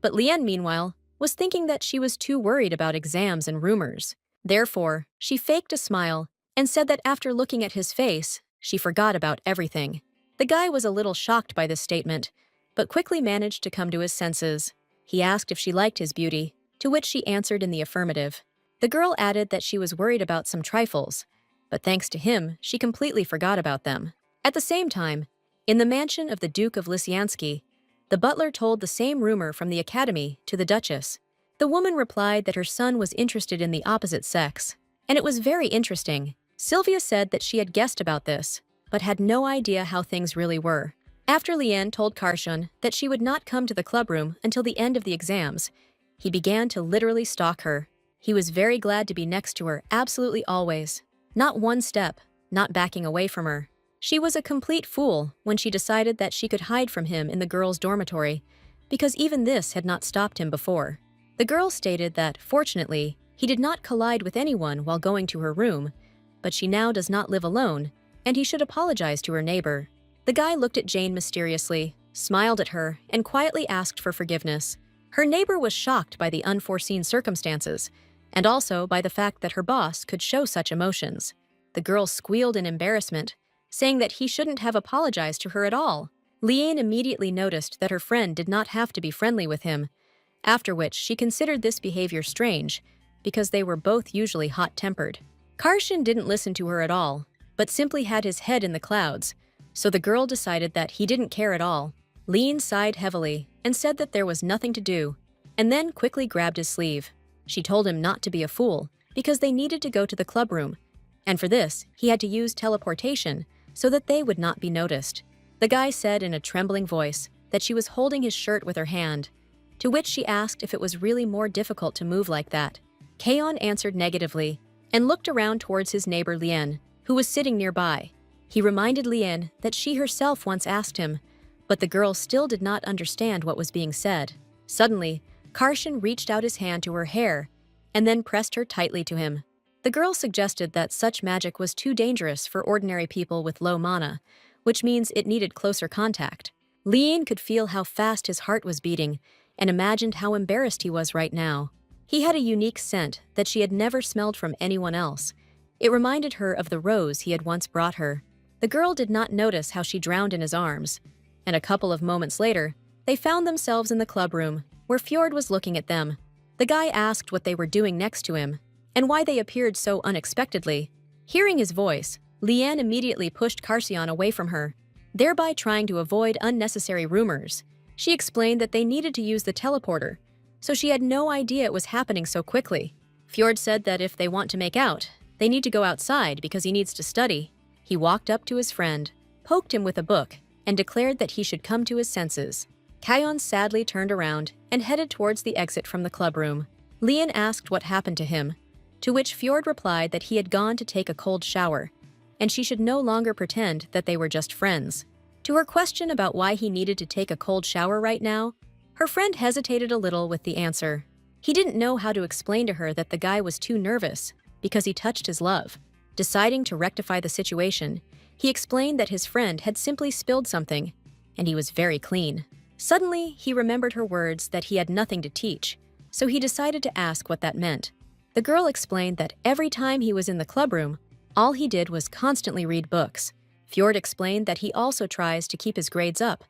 but Lian, meanwhile, was thinking that she was too worried about exams and rumors. Therefore, she faked a smile and said that after looking at his face, she forgot about everything. The guy was a little shocked by this statement, but quickly managed to come to his senses. He asked if she liked his beauty, to which she answered in the affirmative. The girl added that she was worried about some trifles, but thanks to him, she completely forgot about them. At the same time, in the mansion of the Duke of Lysyansky, the butler told the same rumor from the academy to the Duchess. The woman replied that her son was interested in the opposite sex, and it was very interesting. Sylvia said that she had guessed about this, but had no idea how things really were. After Lian told Karshan that she would not come to the clubroom until the end of the exams, he began to literally stalk her. He was very glad to be next to her absolutely always. Not one step, not backing away from her. She was a complete fool when she decided that she could hide from him in the girls' dormitory, because even this had not stopped him before. The girl stated that, fortunately, he did not collide with anyone while going to her room, but she now does not live alone, and he should apologize to her neighbor. The guy looked at Jane mysteriously, smiled at her, and quietly asked for forgiveness. Her neighbor was shocked by the unforeseen circumstances, and also by the fact that her boss could show such emotions. The girl squealed in embarrassment, saying that he shouldn't have apologized to her at all. Liane immediately noticed that her friend did not have to be friendly with him, after which she considered this behavior strange because they were both usually hot-tempered. Karshan didn't listen to her at all, but simply had his head in the clouds, so the girl decided that he didn't care at all. Liane sighed heavily and said that there was nothing to do, and then quickly grabbed his sleeve. She told him not to be a fool because they needed to go to the club room, and for this, he had to use teleportation so that they would not be noticed. The guy said in a trembling voice that she was holding his shirt with her hand, to which she asked if it was really more difficult to move like that. Kaon answered negatively and looked around towards his neighbor Liane, who was sitting nearby. He reminded Liane that she herself once asked him, but the girl still did not understand what was being said. Suddenly, Karshan reached out his hand to her hair and then pressed her tightly to him. The girl suggested that such magic was too dangerous for ordinary people with low mana, which means it needed closer contact. Liane could feel how fast his heart was beating and imagined how embarrassed he was right now. He had a unique scent that she had never smelled from anyone else. It reminded her of the rose he had once brought her. The girl did not notice how she drowned in his arms, and a couple of moments later, they found themselves in the club room, where Fjord was looking at them. The guy asked what they were doing next to him, and why they appeared so unexpectedly. Hearing his voice, Liane immediately pushed Karsion away from her, thereby trying to avoid unnecessary rumors. She explained that they needed to use the teleporter, so she had no idea it was happening so quickly. Fjord said that if they want to make out, they need to go outside because he needs to study. He walked up to his friend, poked him with a book, and declared that he should come to his senses. Kayon sadly turned around and headed towards the exit from the club room. Liane asked what happened to him, to which Fjord replied that he had gone to take a cold shower, and she should no longer pretend that they were just friends. To her question about why he needed to take a cold shower right now, her friend hesitated a little with the answer. He didn't know how to explain to her that the guy was too nervous because he touched his love. Deciding to rectify the situation, he explained that his friend had simply spilled something, and he was very clean. Suddenly, he remembered her words that he had nothing to teach, so he decided to ask what that meant. The girl explained that every time he was in the club room, all he did was constantly read books. Fjord explained that he also tries to keep his grades up,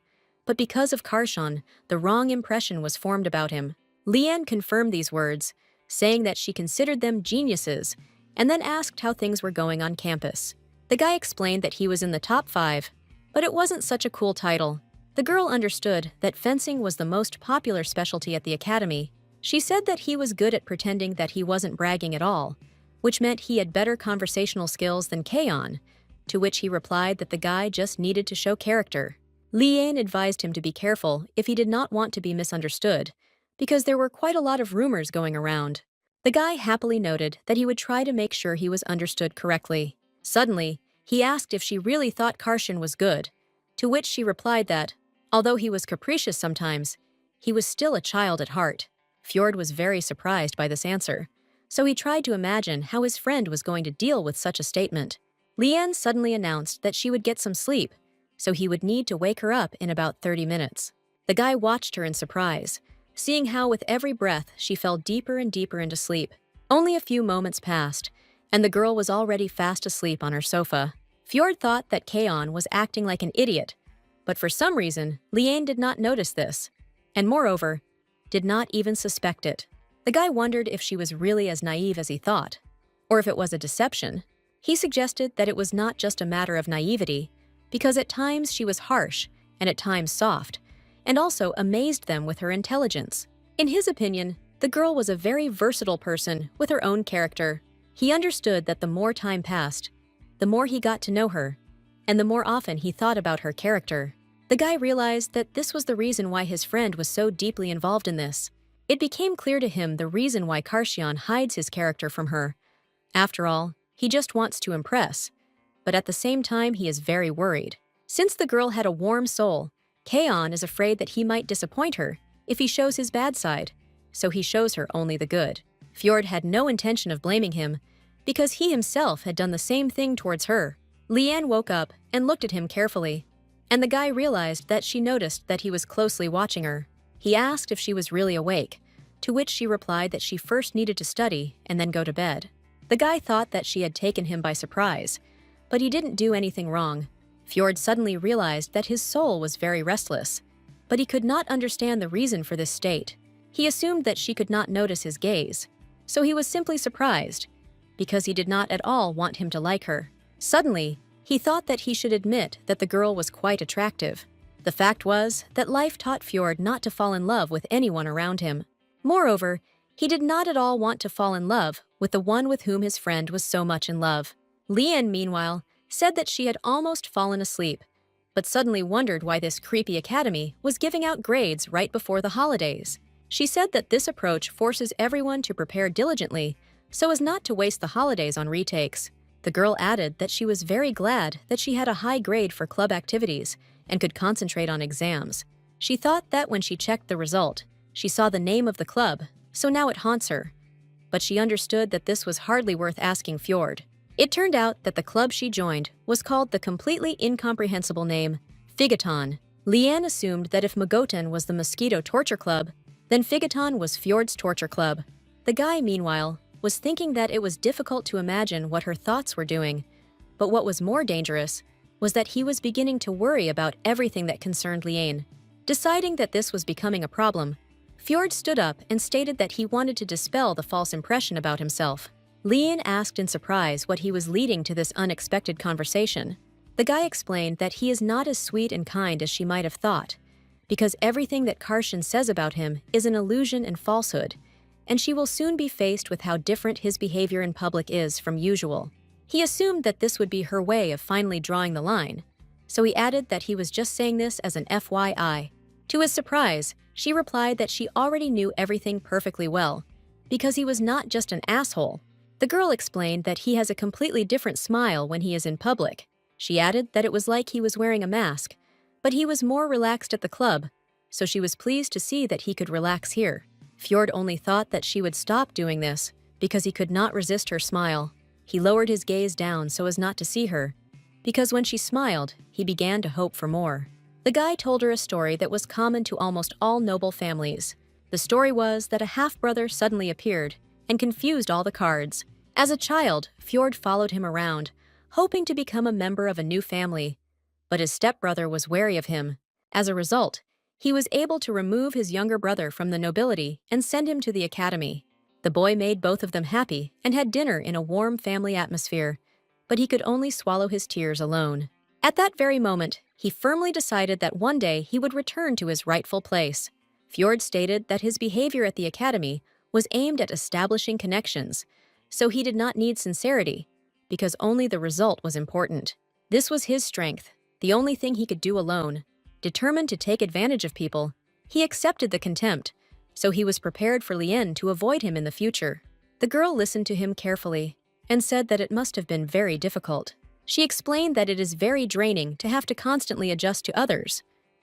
but because of Karshan, the wrong impression was formed about him. Liane confirmed these words, saying that she considered them geniuses, and then asked how things were going on campus. The guy explained that he was in the top 5, but it wasn't such a cool title. The girl understood that fencing was the most popular specialty at the academy. She said that he was good at pretending that he wasn't bragging at all, which meant he had better conversational skills than Kaon, to which he replied that the guy just needed to show character. Liane advised him to be careful if he did not want to be misunderstood, because there were quite a lot of rumors going around. The guy happily noted that he would try to make sure he was understood correctly. Suddenly, he asked if she really thought Karshan was good, to which she replied that, although he was capricious sometimes, he was still a child at heart. Fjord was very surprised by this answer, so he tried to imagine how his friend was going to deal with such a statement. Liane suddenly announced that she would get some sleep, so he would need to wake her up in about 30 minutes. The guy watched her in surprise, seeing how with every breath she fell deeper and deeper into sleep. Only a few moments passed, and the girl was already fast asleep on her sofa. Fjord thought that Kaon was acting like an idiot, but for some reason, Liane did not notice this, and moreover, did not even suspect it. The guy wondered if she was really as naive as he thought, or if it was a deception. He suggested that it was not just a matter of naivety, because at times she was harsh and at times soft, and also amazed them with her intelligence. In his opinion, the girl was a very versatile person with her own character. He understood that the more time passed, the more he got to know her, and the more often he thought about her character. The guy realized that this was the reason why his friend was so deeply involved in this. It became clear to him the reason why Karshan hides his character from her. After all, he just wants to impress, but at the same time he is very worried. Since the girl had a warm soul, Kaon is afraid that he might disappoint her if he shows his bad side, so he shows her only the good. Fjord had no intention of blaming him, because he himself had done the same thing towards her. Liane woke up and looked at him carefully, and the guy realized that she noticed that he was closely watching her. He asked if she was really awake, to which she replied that she first needed to study and then go to bed. The guy thought that she had taken him by surprise, but he didn't do anything wrong. Fjord suddenly realized that his soul was very restless, but he could not understand the reason for this state. He assumed that she could not notice his gaze, so he was simply surprised, because he did not at all want him to like her. Suddenly, he thought that he should admit that the girl was quite attractive. The fact was that life taught Fjord not to fall in love with anyone around him. Moreover, he did not at all want to fall in love with the one with whom his friend was so much in love. Lian, meanwhile, said that she had almost fallen asleep, but suddenly wondered why this creepy academy was giving out grades right before the holidays. She said that this approach forces everyone to prepare diligently so as not to waste the holidays on retakes. The girl added that she was very glad that she had a high grade for club activities and could concentrate on exams. She thought that when she checked the result, she saw the name of the club, so now it haunts her. But she understood that this was hardly worth asking Fjord. It turned out that the club she joined was called the completely incomprehensible name, Figaton. Lian assumed that if Magotan was the mosquito torture club, then Figaton was Fjord's torture club. The guy, meanwhile, was thinking that it was difficult to imagine what her thoughts were doing, but what was more dangerous was that he was beginning to worry about everything that concerned Lian. Deciding that this was becoming a problem, Fjord stood up and stated that he wanted to dispel the false impression about himself. Lian asked in surprise what he was leading to this unexpected conversation. The guy explained that he is not as sweet and kind as she might have thought, because everything that Karshan says about him is an illusion and falsehood, and she will soon be faced with how different his behavior in public is from usual. He assumed that this would be her way of finally drawing the line, so he added that he was just saying this as an FYI. To his surprise, she replied that she already knew everything perfectly well, because he was not just an asshole. The girl explained that he has a completely different smile when he is in public. She added that it was like he was wearing a mask, but he was more relaxed at the club, so she was pleased to see that he could relax here. Fjord only thought that she would stop doing this, because he could not resist her smile. He lowered his gaze down so as not to see her, because when she smiled, he began to hope for more. The guy told her a story that was common to almost all noble families. The story was that a half-brother suddenly appeared and confused all the cards. As a child, Fjord followed him around, hoping to become a member of a new family, but his stepbrother was wary of him. As a result, he was able to remove his younger brother from the nobility and send him to the academy. The boy made both of them happy and had dinner in a warm family atmosphere, but he could only swallow his tears alone. At that very moment, he firmly decided that one day he would return to his rightful place. Fjord stated that his behavior at the academy was aimed at establishing connections, so he did not need sincerity, because only the result was important. This was his strength, the only thing he could do alone. Determined to take advantage of people, he accepted the contempt, so he was prepared for Lian to avoid him in the future. The girl listened to him carefully and said that it must have been very difficult. She explained that it is very draining to have to constantly adjust to others,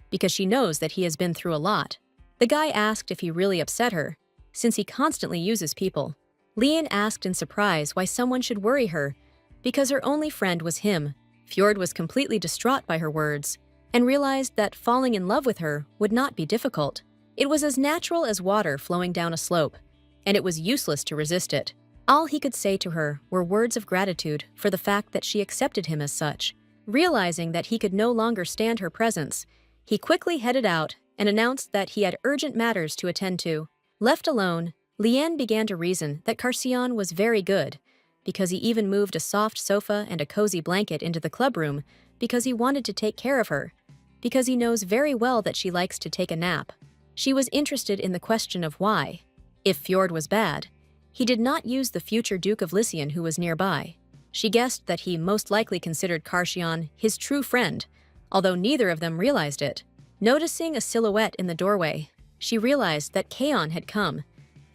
because she knows that he has been through a lot. The guy asked if he really upset her, since he constantly uses people. Lian asked in surprise why someone should worry her, because her only friend was him. Fjord was completely distraught by her words, and realized that falling in love with her would not be difficult. It was as natural as water flowing down a slope, and it was useless to resist it. All he could say to her were words of gratitude for the fact that she accepted him as such. Realizing that he could no longer stand her presence, he quickly headed out and announced that he had urgent matters to attend to. Left alone, Lian began to reason that Karsion was very good, because he even moved a soft sofa and a cozy blanket into the clubroom because he wanted to take care of her, because he knows very well that she likes to take a nap. She was interested in the question of why. If Fjord was bad, he did not use the future Duke of Lycian who was nearby. She guessed that he most likely considered Karshion his true friend, although neither of them realized it. Noticing a silhouette in the doorway, she realized that Kaon had come,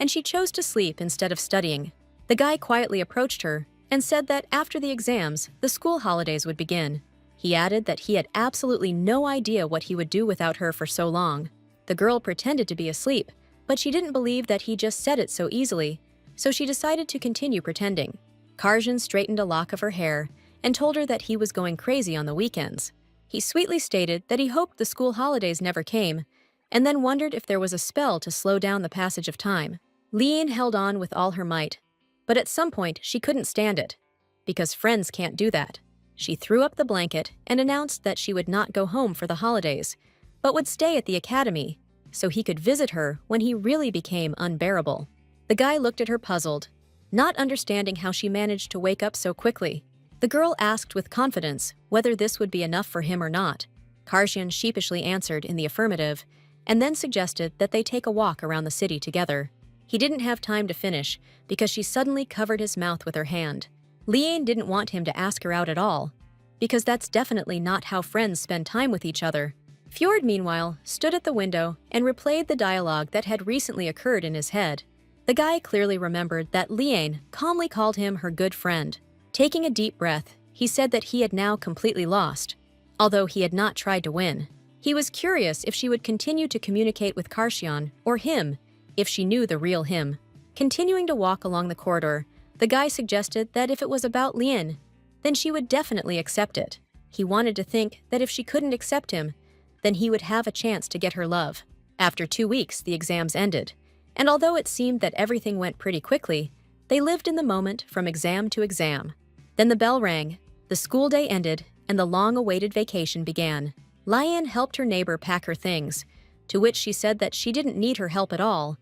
and she chose to sleep instead of studying. The guy quietly approached her and said that after the exams, the school holidays would begin. He added that he had absolutely no idea what he would do without her for so long. The girl pretended to be asleep, but she didn't believe that he just said it so easily, so she decided to continue pretending. Karjan straightened a lock of her hair and told her that he was going crazy on the weekends. He sweetly stated that he hoped the school holidays never came, and then wondered if there was a spell to slow down the passage of time. Lian held on with all her might, but at some point she couldn't stand it, because friends can't do that. She threw up the blanket and announced that she would not go home for the holidays, but would stay at the academy so he could visit her when he really became unbearable. The guy looked at her puzzled, not understanding how she managed to wake up so quickly. The girl asked with confidence whether this would be enough for him or not. Karshian sheepishly answered in the affirmative, and then suggested that they take a walk around the city together. He didn't have time to finish because she suddenly covered his mouth with her hand. Lian didn't want him to ask her out at all, because that's definitely not how friends spend time with each other. Fjord, meanwhile, stood at the window and replayed the dialogue that had recently occurred in his head. The guy clearly remembered that Lian calmly called him her good friend. Taking a deep breath, he said that he had now completely lost, although he had not tried to win. He was curious if she would continue to communicate with Karshian or him, if she knew the real him. Continuing to walk along the corridor, the guy suggested that if it was about Lian, then she would definitely accept it. He wanted to think that if she couldn't accept him, then he would have a chance to get her love. After 2 weeks, the exams ended, and although it seemed that everything went pretty quickly, they lived in the moment from exam to exam. Then the bell rang, the school day ended, and the long-awaited vacation began. Lian helped her neighbor pack her things, to which she said that she didn't need her help at all,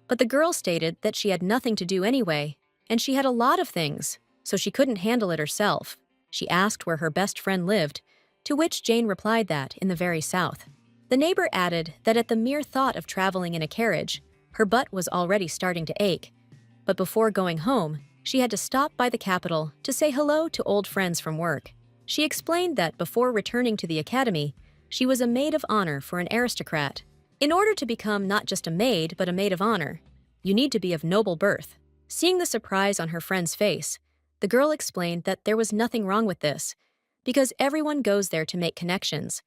but the girl stated that she had nothing to do anyway, and she had a lot of things, so she couldn't handle it herself. She asked where her best friend lived, to which Jane replied that in the very south. The neighbor added that at the mere thought of traveling in a carriage, her butt was already starting to ache, but before going home, she had to stop by the capital to say hello to old friends from work. She explained that before returning to the academy, she was a maid of honor for an aristocrat. In order to become not just a maid, but a maid of honor, you need to be of noble birth. Seeing the surprise on her friend's face, the girl explained that there was nothing wrong with this, because everyone goes there to make connections,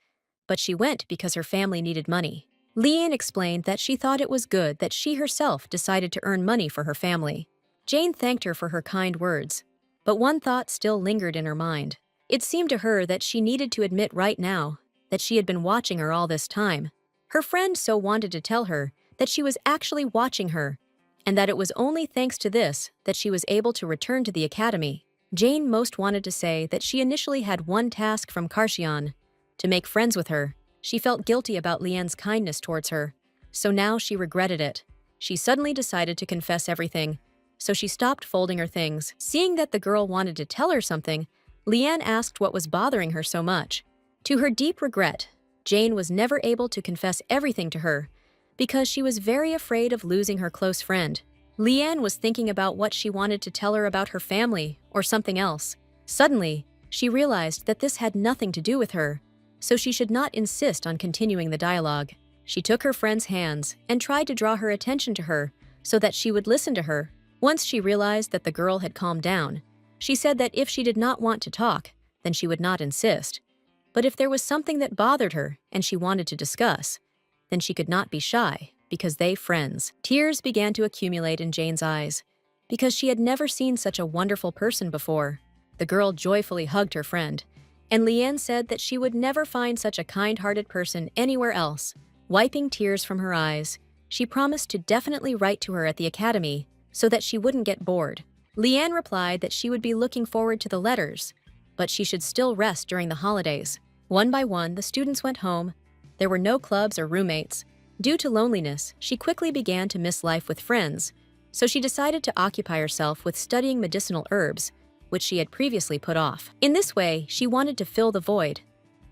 but she went because her family needed money. Lian explained that she thought it was good that she herself decided to earn money for her family. Jane thanked her for her kind words, but one thought still lingered in her mind. It seemed to her that she needed to admit right now that she had been watching her all this time. Her friend so wanted to tell her that she was actually watching her, and that it was only thanks to this that she was able to return to the academy. Jane most wanted to say that she initially had one task from Karshian, to make friends with her. She felt guilty about Lian's kindness towards her, so now she regretted it. She suddenly decided to confess everything, so she stopped folding her things. Seeing that the girl wanted to tell her something, Lian asked what was bothering her so much. To her deep regret, Jane was never able to confess everything to her because she was very afraid of losing her close friend. Lian was thinking about what she wanted to tell her about her family or something else. Suddenly, she realized that this had nothing to do with her, so she should not insist on continuing the dialogue. She took her friend's hands and tried to draw her attention to her so that she would listen to her. Once she realized that the girl had calmed down, she said that if she did not want to talk, then she would not insist. But if there was something that bothered her and she wanted to discuss, then she could not be shy, because they friends. Tears began to accumulate in Jane's eyes, because she had never seen such a wonderful person before. The girl joyfully hugged her friend, and Lian said that she would never find such a kind-hearted person anywhere else. Wiping tears from her eyes, she promised to definitely write to her at the academy so that she wouldn't get bored. Lian replied that she would be looking forward to the letters, but she should still rest during the holidays. One by one, the students went home. There were no clubs or roommates. Due to loneliness, she quickly began to miss life with friends, so she decided to occupy herself with studying medicinal herbs, which she had previously put off. In this way, she wanted to fill the void.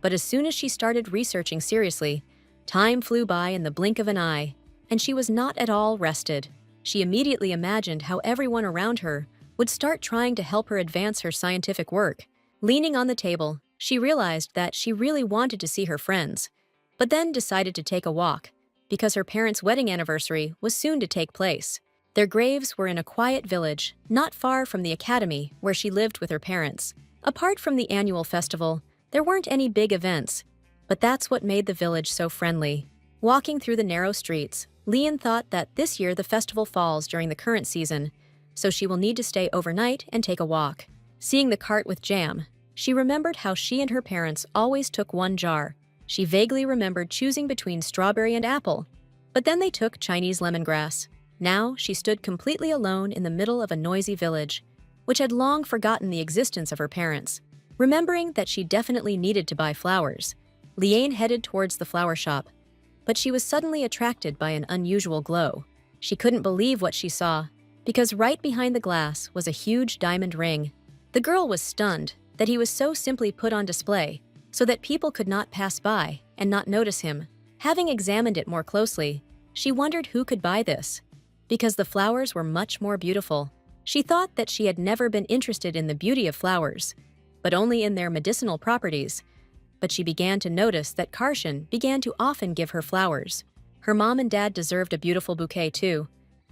But as soon as she started researching seriously, time flew by in the blink of an eye, and she was not at all rested. She immediately imagined how everyone around her would start trying to help her advance her scientific work. Leaning on the table, she realized that she really wanted to see her friends, but then decided to take a walk, because her parents' wedding anniversary was soon to take place. Their graves were in a quiet village, not far from the academy where she lived with her parents. Apart from the annual festival, there weren't any big events, but that's what made the village so friendly. Walking through the narrow streets, Lian thought that this year the festival falls during the current season, so she will need to stay overnight and take a walk. Seeing the cart with jam, she remembered how she and her parents always took one jar, She vaguely remembered choosing between strawberry and apple, but then they took Chinese lemongrass. Now she stood completely alone in the middle of a noisy village, which had long forgotten the existence of her parents. Remembering that she definitely needed to buy flowers, Liane headed towards the flower shop, but she was suddenly attracted by an unusual glow. She couldn't believe what she saw, because right behind the glass was a huge diamond ring. The girl was stunned that he was so simply put on display so that people could not pass by and not notice him. Having examined it more closely, she wondered who could buy this, because the flowers were much more beautiful. She thought that she had never been interested in the beauty of flowers, but only in their medicinal properties. But she began to notice that Karshan began to often give her flowers. Her mom and dad deserved a beautiful bouquet too,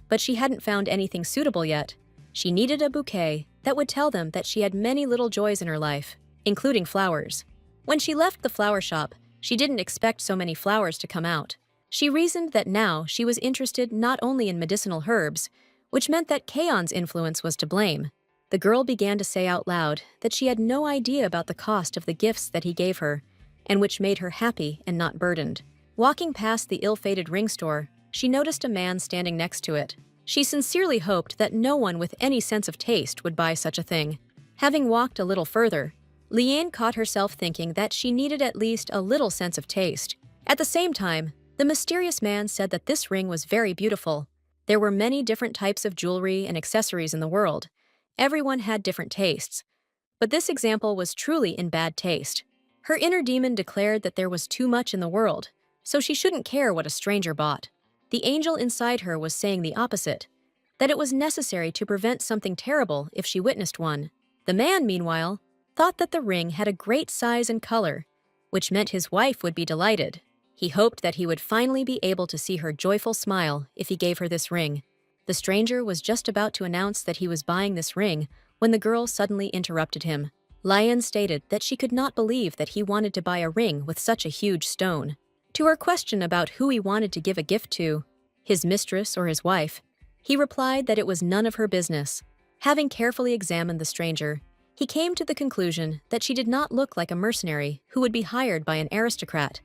but she hadn't found anything suitable yet. She needed a bouquet that would tell them that she had many little joys in her life, including flowers. When she left the flower shop, she didn't expect so many flowers to come out. She reasoned that now she was interested not only in medicinal herbs, which meant that Kaon's influence was to blame. The girl began to say out loud that she had no idea about the cost of the gifts that he gave her, and which made her happy and not burdened. Walking past the ill-fated ring store, she noticed a man standing next to it. She sincerely hoped that no one with any sense of taste would buy such a thing. Having walked a little further, Liane caught herself thinking that she needed at least a little sense of taste. At the same time, the mysterious man said that this ring was very beautiful. There were many different types of jewelry and accessories in the world. Everyone had different tastes, but this example was truly in bad taste. Her inner demon declared that there was too much in the world, so she shouldn't care what a stranger bought. The angel inside her was saying the opposite, that it was necessary to prevent something terrible if she witnessed one. The man, meanwhile, thought that the ring had a great size and color, which meant his wife would be delighted. He hoped that he would finally be able to see her joyful smile if he gave her this ring. The stranger was just about to announce that he was buying this ring when the girl suddenly interrupted him. Liane stated that she could not believe that he wanted to buy a ring with such a huge stone. To her question about who he wanted to give a gift to, his mistress or his wife, he replied that it was none of her business. Having carefully examined the stranger, he came to the conclusion that she did not look like a mercenary who would be hired by an aristocrat,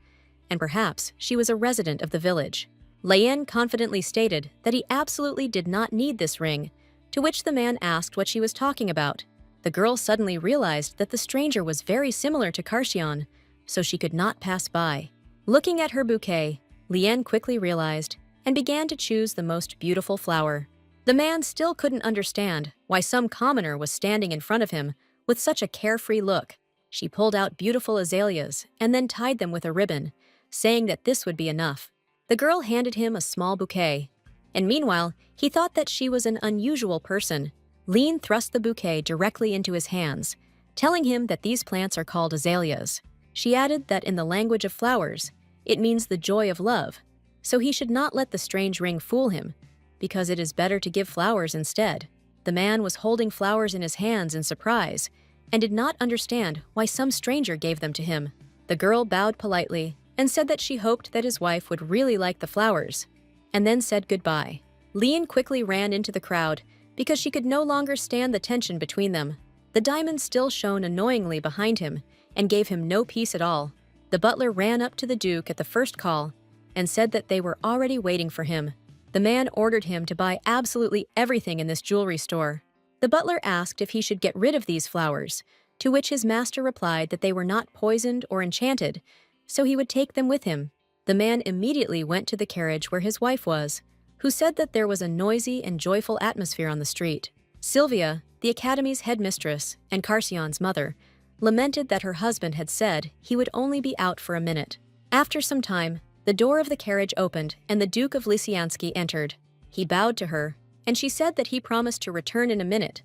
and perhaps she was a resident of the village. Liane confidently stated that he absolutely did not need this ring, to which the man asked what she was talking about. The girl suddenly realized that the stranger was very similar to Karshan, so she could not pass by. Looking at her bouquet, Liane quickly realized and began to choose the most beautiful flower. The man still couldn't understand why some commoner was standing in front of him with such a carefree look. She pulled out beautiful azaleas and then tied them with a ribbon, saying that this would be enough. The girl handed him a small bouquet, and meanwhile, he thought that she was an unusual person. Liane thrust the bouquet directly into his hands, telling him that these plants are called azaleas. She added that in the language of flowers, it means the joy of love, so he should not let the strange ring fool him, because it is better to give flowers instead. The man was holding flowers in his hands in surprise and did not understand why some stranger gave them to him. The girl bowed politely and said that she hoped that his wife would really like the flowers, and then said goodbye. Liane quickly ran into the crowd because she could no longer stand the tension between them. The diamond still shone annoyingly behind him and gave him no peace at all. The butler ran up to the Duke at the first call and said that they were already waiting for him. The man ordered him to buy absolutely everything in this jewelry store. The butler asked if he should get rid of these flowers, to which his master replied that they were not poisoned or enchanted, so he would take them with him. The man immediately went to the carriage where his wife was, who said that there was a noisy and joyful atmosphere on the street. Sylvia, the academy's headmistress and Karshan's mother, lamented that her husband had said he would only be out for a minute. After some time, the door of the carriage opened and the Duke of Lysyansky entered. He bowed to her, and she said that he promised to return in a minute,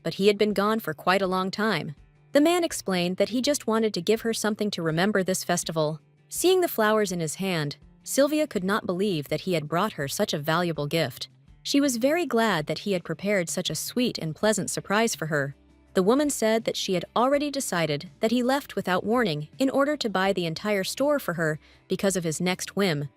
but he had been gone for quite a long time. The man explained that he just wanted to give her something to remember this festival. Seeing the flowers in his hand, Sylvia could not believe that he had brought her such a valuable gift. She was very glad that he had prepared such a sweet and pleasant surprise for her. The woman said that she had already decided that he left without warning in order to buy the entire store for her because of his next whim,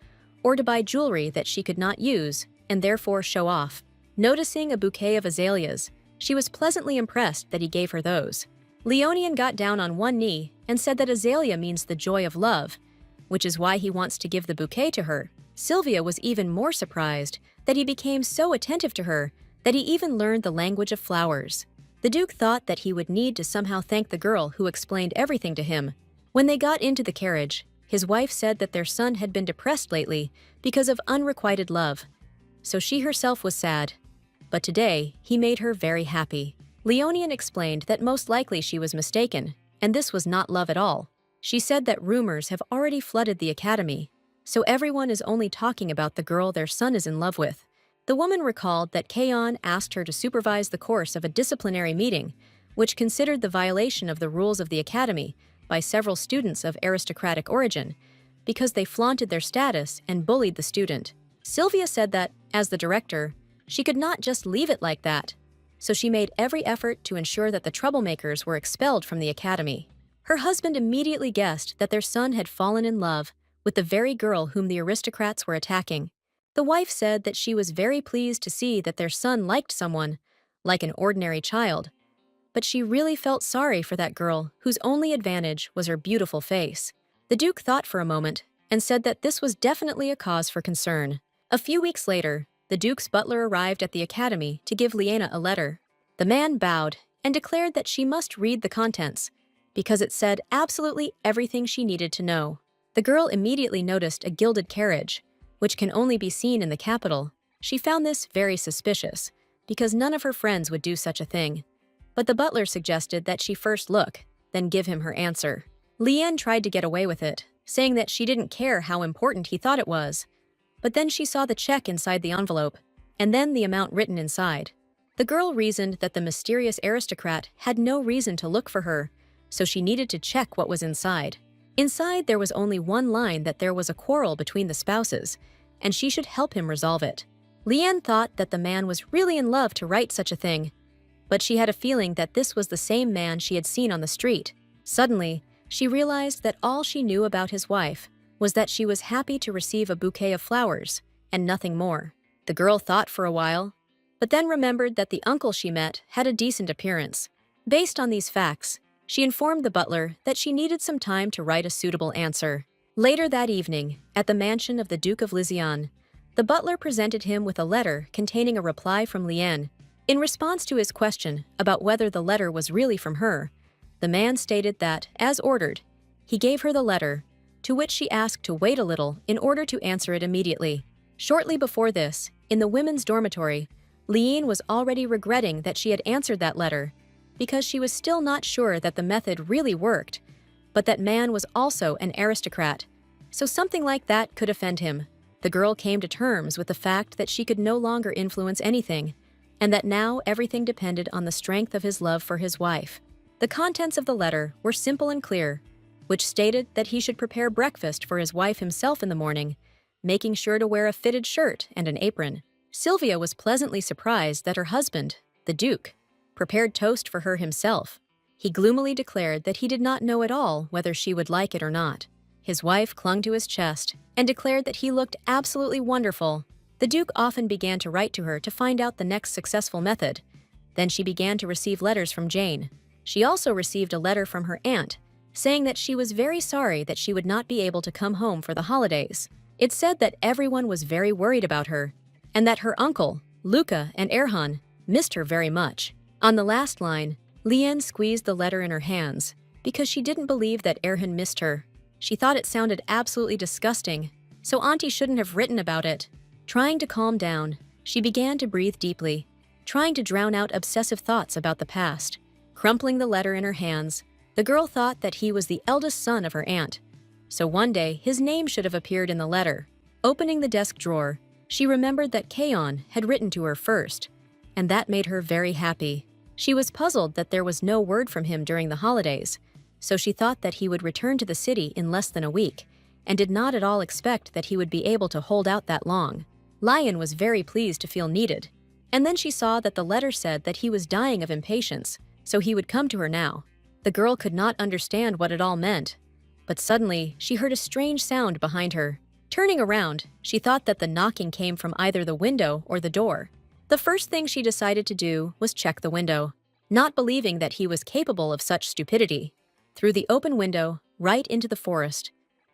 or to buy jewelry that she could not use and therefore show off. Noticing a bouquet of azaleas, she was pleasantly impressed that he gave her those. Leonian got down on one knee and said that azalea means the joy of love, which is why he wants to give the bouquet to her. Sylvia was even more surprised that he became so attentive to her that he even learned the language of flowers. The Duke thought that he would need to somehow thank the girl who explained everything to him. When they got into the carriage, his wife said that their son had been depressed lately because of unrequited love. So she herself was sad. But today, he made her very happy. Leonian explained that most likely she was mistaken, and this was not love at all. She said that rumors have already flooded the academy, so everyone is only talking about the girl their son is in love with. The woman recalled that Kaon asked her to supervise the course of a disciplinary meeting, which considered the violation of the rules of the academy by several students of aristocratic origin, because they flaunted their status and bullied the student. Sylvia said that, as the director, she could not just leave it like that, so she made every effort to ensure that the troublemakers were expelled from the academy. Her husband immediately guessed that their son had fallen in love with the very girl whom the aristocrats were attacking. The wife said that she was very pleased to see that their son liked someone, like an ordinary child, but she really felt sorry for that girl whose only advantage was her beautiful face. The Duke thought for a moment and said that this was definitely a cause for concern. A few weeks later, the Duke's butler arrived at the academy to give Liena a letter. The man bowed and declared that she must read the contents, because it said absolutely everything she needed to know. The girl immediately noticed a gilded carriage, which can only be seen in the capital. She found this very suspicious, because none of her friends would do such a thing. But the butler suggested that she first look, then give him her answer. Lien tried to get away with it, saying that she didn't care how important he thought it was. But then she saw the check inside the envelope, and then the amount written inside. The girl reasoned that the mysterious aristocrat had no reason to look for her, so she needed to check what was inside. Inside, there was only one line that there was a quarrel between the spouses, and she should help him resolve it. Lien thought that the man was really in love to write such a thing, but she had a feeling that this was the same man she had seen on the street. Suddenly, she realized that all she knew about his wife was that she was happy to receive a bouquet of flowers, and nothing more. The girl thought for a while, but then remembered that the uncle she met had a decent appearance. Based on these facts, she informed the butler that she needed some time to write a suitable answer. Later that evening, at the mansion of the Duke of Lizian, the butler presented him with a letter containing a reply from Lien. In response to his question about whether the letter was really from her, the man stated that, as ordered, he gave her the letter, to which she asked to wait a little in order to answer it immediately. Shortly before this, in the women's dormitory, Lien was already regretting that she had answered that letter, because she was still not sure that the method really worked, but that man was also an aristocrat, so something like that could offend him. The girl came to terms with the fact that she could no longer influence anything, and that now everything depended on the strength of his love for his wife. The contents of the letter were simple and clear, which stated that he should prepare breakfast for his wife himself in the morning, making sure to wear a fitted shirt and an apron. Sylvia was pleasantly surprised that her husband, the Duke, prepared toast for her himself. He gloomily declared that he did not know at all whether she would like it or not. His wife clung to his chest and declared that he looked absolutely wonderful. The Duke often began to write to her to find out the next successful method. Then she began to receive letters from Jane. She also received a letter from her aunt, saying that she was very sorry that she would not be able to come home for the holidays. It said that everyone was very worried about her, and that her uncle, Luca and Erhan, missed her very much. On the last line, Lien squeezed the letter in her hands because she didn't believe that Erhan missed her. She thought it sounded absolutely disgusting, so Auntie shouldn't have written about it. Trying to calm down, she began to breathe deeply, trying to drown out obsessive thoughts about the past. Crumpling the letter in her hands, the girl thought that he was the eldest son of her aunt, so one day his name should have appeared in the letter. Opening the desk drawer, she remembered that Kaon had written to her first, and that made her very happy. She was puzzled that there was no word from him during the holidays, so she thought that he would return to the city in less than a week, and did not at all expect that he would be able to hold out that long. Lion was very pleased to feel needed, and then she saw that the letter said that he was dying of impatience, so he would come to her now. The girl could not understand what it all meant, but suddenly she heard a strange sound behind her. Turning around, she thought that the knocking came from either the window or the door. The first thing she decided to do was check the window, not believing that he was capable of such stupidity. Through the open window, right into the forest,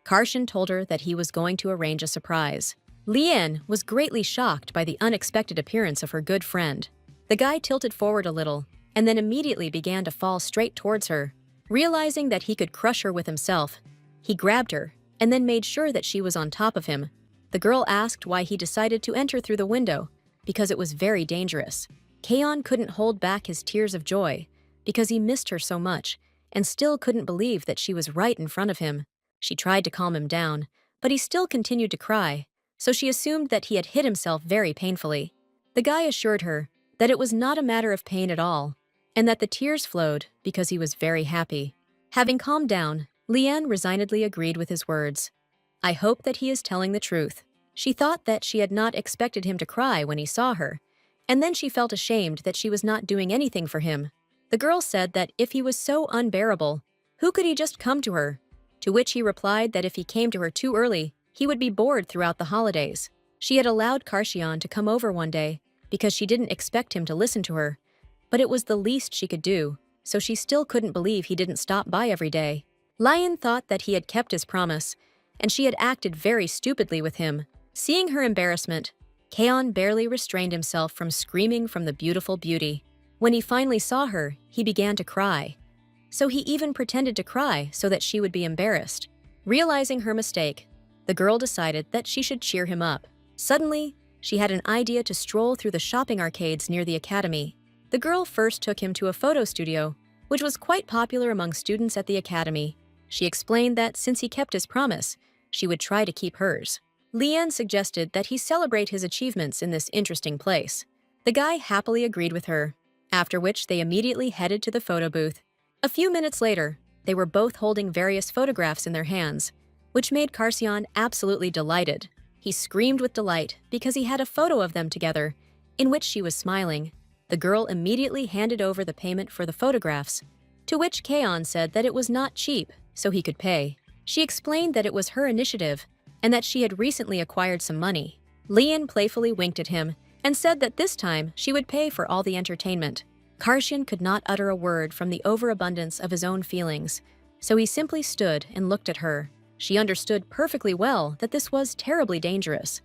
Karshan told her that he was going to arrange a surprise. Lian was greatly shocked by the unexpected appearance of her good friend. The guy tilted forward a little and then immediately began to fall straight towards her. Realizing that he could crush her with himself, he grabbed her and then made sure that she was on top of him. The girl asked why he decided to enter through the window, because it was very dangerous. Kaon couldn't hold back his tears of joy because he missed her so much and still couldn't believe that she was right in front of him. She tried to calm him down, but he still continued to cry, so she assumed that he had hit himself very painfully. The guy assured her that it was not a matter of pain at all, and that the tears flowed because he was very happy. Having calmed down, Lian resignedly agreed with his words. I hope that he is telling the truth. She thought that she had not expected him to cry when he saw her, and then she felt ashamed that she was not doing anything for him. The girl said that if he was so unbearable, who could he just come to her? To which he replied that if he came to her too early, he would be bored throughout the holidays. She had allowed Karshian to come over one day because she didn't expect him to listen to her, but it was the least she could do, so she still couldn't believe he didn't stop by every day. Lion thought that he had kept his promise, and she had acted very stupidly with him. Seeing her embarrassment, Kaon barely restrained himself from screaming from the beautiful beauty. When he finally saw her, he began to cry. So he even pretended to cry so that she would be embarrassed. Realizing her mistake, the girl decided that she should cheer him up. Suddenly, she had an idea to stroll through the shopping arcades near the academy. The girl first took him to a photo studio, which was quite popular among students at the academy. She explained that since he kept his promise, she would try to keep hers. Lian suggested that he celebrate his achievements in this interesting place. The guy happily agreed with her, after which they immediately headed to the photo booth. A few minutes later, they were both holding various photographs in their hands, which made Karshian absolutely delighted. He screamed with delight because he had a photo of them together, in which she was smiling. The girl immediately handed over the payment for the photographs, to which Kaon said that it was not cheap, so he could pay. She explained that it was her initiative and that she had recently acquired some money. Lian playfully winked at him and said that this time she would pay for all the entertainment. Karshian could not utter a word from the overabundance of his own feelings, so he simply stood and looked at her. She understood perfectly well that this was terribly dangerous,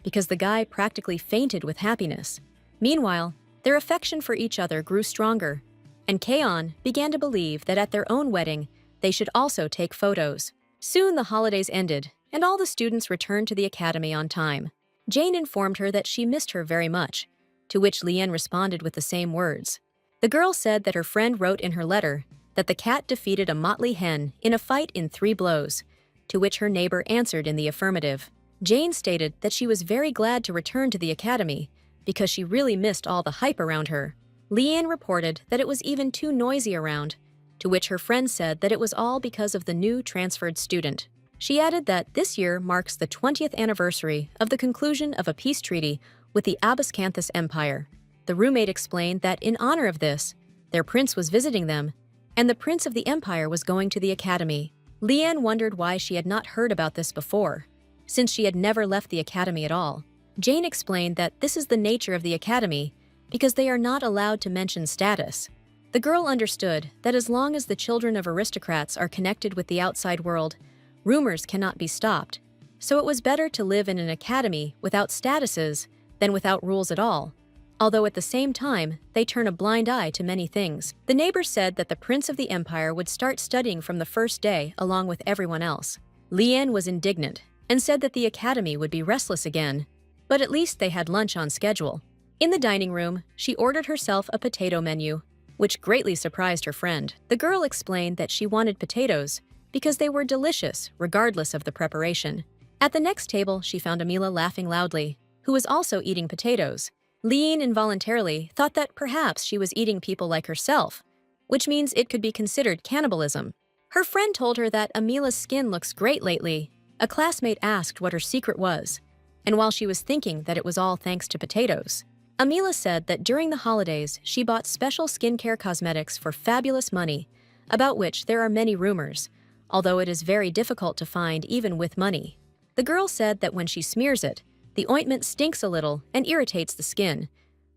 because the guy practically fainted with happiness. Meanwhile, their affection for each other grew stronger, and Kaon began to believe that at their own wedding, they should also take photos. Soon the holidays ended, and all the students returned to the academy on time. Jane informed her that she missed her very much, to which Lian responded with the same words. The girl said that her friend wrote in her letter that the cat defeated a motley hen in a fight in 3 blows, to which her neighbor answered in the affirmative. Jane stated that she was very glad to return to the academy because she really missed all the hype around her. Lian reported that it was even too noisy around, to which her friend said that it was all because of the new transferred student. She added that this year marks the 20th anniversary of the conclusion of a peace treaty with the Abascanthus Empire. The roommate explained that in honor of this, their prince was visiting them, and the prince of the empire was going to the academy. Lian wondered why she had not heard about this before, since she had never left the academy at all. Jane explained that this is the nature of the academy because they are not allowed to mention status. The girl understood that as long as the children of aristocrats are connected with the outside world, rumors cannot be stopped, so it was better to live in an academy without statuses than without rules at all, although at the same time, they turn a blind eye to many things. The neighbor said that the prince of the empire would start studying from the first day along with everyone else. Lian was indignant and said that the academy would be restless again, but at least they had lunch on schedule. In the dining room, she ordered herself a potato menu, which greatly surprised her friend. The girl explained that she wanted potatoes because they were delicious regardless of the preparation. At the next table, she found Amila laughing loudly, who was also eating potatoes. Lian involuntarily thought that perhaps she was eating people like herself, which means it could be considered cannibalism. Her friend told her that Amila's skin looks great lately. A classmate asked what her secret was, and while she was thinking that it was all thanks to potatoes, Amila said that during the holidays she bought special skincare cosmetics for fabulous money, about which there are many rumors, although it is very difficult to find even with money. The girl said that when she smears it, the ointment stinks a little and irritates the skin,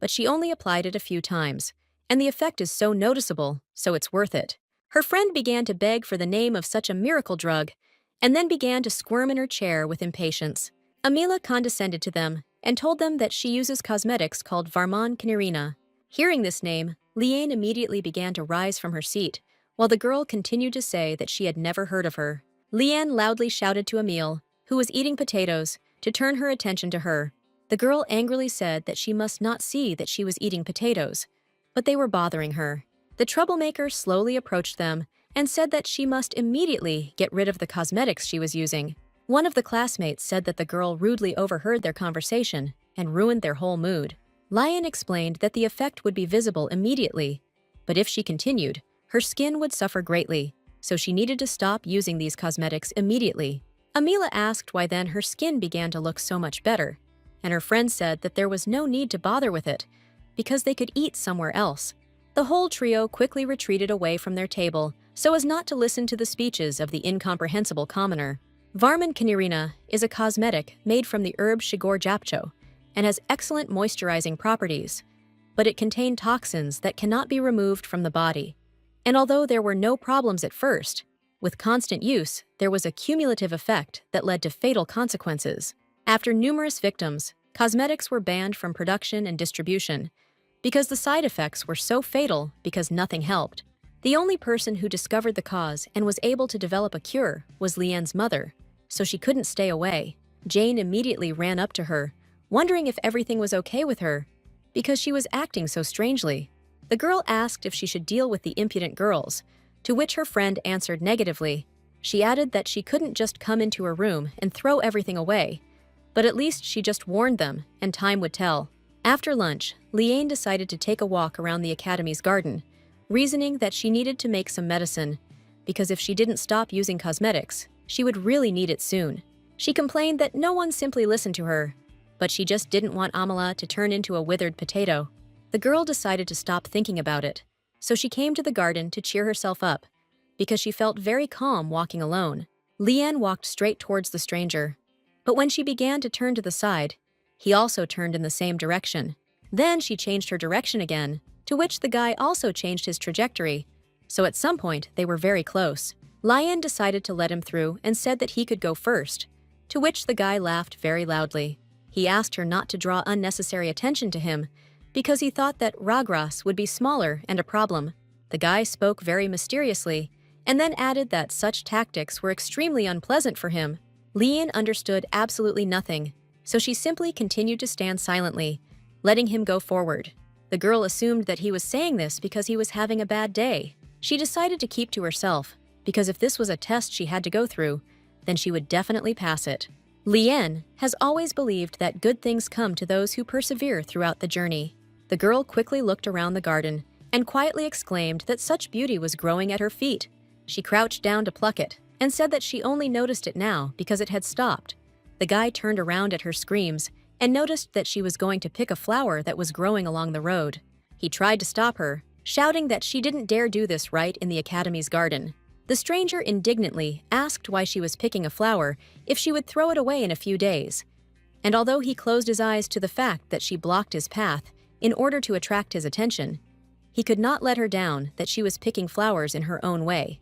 but she only applied it a few times, and the effect is so noticeable, so it's worth it. Her friend began to beg for the name of such a miracle drug, and then began to squirm in her chair with impatience. Amila condescended to them and told them that she uses cosmetics called Varman Kanirina. Hearing this name, Liane immediately began to rise from her seat, while the girl continued to say that she had never heard of her. Liane loudly shouted to Emil, who was eating potatoes, to turn her attention to her. The girl angrily said that she must not see that she was eating potatoes, but they were bothering her. The troublemaker slowly approached them and said that she must immediately get rid of the cosmetics she was using. One of the classmates said that the girl rudely overheard their conversation and ruined their whole mood. Liane explained that the effect would be visible immediately, but if she continued, her skin would suffer greatly, so she needed to stop using these cosmetics immediately. Amila asked why then her skin began to look so much better, and her friend said that there was no need to bother with it, because they could eat somewhere else. The whole trio quickly retreated away from their table so as not to listen to the speeches of the incomprehensible commoner. Varman Kanirina is a cosmetic made from the herb Shigor Japcho and has excellent moisturizing properties, but it contained toxins that cannot be removed from the body. And although there were no problems at first, with constant use, there was a cumulative effect that led to fatal consequences. After numerous victims, cosmetics were banned from production and distribution because the side effects were so fatal because nothing helped. The only person who discovered the cause and was able to develop a cure was Liane's mother, so she couldn't stay away. Jane immediately ran up to her, wondering if everything was okay with her, because she was acting so strangely. The girl asked if she should deal with the impudent girls, to which her friend answered negatively. She added that she couldn't just come into her room and throw everything away, but at least she just warned them, and time would tell. After lunch, Liane decided to take a walk around the academy's garden, reasoning that she needed to make some medicine, because if she didn't stop using cosmetics, she would really need it soon. She complained that no one simply listened to her, but she just didn't want Amala to turn into a withered potato. The girl decided to stop thinking about it, so she came to the garden to cheer herself up, because she felt very calm walking alone. Liane walked straight towards the stranger, but when she began to turn to the side, he also turned in the same direction. Then she changed her direction again, to which the guy also changed his trajectory, so at some point they were very close. Liane decided to let him through and said that he could go first, to which the guy laughed very loudly. He asked her not to draw unnecessary attention to him, because he thought that Ragras would be smaller and a problem. The guy spoke very mysteriously, and then added that such tactics were extremely unpleasant for him. Liane understood absolutely nothing, so she simply continued to stand silently, letting him go forward. The girl assumed that he was saying this because he was having a bad day. She decided to keep to herself, because if this was a test she had to go through, then she would definitely pass it. Liane has always believed that good things come to those who persevere throughout the journey. The girl quickly looked around the garden and quietly exclaimed that such beauty was growing at her feet. She crouched down to pluck it and said that she only noticed it now because it had stopped. The guy turned around at her screams and noticed that she was going to pick a flower that was growing along the road. He tried to stop her, shouting that she didn't dare do this right in the academy's garden. The stranger indignantly asked why she was picking a flower if she would throw it away in a few days. And although he closed his eyes to the fact that she blocked his path in order to attract his attention, he could not let her down that she was picking flowers in her own way.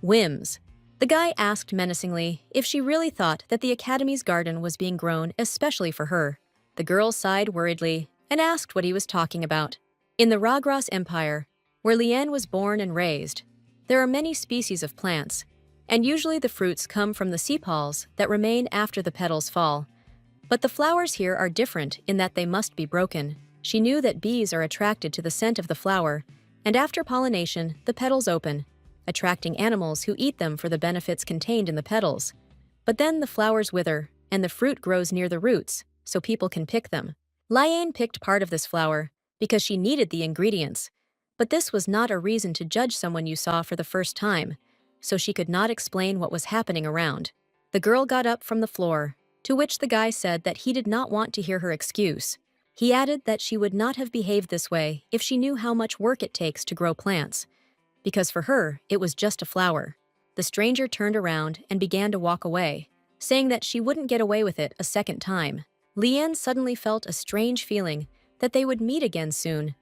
Whims. The guy asked menacingly if she really thought that the academy's garden was being grown especially for her. The girl sighed worriedly and asked what he was talking about. In the Ragras Empire, where Liane was born and raised, there are many species of plants, and usually the fruits come from the sepals that remain after the petals fall. But the flowers here are different in that they must be broken. She knew that bees are attracted to the scent of the flower, and after pollination, the petals open, attracting animals who eat them for the benefits contained in the petals. But then the flowers wither, and the fruit grows near the roots, so people can pick them. Liane picked part of this flower because she needed the ingredients, but this was not a reason to judge someone you saw for the first time, so she could not explain what was happening around. The girl got up from the floor, to which the guy said that he did not want to hear her excuse. He added that she would not have behaved this way if she knew how much work it takes to grow plants, because for her, it was just a flower. The stranger turned around and began to walk away, saying that she wouldn't get away with it a second time. Liane suddenly felt a strange feeling that they would meet again soon,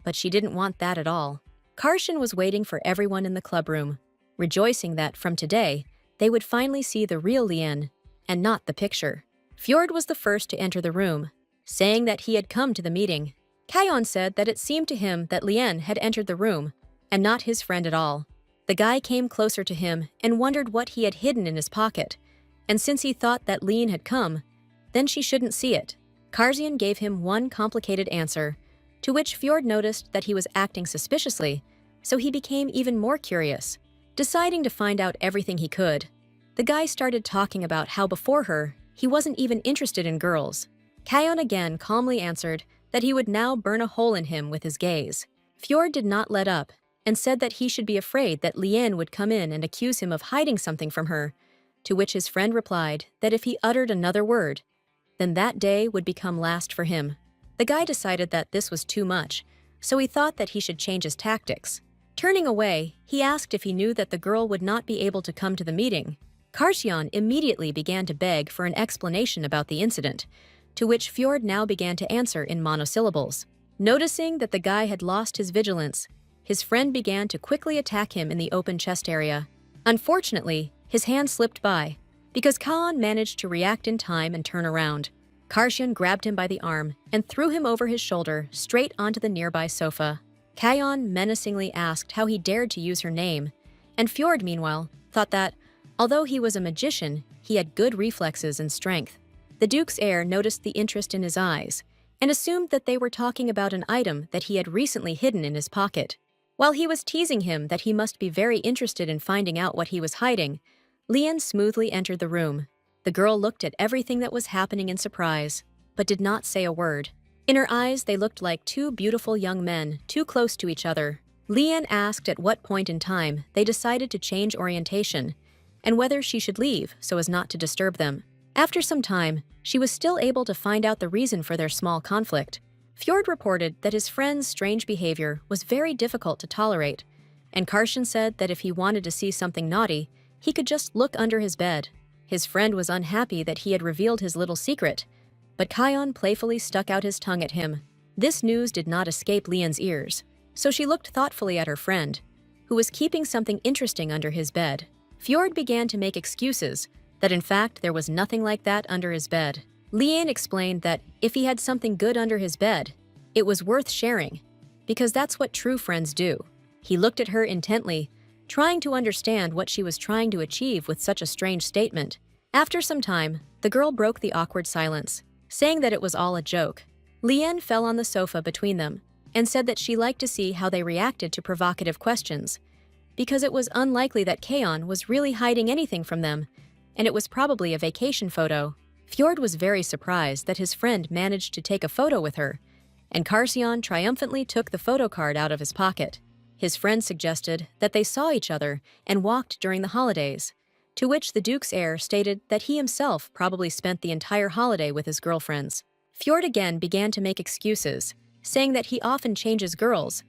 but she didn't want that at all. Karshan was waiting for everyone in the clubroom, rejoicing that from today, they would finally see the real Lien, and not the picture. Fjord was the first to enter the room, saying that he had come to the meeting. Kion said that it seemed to him that Lien had entered the room, and not his friend at all. The guy came closer to him and wondered what he had hidden in his pocket, and since he thought that Lien had come, then she shouldn't see it. Karzian gave him one complicated answer, to which Fjord noticed that he was acting suspiciously, so he became even more curious, deciding to find out everything he could. The guy started talking about how before her, he wasn't even interested in girls. Kion again calmly answered that he would now burn a hole in him with his gaze. Fjord did not let up, and said that he should be afraid that Lien would come in and accuse him of hiding something from her, to which his friend replied that if he uttered another word, then that day would become last for him. The guy decided that this was too much, so he thought that he should change his tactics. Turning away, he asked if he knew that the girl would not be able to come to the meeting. Karzian immediately began to beg for an explanation about the incident, to which Fjord now began to answer in monosyllables. Noticing that the guy had lost his vigilance, his friend began to quickly attack him in the open chest area. Unfortunately, his hand slipped by, because Kaan managed to react in time and turn around. Karzian grabbed him by the arm and threw him over his shoulder straight onto the nearby sofa. Kion menacingly asked how he dared to use her name, and Fjord, meanwhile, thought that, although he was a magician, he had good reflexes and strength. The Duke's heir noticed the interest in his eyes, and assumed that they were talking about an item that he had recently hidden in his pocket. While he was teasing him that he must be very interested in finding out what he was hiding, Lien smoothly entered the room. The girl looked at everything that was happening in surprise, but did not say a word. In her eyes, they looked like two beautiful young men, too close to each other. Lien asked at what point in time they decided to change orientation, and whether she should leave so as not to disturb them. After some time, she was still able to find out the reason for their small conflict. Fjord reported that his friend's strange behavior was very difficult to tolerate, and Karzian said that if he wanted to see something naughty, he could just look under his bed. His friend was unhappy that he had revealed his little secret, but Kion playfully stuck out his tongue at him. This news did not escape Lien's ears, so she looked thoughtfully at her friend, who was keeping something interesting under his bed. Fjord began to make excuses that in fact there was nothing like that under his bed. Lien explained that if he had something good under his bed, it was worth sharing, because that's what true friends do. He looked at her intently, trying to understand what she was trying to achieve with such a strange statement. After some time, the girl broke the awkward silence, saying that it was all a joke. Lien fell on the sofa between them and said that she liked to see how they reacted to provocative questions, because it was unlikely that Kaon was really hiding anything from them, and it was probably a vacation photo. Fjord was very surprised that his friend managed to take a photo with her, and Karzian triumphantly took the photo card out of his pocket. His friend suggested that they saw each other and walked during the holidays, to which the Duke's heir stated that he himself probably spent the entire holiday with his girlfriends. Fjord again began to make excuses, saying that he often changes girls,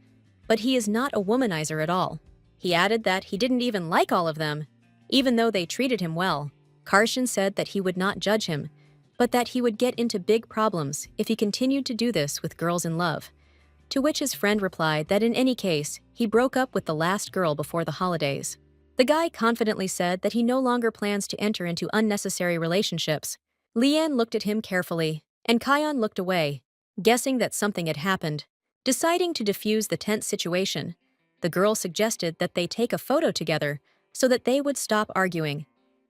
but he is not a womanizer at all. He added that he didn't even like all of them, even though they treated him well. Karzian said that he would not judge him, but that he would get into big problems if he continued to do this with girls in love, to which his friend replied that in any case, he broke up with the last girl before the holidays. The guy confidently said that he no longer plans to enter into unnecessary relationships. Lien looked at him carefully, and Kion looked away, guessing that something had happened. Deciding to defuse the tense situation, the girl suggested that they take a photo together so that they would stop arguing,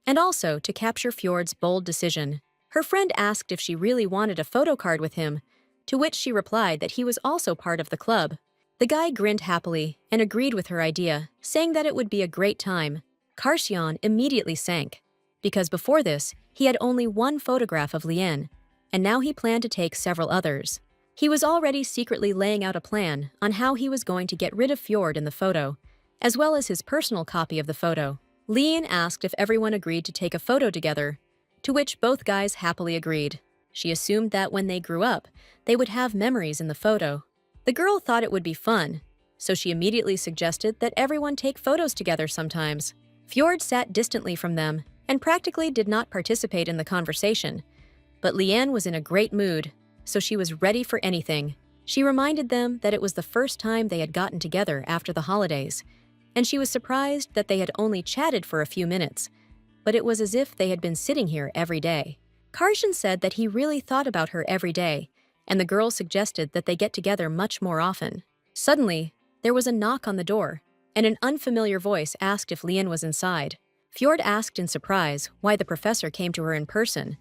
and also to capture Fjord's bold decision. Her friend asked if she really wanted a photo card with him, to which she replied that he was also part of the club. The guy grinned happily and agreed with her idea, saying that it would be a great time. Karzian immediately sank, because before this, he had only one photograph of Lien, and now he planned to take several others. He was already secretly laying out a plan on how he was going to get rid of Fjord in the photo, as well as his personal copy of the photo. Lien asked if everyone agreed to take a photo together, to which both guys happily agreed. She assumed that when they grew up, they would have memories in the photo. The girl thought it would be fun, so she immediately suggested that everyone take photos together sometimes. Fjord sat distantly from them and practically did not participate in the conversation, but Lien was in a great mood, so she was ready for anything. She reminded them that it was the first time they had gotten together after the holidays, and she was surprised that they had only chatted for a few minutes, but it was as if they had been sitting here every day. Karshan said that he really thought about her every day, and the girl suggested that they get together much more often. Suddenly, there was a knock on the door, and an unfamiliar voice asked if Lian was inside. Fjord asked in surprise why the professor came to her in person,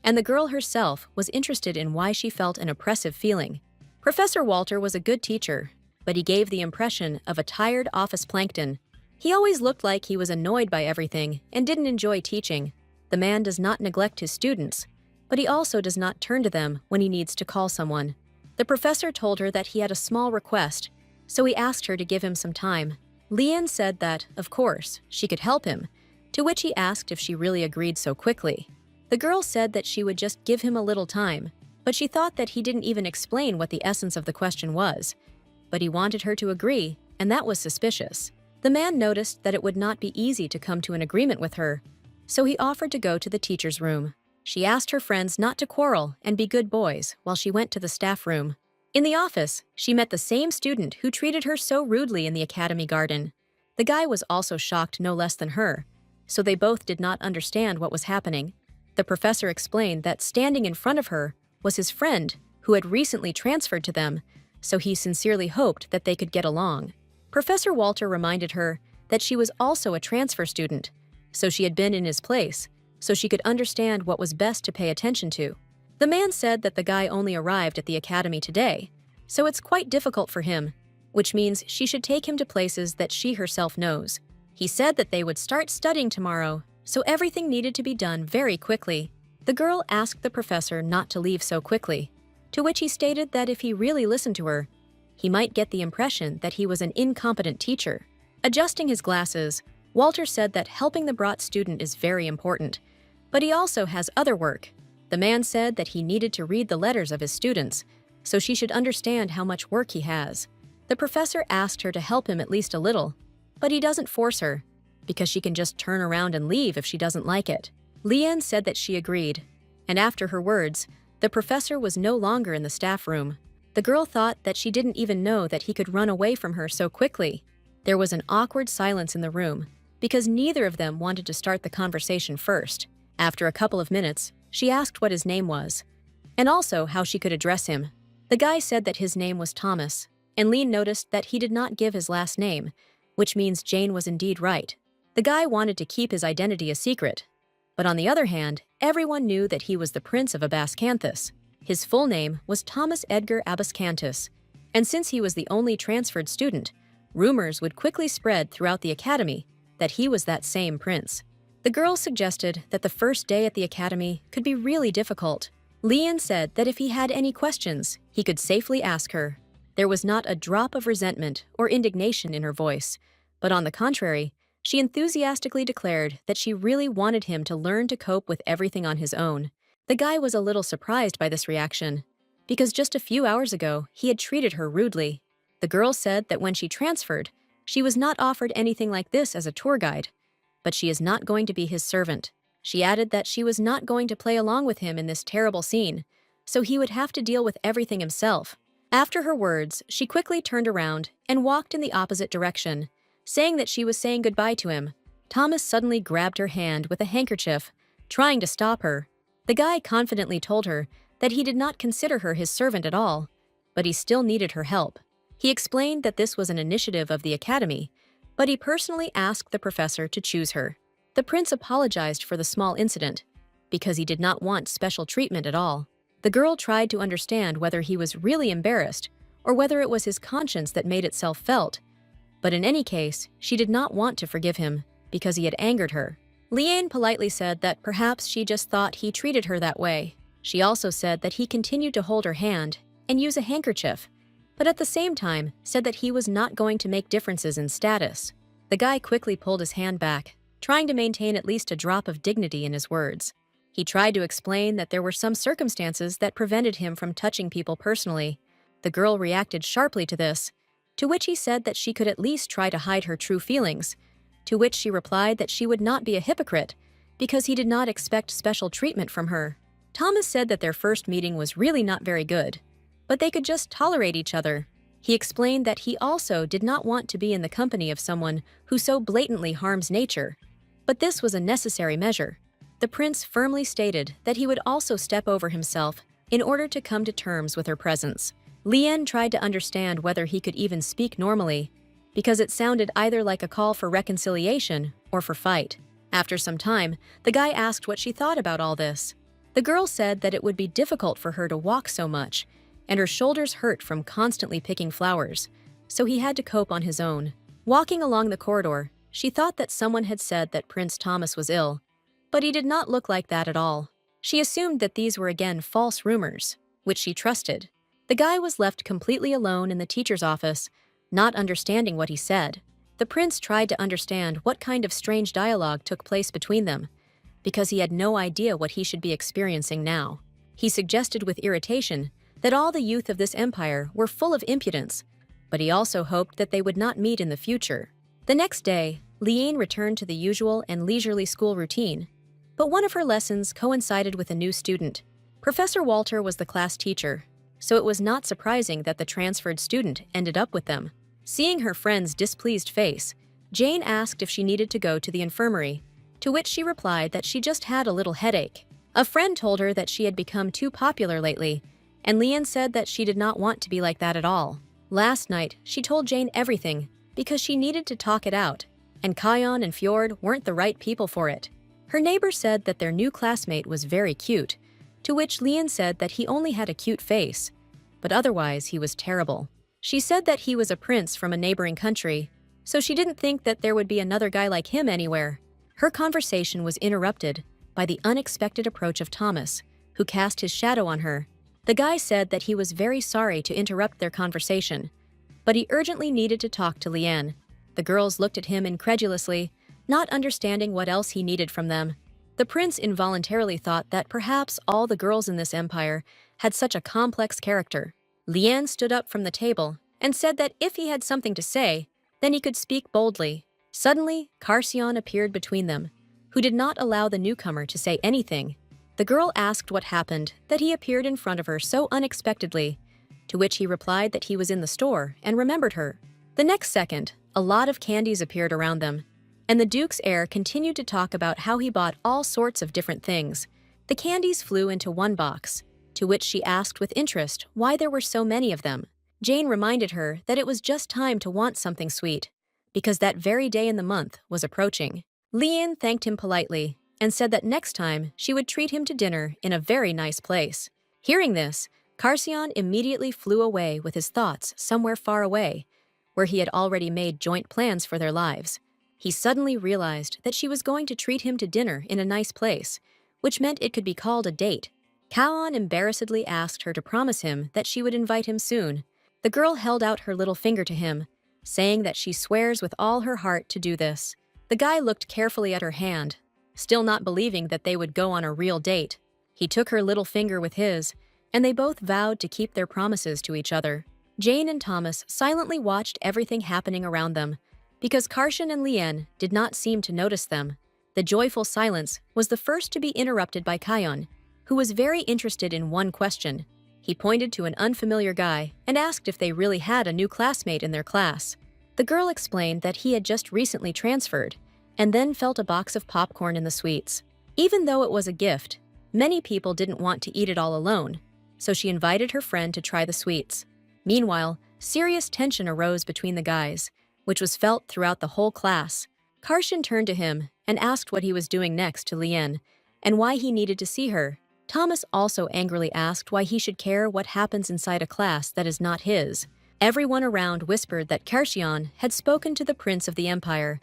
and the girl herself was interested in why she felt an oppressive feeling. Professor Walter was a good teacher, but he gave the impression of a tired office plankton. He always looked like he was annoyed by everything and didn't enjoy teaching. The man does not neglect his students, but he also does not turn to them when he needs to call someone. The professor told her that he had a small request, so he asked her to give him some time. Lian said that, of course, she could help him, to which he asked if she really agreed so quickly. The girl said that she would just give him a little time, but she thought that he didn't even explain what the essence of the question was. But he wanted her to agree, and that was suspicious. The man noticed that it would not be easy to come to an agreement with her, so he offered to go to the teacher's room. She asked her friends not to quarrel and be good boys while she went to the staff room. In the office, she met the same student who treated her so rudely in the academy garden. The guy was also shocked no less than her, so they both did not understand what was happening. The professor explained that standing in front of her was his friend who had recently transferred to them, so he sincerely hoped that they could get along. Professor Walter reminded her that she was also a transfer student, so she had been in his place, so she could understand what was best to pay attention to. The man said that the guy only arrived at the academy today, so it's quite difficult for him, which means she should take him to places that she herself knows. He said that they would start studying tomorrow, so everything needed to be done very quickly. The girl asked the professor not to leave so quickly, to which he stated that if he really listened to her, he might get the impression that he was an incompetent teacher. Adjusting his glasses, Walter said that helping the brought student is very important, but he also has other work. The man said that he needed to read the letters of his students, so she should understand how much work he has. The professor asked her to help him at least a little, but he doesn't force her, because she can just turn around and leave if she doesn't like it. Lian said that she agreed, and after her words, the professor was no longer in the staff room. The girl thought that she didn't even know that he could run away from her so quickly. There was an awkward silence in the room, because neither of them wanted to start the conversation first. After a couple of minutes, she asked what his name was, and also how she could address him. The guy said that his name was Thomas, and Lean noticed that he did not give his last name, which means Jane was indeed right. The guy wanted to keep his identity a secret, but on the other hand, everyone knew that he was the Prince of Abascanthus. His full name was Thomas Edgar Abascanthus, and since he was the only transferred student, rumors would quickly spread throughout the academy that he was that same prince. The girl suggested that the first day at the academy could be really difficult. Lian said that if he had any questions, he could safely ask her. There was not a drop of resentment or indignation in her voice, but on the contrary, she enthusiastically declared that she really wanted him to learn to cope with everything on his own. The guy was a little surprised by this reaction, because just a few hours ago, he had treated her rudely. The girl said that when she transferred, she was not offered anything like this as a tour guide, but she is not going to be his servant. She added that she was not going to play along with him in this terrible scene, so he would have to deal with everything himself. After her words, she quickly turned around and walked in the opposite direction, saying that she was saying goodbye to him. Thomas suddenly grabbed her hand with a handkerchief, trying to stop her. The guy confidently told her that he did not consider her his servant at all, but he still needed her help. He explained that this was an initiative of the academy, but he personally asked the professor to choose her. The prince apologized for the small incident, because he did not want special treatment at all. The girl tried to understand whether he was really embarrassed or whether it was his conscience that made itself felt, but in any case, she did not want to forgive him because he had angered her. Lian politely said that perhaps she just thought he treated her that way. She also said that he continued to hold her hand and use a handkerchief, but at the same time said that he was not going to make differences in status. The guy quickly pulled his hand back, trying to maintain at least a drop of dignity in his words. He tried to explain that there were some circumstances that prevented him from touching people personally. The girl reacted sharply to this, to which he said that she could at least try to hide her true feelings, to which she replied that she would not be a hypocrite because he did not expect special treatment from her. Thomas said that their first meeting was really not very good, but they could just tolerate each other. He explained that he also did not want to be in the company of someone who so blatantly harms nature, But this was a necessary measure. The prince firmly stated that he would also step over himself in order to come to terms with her presence. Lien tried to understand whether he could even speak normally, because it sounded either like a call for reconciliation or for fight. After some time, the guy asked what she thought about all this. The girl said that it would be difficult for her to walk so much, and her shoulders hurt from constantly picking flowers, so he had to cope on his own. Walking along the corridor, she thought that someone had said that Prince Thomas was ill, but he did not look like that at all. She assumed that these were again false rumors, which she trusted. The guy was left completely alone in the teacher's office, not understanding what he said. The prince tried to understand what kind of strange dialogue took place between them, because he had no idea what he should be experiencing now. He suggested with irritation that all the youth of this empire were full of impudence, but he also hoped that they would not meet in the future. The next day, Lien returned to the usual and leisurely school routine, but one of her lessons coincided with a new student. Professor Walter was the class teacher, so it was not surprising that the transferred student ended up with them. Seeing her friend's displeased face, Jane asked if she needed to go to the infirmary, to which she replied that she just had a little headache. A friend told her that she had become too popular lately, and Lien said that she did not want to be like that at all. Last night, she told Jane everything because she needed to talk it out, and Kion and Fjord weren't the right people for it. Her neighbor said that their new classmate was very cute, to which Lien said that he only had a cute face, but otherwise he was terrible. She said that he was a prince from a neighboring country, so she didn't think that there would be another guy like him anywhere. Her conversation was interrupted by the unexpected approach of Thomas, who cast his shadow on her. The guy said that he was very sorry to interrupt their conversation, but he urgently needed to talk to Lien. The girls looked at him incredulously, not understanding what else he needed from them. The prince involuntarily thought that perhaps all the girls in this empire had such a complex character. Lien stood up from the table and said that if he had something to say, then he could speak boldly. Suddenly, Carcion appeared between them, who did not allow the newcomer to say anything. The girl asked what happened, that he appeared in front of her so unexpectedly, to which he replied that he was in the store and remembered her. The next second, a lot of candies appeared around them, and the Duke's heir continued to talk about how he bought all sorts of different things. The candies flew into one box, to which she asked with interest why there were so many of them. Jane reminded her that it was just time to want something sweet, because that very day in the month was approaching. Lien thanked him politely and said that next time she would treat him to dinner in a very nice place. Hearing this, Carcion immediately flew away with his thoughts somewhere far away, where he had already made joint plans for their lives. He suddenly realized that she was going to treat him to dinner in a nice place, which meant it could be called a date. Kaon embarrassedly asked her to promise him that she would invite him soon. The girl held out her little finger to him, saying that she swears with all her heart to do this. The guy looked carefully at her hand, still not believing that they would go on a real date. He took her little finger with his, and they both vowed to keep their promises to each other. Jane and Thomas silently watched everything happening around them, because Carcion and Lien did not seem to notice them. The joyful silence was the first to be interrupted by Kion, who was very interested in one question. He pointed to an unfamiliar guy and asked if they really had a new classmate in their class. The girl explained that he had just recently transferred, and then felt a box of popcorn in the sweets. Even though it was a gift, many people didn't want to eat it all alone, so she invited her friend to try the sweets. Meanwhile, serious tension arose between the guys, which was felt throughout the whole class. Carcion turned to him and asked what he was doing next to Lien, and why he needed to see her. Thomas also angrily asked why he should care what happens inside a class that is not his. Everyone around whispered that Carcion had spoken to the Prince of the Empire,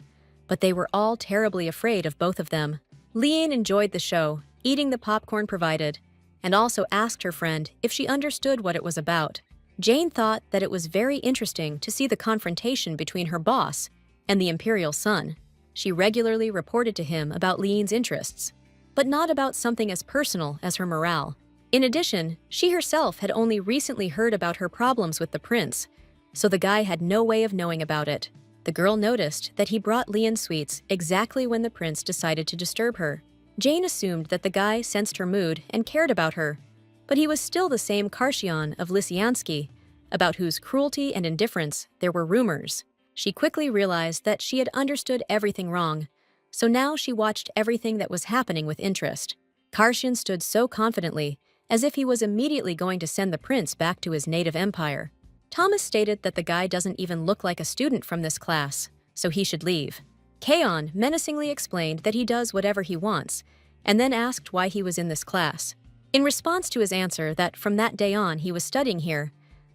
but they were all terribly afraid of both of them. Lien enjoyed the show, eating the popcorn provided, and also asked her friend if she understood what it was about. Jane thought that it was very interesting to see the confrontation between her boss and the imperial son. She regularly reported to him about Lien's interests, but not about something as personal as her morale. In addition, she herself had only recently heard about her problems with the prince, so the guy had no way of knowing about it. The girl noticed that he brought Lien sweets exactly when the prince decided to disturb her. Jane assumed that the guy sensed her mood and cared about her, but he was still the same Carcion of Lysiansky, about whose cruelty and indifference there were rumors. She quickly realized that she had understood everything wrong, so now she watched everything that was happening with interest. Karshan stood so confidently, as if he was immediately going to send the prince back to his native empire. Thomas stated that the guy doesn't even look like a student from this class, so he should leave. Kaon menacingly explained that he does whatever he wants, and then asked why he was in this class. In response to his answer that from that day on he was studying here,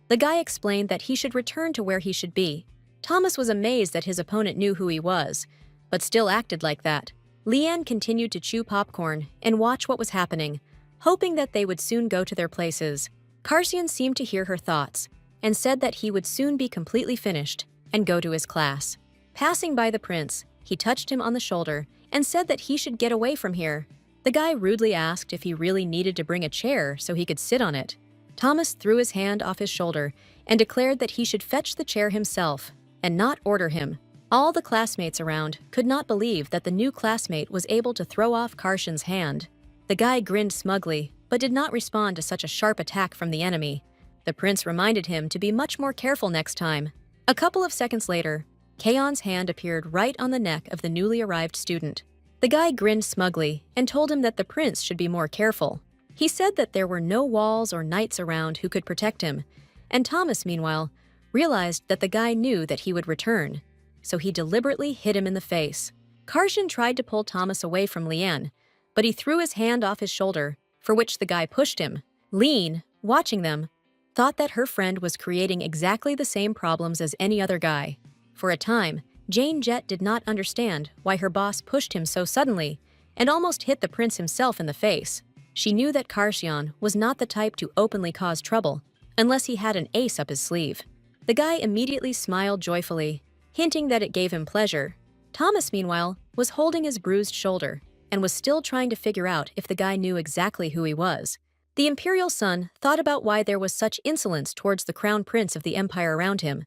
the guy explained that he should return to where he should be. Thomas was amazed that his opponent knew who he was, but still acted like that. Leanne continued to chew popcorn and watch what was happening, hoping that they would soon go to their places. Karshan seemed to hear her thoughts and said that he would soon be completely finished and go to his class. Passing by the prince, he touched him on the shoulder and said that he should get away from here. The guy rudely asked if he really needed to bring a chair so he could sit on it. Thomas threw his hand off his shoulder and declared that he should fetch the chair himself and not order him. All the classmates around could not believe that the new classmate was able to throw off Karshan's hand. The guy grinned smugly, but did not respond to such a sharp attack from the enemy. The prince reminded him to be much more careful next time. A couple of seconds later, Kaon's hand appeared right on the neck of the newly arrived student. The guy grinned smugly and told him that the prince should be more careful. He said that there were no walls or knights around who could protect him, and Thomas, meanwhile, realized that the guy knew that he would return, so he deliberately hit him in the face. Karshan tried to pull Thomas away from Leanne, but he threw his hand off his shoulder, for which the guy pushed him. Lean, watching them, thought that her friend was creating exactly the same problems as any other guy. For a time, Jane Jett did not understand why her boss pushed him so suddenly and almost hit the prince himself in the face. She knew that Karshan was not the type to openly cause trouble unless he had an ace up his sleeve. The guy immediately smiled joyfully, hinting that it gave him pleasure. Thomas, meanwhile, was holding his bruised shoulder and was still trying to figure out if the guy knew exactly who he was. The imperial son thought about why there was such insolence towards the crown prince of the empire around him,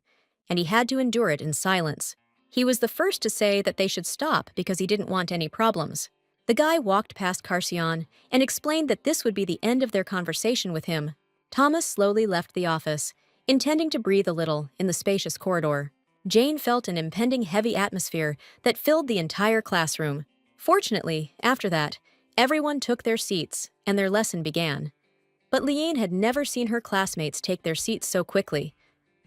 and he had to endure it in silence. He was the first to say that they should stop because he didn't want any problems. The guy walked past Karshan and explained that this would be the end of their conversation with him. Thomas slowly left the office, intending to breathe a little in the spacious corridor. Jane felt an impending heavy atmosphere that filled the entire classroom. Fortunately, after that, everyone took their seats and their lesson began. But Leanne had never seen her classmates take their seats so quickly.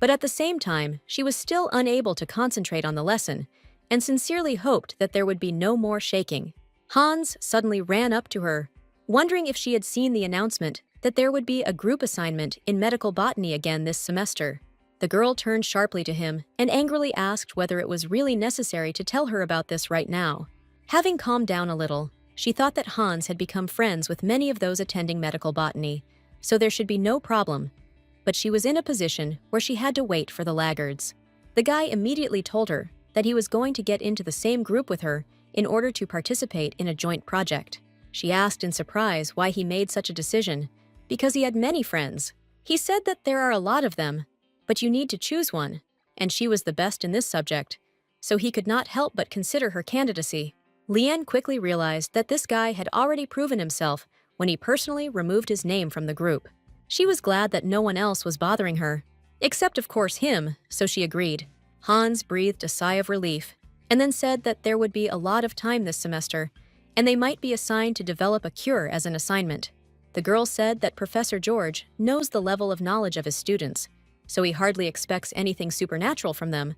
But at the same time, she was still unable to concentrate on the lesson and sincerely hoped that there would be no more shaking. Hans suddenly ran up to her, wondering if she had seen the announcement that there would be a group assignment in medical botany again this semester. The girl turned sharply to him and angrily asked whether it was really necessary to tell her about this right now. Having calmed down a little, she thought that Hans had become friends with many of those attending medical botany, so there should be no problem. But she was in a position where she had to wait for the laggards. The guy immediately told her that he was going to get into the same group with her in order to participate in a joint project. She asked in surprise why he made such a decision, because he had many friends. He said that there are a lot of them, but you need to choose one, and she was the best in this subject, so he could not help but consider her candidacy. Leanne quickly realized that this guy had already proven himself when he personally removed his name from the group. She was glad that no one else was bothering her, except of course him, so she agreed. Hans breathed a sigh of relief, and then said that there would be a lot of time this semester, and they might be assigned to develop a cure as an assignment. The girl said that Professor George knows the level of knowledge of his students, so he hardly expects anything supernatural from them,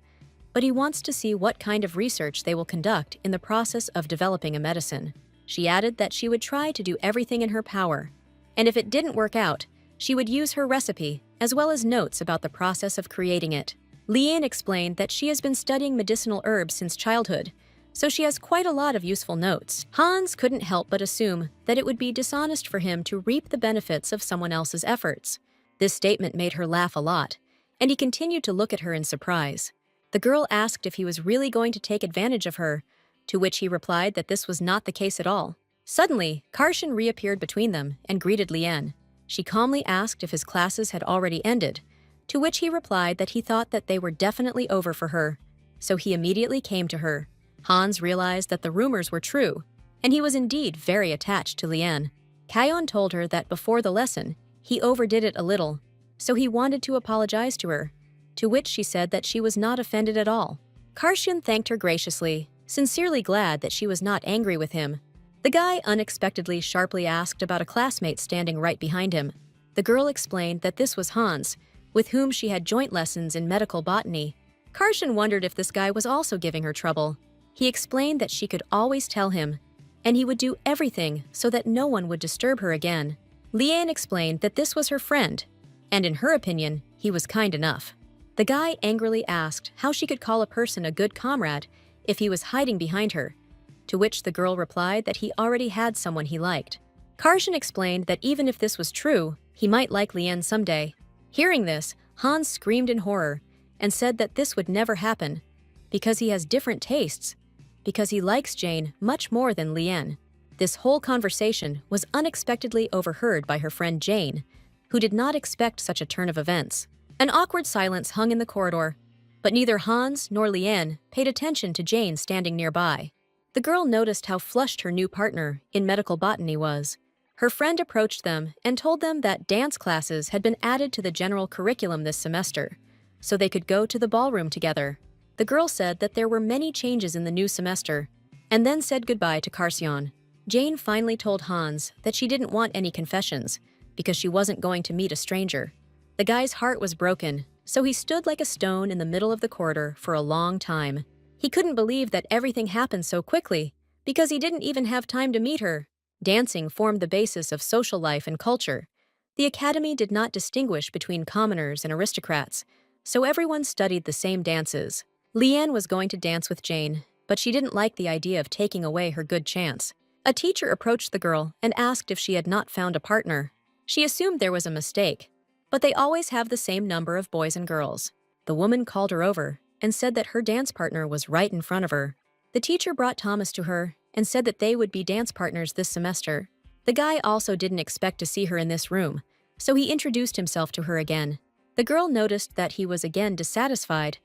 but he wants to see what kind of research they will conduct in the process of developing a medicine. She added that she would try to do everything in her power, and if it didn't work out, she would use her recipe as well as notes about the process of creating it. Leanne explained that she has been studying medicinal herbs since childhood, so she has quite a lot of useful notes. Hans couldn't help but assume that it would be dishonest for him to reap the benefits of someone else's efforts. This statement made her laugh a lot, and he continued to look at her in surprise. The girl asked if he was really going to take advantage of her, to which he replied that this was not the case at all. Suddenly, Karshan reappeared between them and greeted Leanne. She calmly asked if his classes had already ended, to which he replied that he thought that they were definitely over for her, so he immediately came to her. Hans realized that the rumors were true, and he was indeed very attached to Leanne. Kaon told her that before the lesson, he overdid it a little, so he wanted to apologize to her, to which she said that she was not offended at all. Karshan thanked her graciously, sincerely glad that she was not angry with him. The guy unexpectedly sharply asked about a classmate standing right behind him. The girl explained that this was Hans, with whom she had joint lessons in medical botany. Karshan wondered if this guy was also giving her trouble. He explained that she could always tell him, and he would do everything so that no one would disturb her again. Liane explained that this was her friend, and in her opinion, he was kind enough. The guy angrily asked how she could call a person a good comrade if he was hiding behind her, to which the girl replied that he already had someone he liked. Karshan explained that even if this was true, he might like Liane someday. Hearing this, Hans screamed in horror and said that this would never happen, because he has different tastes, because he likes Jane much more than Liane. This whole conversation was unexpectedly overheard by her friend Jane, who did not expect such a turn of events. An awkward silence hung in the corridor, but neither Hans nor Liane paid attention to Jane standing nearby. The girl noticed how flushed her new partner in medical botany was. Her friend approached them and told them that dance classes had been added to the general curriculum this semester, so they could go to the ballroom together. The girl said that there were many changes in the new semester, and then said goodbye to Karshan. Jane finally told Hans that she didn't want any confessions, because she wasn't going to meet a stranger. The guy's heart was broken, so he stood like a stone in the middle of the corridor for a long time. He couldn't believe that everything happened so quickly, because he didn't even have time to meet her. Dancing formed the basis of social life and culture. The academy did not distinguish between commoners and aristocrats, so everyone studied the same dances. Liane was going to dance with Jane, but she didn't like the idea of taking away her good chance. A teacher approached the girl and asked if she had not found a partner. She assumed there was a mistake, but they always have the same number of boys and girls. The woman called her over and said that her dance partner was right in front of her. The teacher brought Thomas to her and said that they would be dance partners this semester. The guy also didn't expect to see her in this room, so he introduced himself to her again. The girl noticed that he was again dissatisfied,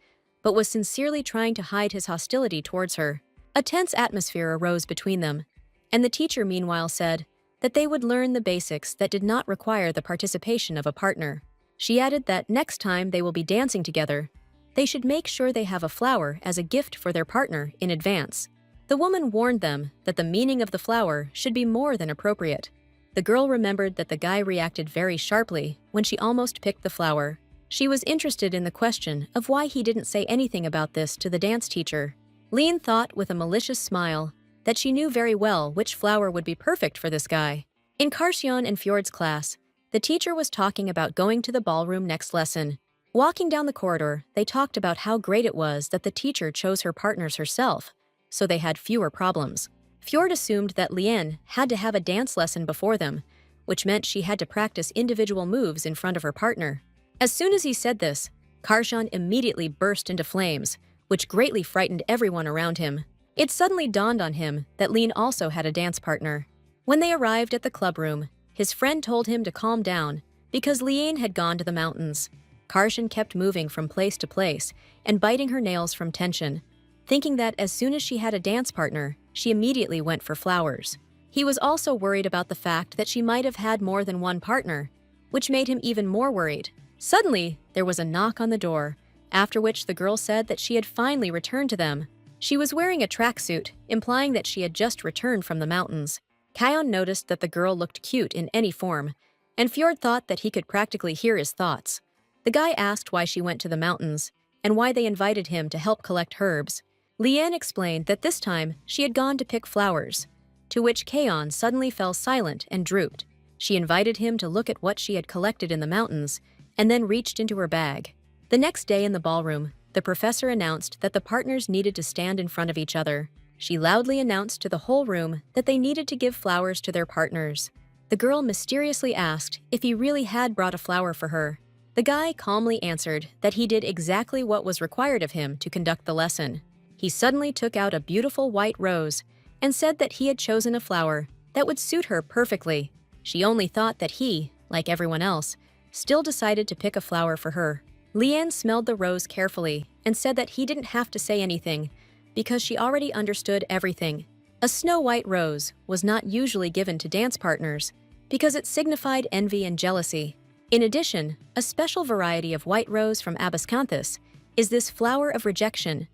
but was sincerely trying to hide his hostility towards her. A tense atmosphere arose between them, and the teacher meanwhile said that they would learn the basics that did not require the participation of a partner. She added that next time they will be dancing together, they should make sure they have a flower as a gift for their partner in advance. The woman warned them that the meaning of the flower should be more than appropriate. The girl remembered that the guy reacted very sharply when she almost picked the flower. She was interested in the question of why he didn't say anything about this to the dance teacher. Liane thought with a malicious smile that she knew very well which flower would be perfect for this guy. In Karshan and Fjord's class, the teacher was talking about going to the ballroom next lesson. Walking down the corridor, they talked about how great it was that the teacher chose her partners herself, so they had fewer problems. Fjord assumed that Liane had to have a dance lesson before them, which meant she had to practice individual moves in front of her partner. As soon as he said this, Karshan immediately burst into flames, which greatly frightened everyone around him. It suddenly dawned on him that Liane also had a dance partner. When they arrived at the clubroom, his friend told him to calm down because Liane had gone to the mountains. Karshan kept moving from place to place and biting her nails from tension, thinking that as soon as she had a dance partner, she immediately went for flowers. He was also worried about the fact that she might have had more than one partner, which made him even more worried. Suddenly, there was a knock on the door, after which the girl said that she had finally returned to them. She was wearing a tracksuit, implying that she had just returned from the mountains. Kion noticed that the girl looked cute in any form, and Fjord thought that he could practically hear his thoughts. The guy asked why she went to the mountains, and why they invited him to help collect herbs. Liane explained that this time she had gone to pick flowers, to which Kion suddenly fell silent and drooped. She invited him to look at what she had collected in the mountains, and then reached into her bag. The next day in the ballroom, the professor announced that the partners needed to stand in front of each other. She loudly announced to the whole room that they needed to give flowers to their partners. The girl mysteriously asked if he really had brought a flower for her. The guy calmly answered that he did exactly what was required of him to conduct the lesson. He suddenly took out a beautiful white rose and said that he had chosen a flower that would suit her perfectly. She only thought that he, like everyone else, still decided to pick a flower for her. Liane smelled the rose carefully and said that he didn't have to say anything because she already understood everything. A snow-white rose was not usually given to dance partners because it signified envy and jealousy. In addition, a special variety of white rose from Abascanthus is this flower of rejection,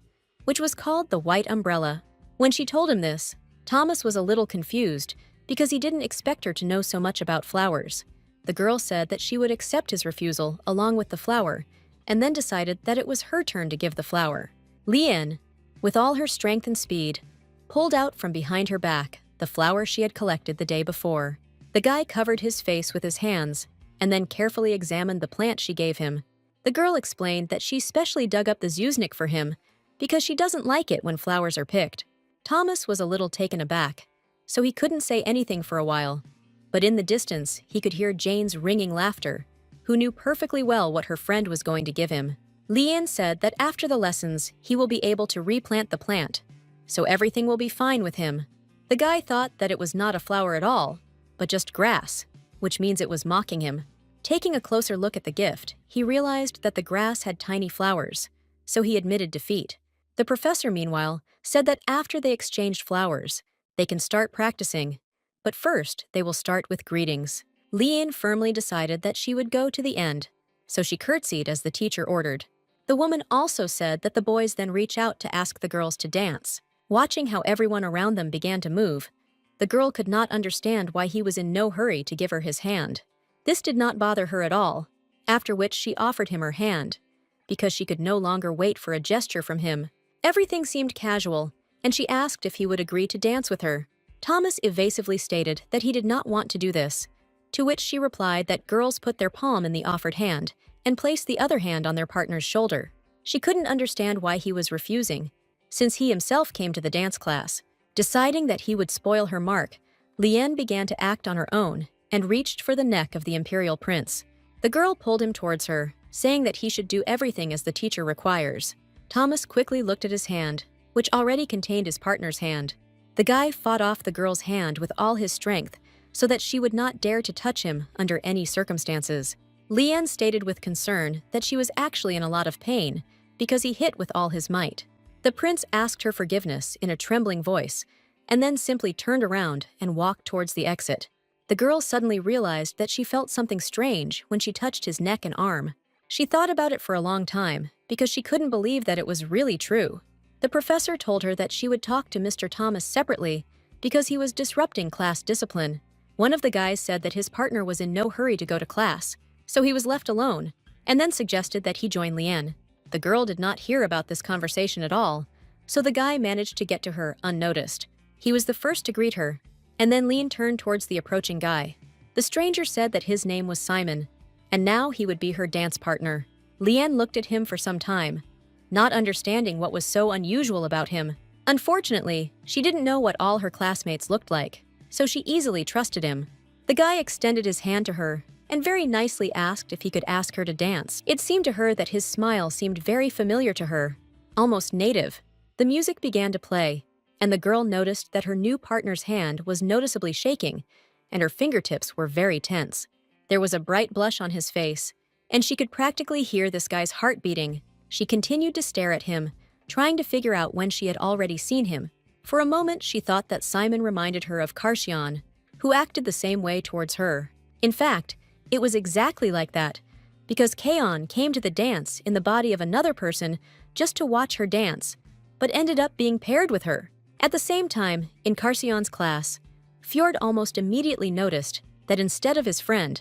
which was called the white umbrella. When she told him this, Thomas was a little confused because he didn't expect her to know so much about flowers. The girl said that she would accept his refusal along with the flower, and then decided that it was her turn to give the flower. Lien, with all her strength and speed, pulled out from behind her back the flower she had collected the day before. The guy covered his face with his hands and then carefully examined the plant she gave him. The girl explained that she specially dug up the zuznik for him because she doesn't like it when flowers are picked. Thomas was a little taken aback, so he couldn't say anything for a while. But in the distance, he could hear Jane's ringing laughter, who knew perfectly well what her friend was going to give him. Lien said that after the lessons, he will be able to replant the plant, so everything will be fine with him. The guy thought that it was not a flower at all, but just grass, which means it was mocking him. Taking a closer look at the gift, he realized that the grass had tiny flowers, so he admitted defeat. The professor, meanwhile, said that after they exchanged flowers, they can start practicing, but first they will start with greetings. Lien firmly decided that she would go to the end, so she curtsied as the teacher ordered. The woman also said that the boys then reach out to ask the girls to dance. Watching how everyone around them began to move, the girl could not understand why he was in no hurry to give her his hand. This did not bother her at all, after which she offered him her hand, because she could no longer wait for a gesture from him. Everything seemed casual, and she asked if he would agree to dance with her. Thomas evasively stated that he did not want to do this, to which she replied that girls put their palm in the offered hand and placed the other hand on their partner's shoulder. She couldn't understand why he was refusing, since he himself came to the dance class. Deciding that he would spoil her mark, Lien began to act on her own and reached for the neck of the imperial prince. The girl pulled him towards her, saying that he should do everything as the teacher requires. Thomas quickly looked at his hand, which already contained his partner's hand. The guy fought off the girl's hand with all his strength so that she would not dare to touch him under any circumstances. Lien stated with concern that she was actually in a lot of pain because he hit with all his might. The prince asked her forgiveness in a trembling voice and then simply turned around and walked towards the exit. The girl suddenly realized that she felt something strange when she touched his neck and arm. She thought about it for a long time because she couldn't believe that it was really true. The professor told her that she would talk to Mr. Thomas separately because he was disrupting class discipline. One of the guys said that his partner was in no hurry to go to class, so he was left alone, and then suggested that he join Lien. The girl did not hear about this conversation at all, so the guy managed to get to her unnoticed. He was the first to greet her, and then Lien turned towards the approaching guy. The stranger said that his name was Simon, and now he would be her dance partner. Lien looked at him for some time, not understanding what was so unusual about him. Unfortunately, she didn't know what all her classmates looked like, so she easily trusted him. The guy extended his hand to her and very nicely asked if he could ask her to dance. It seemed to her that his smile seemed very familiar to her, almost native. The music began to play, and the girl noticed that her new partner's hand was noticeably shaking, and her fingertips were very tense. There was a bright blush on his face, and she could practically hear this guy's heart beating. She continued to stare at him, trying to figure out when she had already seen him. For a moment, she thought that Simon reminded her of Karshion, who acted the same way towards her. In fact, it was exactly like that, because Kaon came to the dance in the body of another person just to watch her dance, but ended up being paired with her. At the same time, in Karsion's class, Fjord almost immediately noticed that instead of his friend,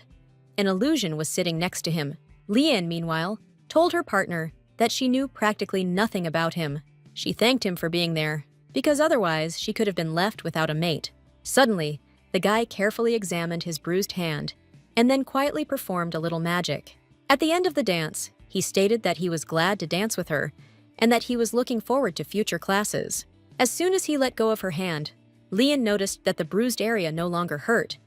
an illusion was sitting next to him. Lien, meanwhile, told her partner that she knew practically nothing about him. She thanked him for being there, because otherwise she could have been left without a mate. Suddenly, the guy carefully examined his bruised hand and then quietly performed a little magic. At the end of the dance, he stated that he was glad to dance with her and that he was looking forward to future classes. As soon as he let go of her hand, Lien noticed that the bruised area no longer hurt,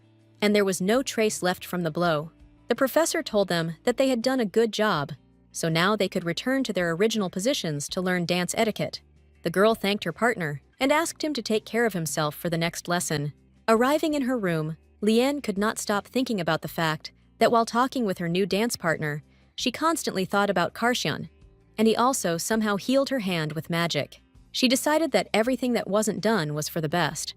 and there was no trace left from the blow. The professor told them that they had done a good job, so now they could return to their original positions to learn dance etiquette. The girl thanked her partner and asked him to take care of himself for the next lesson. Arriving in her room, Lien could not stop thinking about the fact that while talking with her new dance partner, she constantly thought about Karshion, and he also somehow healed her hand with magic. She decided that everything that wasn't done was for the best,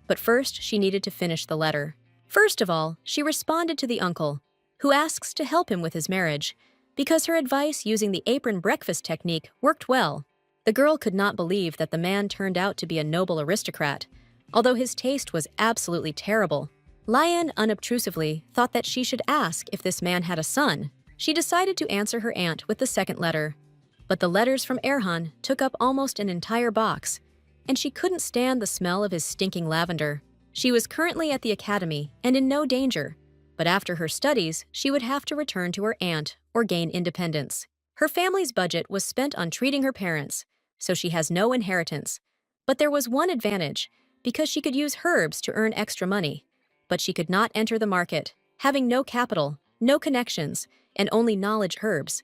but first she needed to finish the letter. First of all, she responded to the uncle, who asks to help him with his marriage, because her advice using the apron breakfast technique worked well. The girl could not believe that the man turned out to be a noble aristocrat, although his taste was absolutely terrible. Lian unobtrusively thought that she should ask if this man had a son. She decided to answer her aunt with the second letter. But the letters from Erhan took up almost an entire box, and she couldn't stand the smell of his stinking lavender. She was currently at the academy and in no danger, but after her studies, she would have to return to her aunt or gain independence. Her family's budget was spent on treating her parents, so she has no inheritance. But there was one advantage, because she could use herbs to earn extra money. But she could not enter the market, having no capital, no connections, and only knowledge herbs.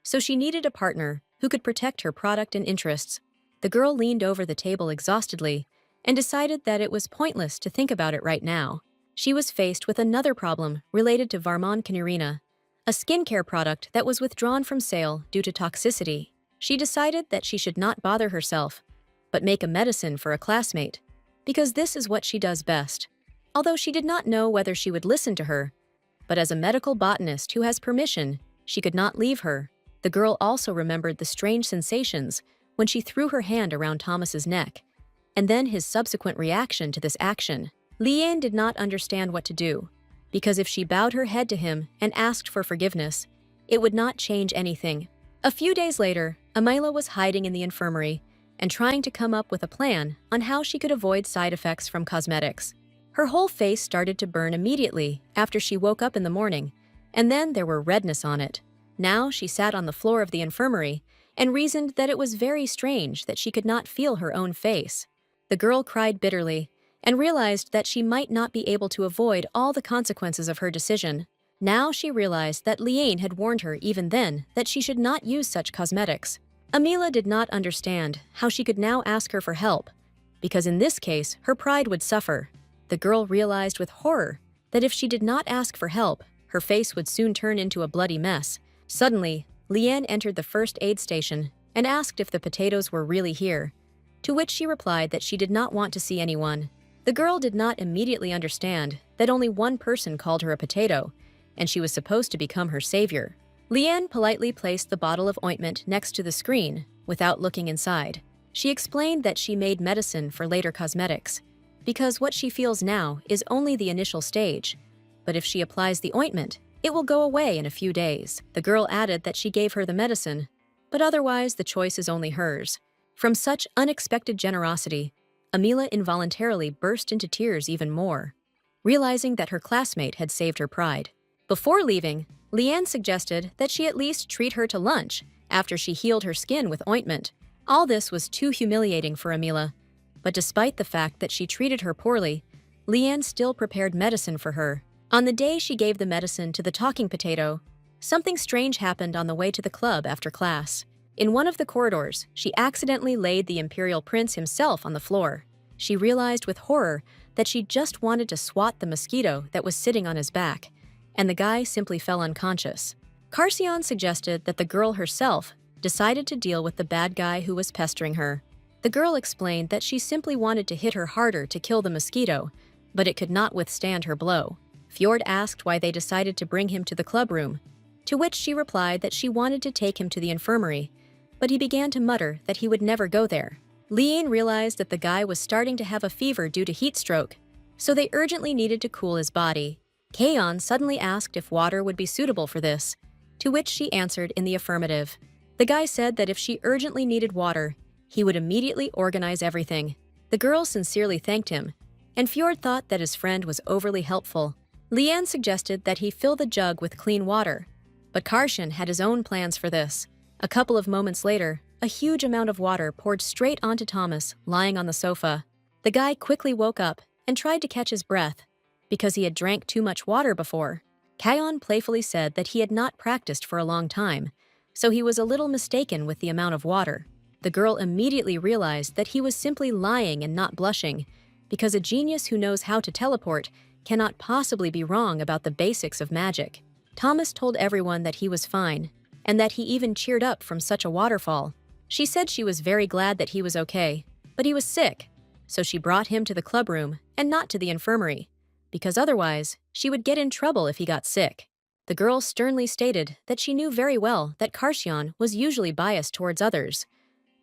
So she needed a partner who could protect her product and interests. The girl leaned over the table exhaustedly and decided that it was pointless to think about it right now. She was faced with another problem related to Varman Canurina, a skincare product that was withdrawn from sale due to toxicity. She decided that she should not bother herself, but make a medicine for a classmate, because this is what she does best. Although she did not know whether she would listen to her, but as a medical botanist who has permission, she could not leave her. The girl also remembered the strange sensations when she threw her hand around Thomas's neck, and then his subsequent reaction to this action. Lian did not understand what to do, because if she bowed her head to him and asked for forgiveness, it would not change anything. A few days later, Amila was hiding in the infirmary and trying to come up with a plan on how she could avoid side effects from cosmetics. Her whole face started to burn immediately after she woke up in the morning, and then there were redness on it. Now she sat on the floor of the infirmary and reasoned that it was very strange that she could not feel her own face. The girl cried bitterly and realized that she might not be able to avoid all the consequences of her decision. Now she realized that Liane had warned her even then that she should not use such cosmetics. Amila did not understand how she could now ask her for help, because in this case her pride would suffer. The girl realized with horror that if she did not ask for help, her face would soon turn into a bloody mess. Suddenly, Liane entered the first aid station and asked if the potatoes were really here, to which she replied that she did not want to see anyone. The girl did not immediately understand that only one person called her a potato, and she was supposed to become her savior. Liane politely placed the bottle of ointment next to the screen without looking inside. She explained that she made medicine for later cosmetics, because what she feels now is only the initial stage, but if she applies the ointment, it will go away in a few days. The girl added that she gave her the medicine, but otherwise the choice is only hers. From such unexpected generosity, Amila involuntarily burst into tears even more, realizing that her classmate had saved her pride. Before leaving, Liane suggested that she at least treat her to lunch after she healed her skin with ointment. All this was too humiliating for Amila, but despite the fact that she treated her poorly, Liane still prepared medicine for her. On the day she gave the medicine to the talking potato, something strange happened on the way to the club after class. In one of the corridors, she accidentally laid the imperial prince himself on the floor. She realized with horror that she just wanted to swat the mosquito that was sitting on his back, and the guy simply fell unconscious. Carcion suggested that the girl herself decided to deal with the bad guy who was pestering her. The girl explained that she simply wanted to hit her harder to kill the mosquito, but it could not withstand her blow. Fjord asked why they decided to bring him to the clubroom, to which she replied that she wanted to take him to the infirmary, but he began to mutter that he would never go there. Liane realized that the guy was starting to have a fever due to heat stroke, so they urgently needed to cool his body. Kaon suddenly asked if water would be suitable for this, to which she answered in the affirmative. The guy said that if she urgently needed water, he would immediately organize everything. The girl sincerely thanked him, and Fjord thought that his friend was overly helpful. Liane suggested that he fill the jug with clean water, but Karshan had his own plans for this. A couple of moments later, a huge amount of water poured straight onto Thomas, lying on the sofa. The guy quickly woke up and tried to catch his breath, because he had drank too much water before. Kaon playfully said that he had not practiced for a long time, so he was a little mistaken with the amount of water. The girl immediately realized that he was simply lying and not blushing, because a genius who knows how to teleport cannot possibly be wrong about the basics of magic. Thomas told everyone that he was fine, and that he even cheered up from such a waterfall. She said she was very glad that he was okay, but he was sick, so she brought him to the clubroom and not to the infirmary, because otherwise she would get in trouble if he got sick. The girl sternly stated that she knew very well that Karshan was usually biased towards others,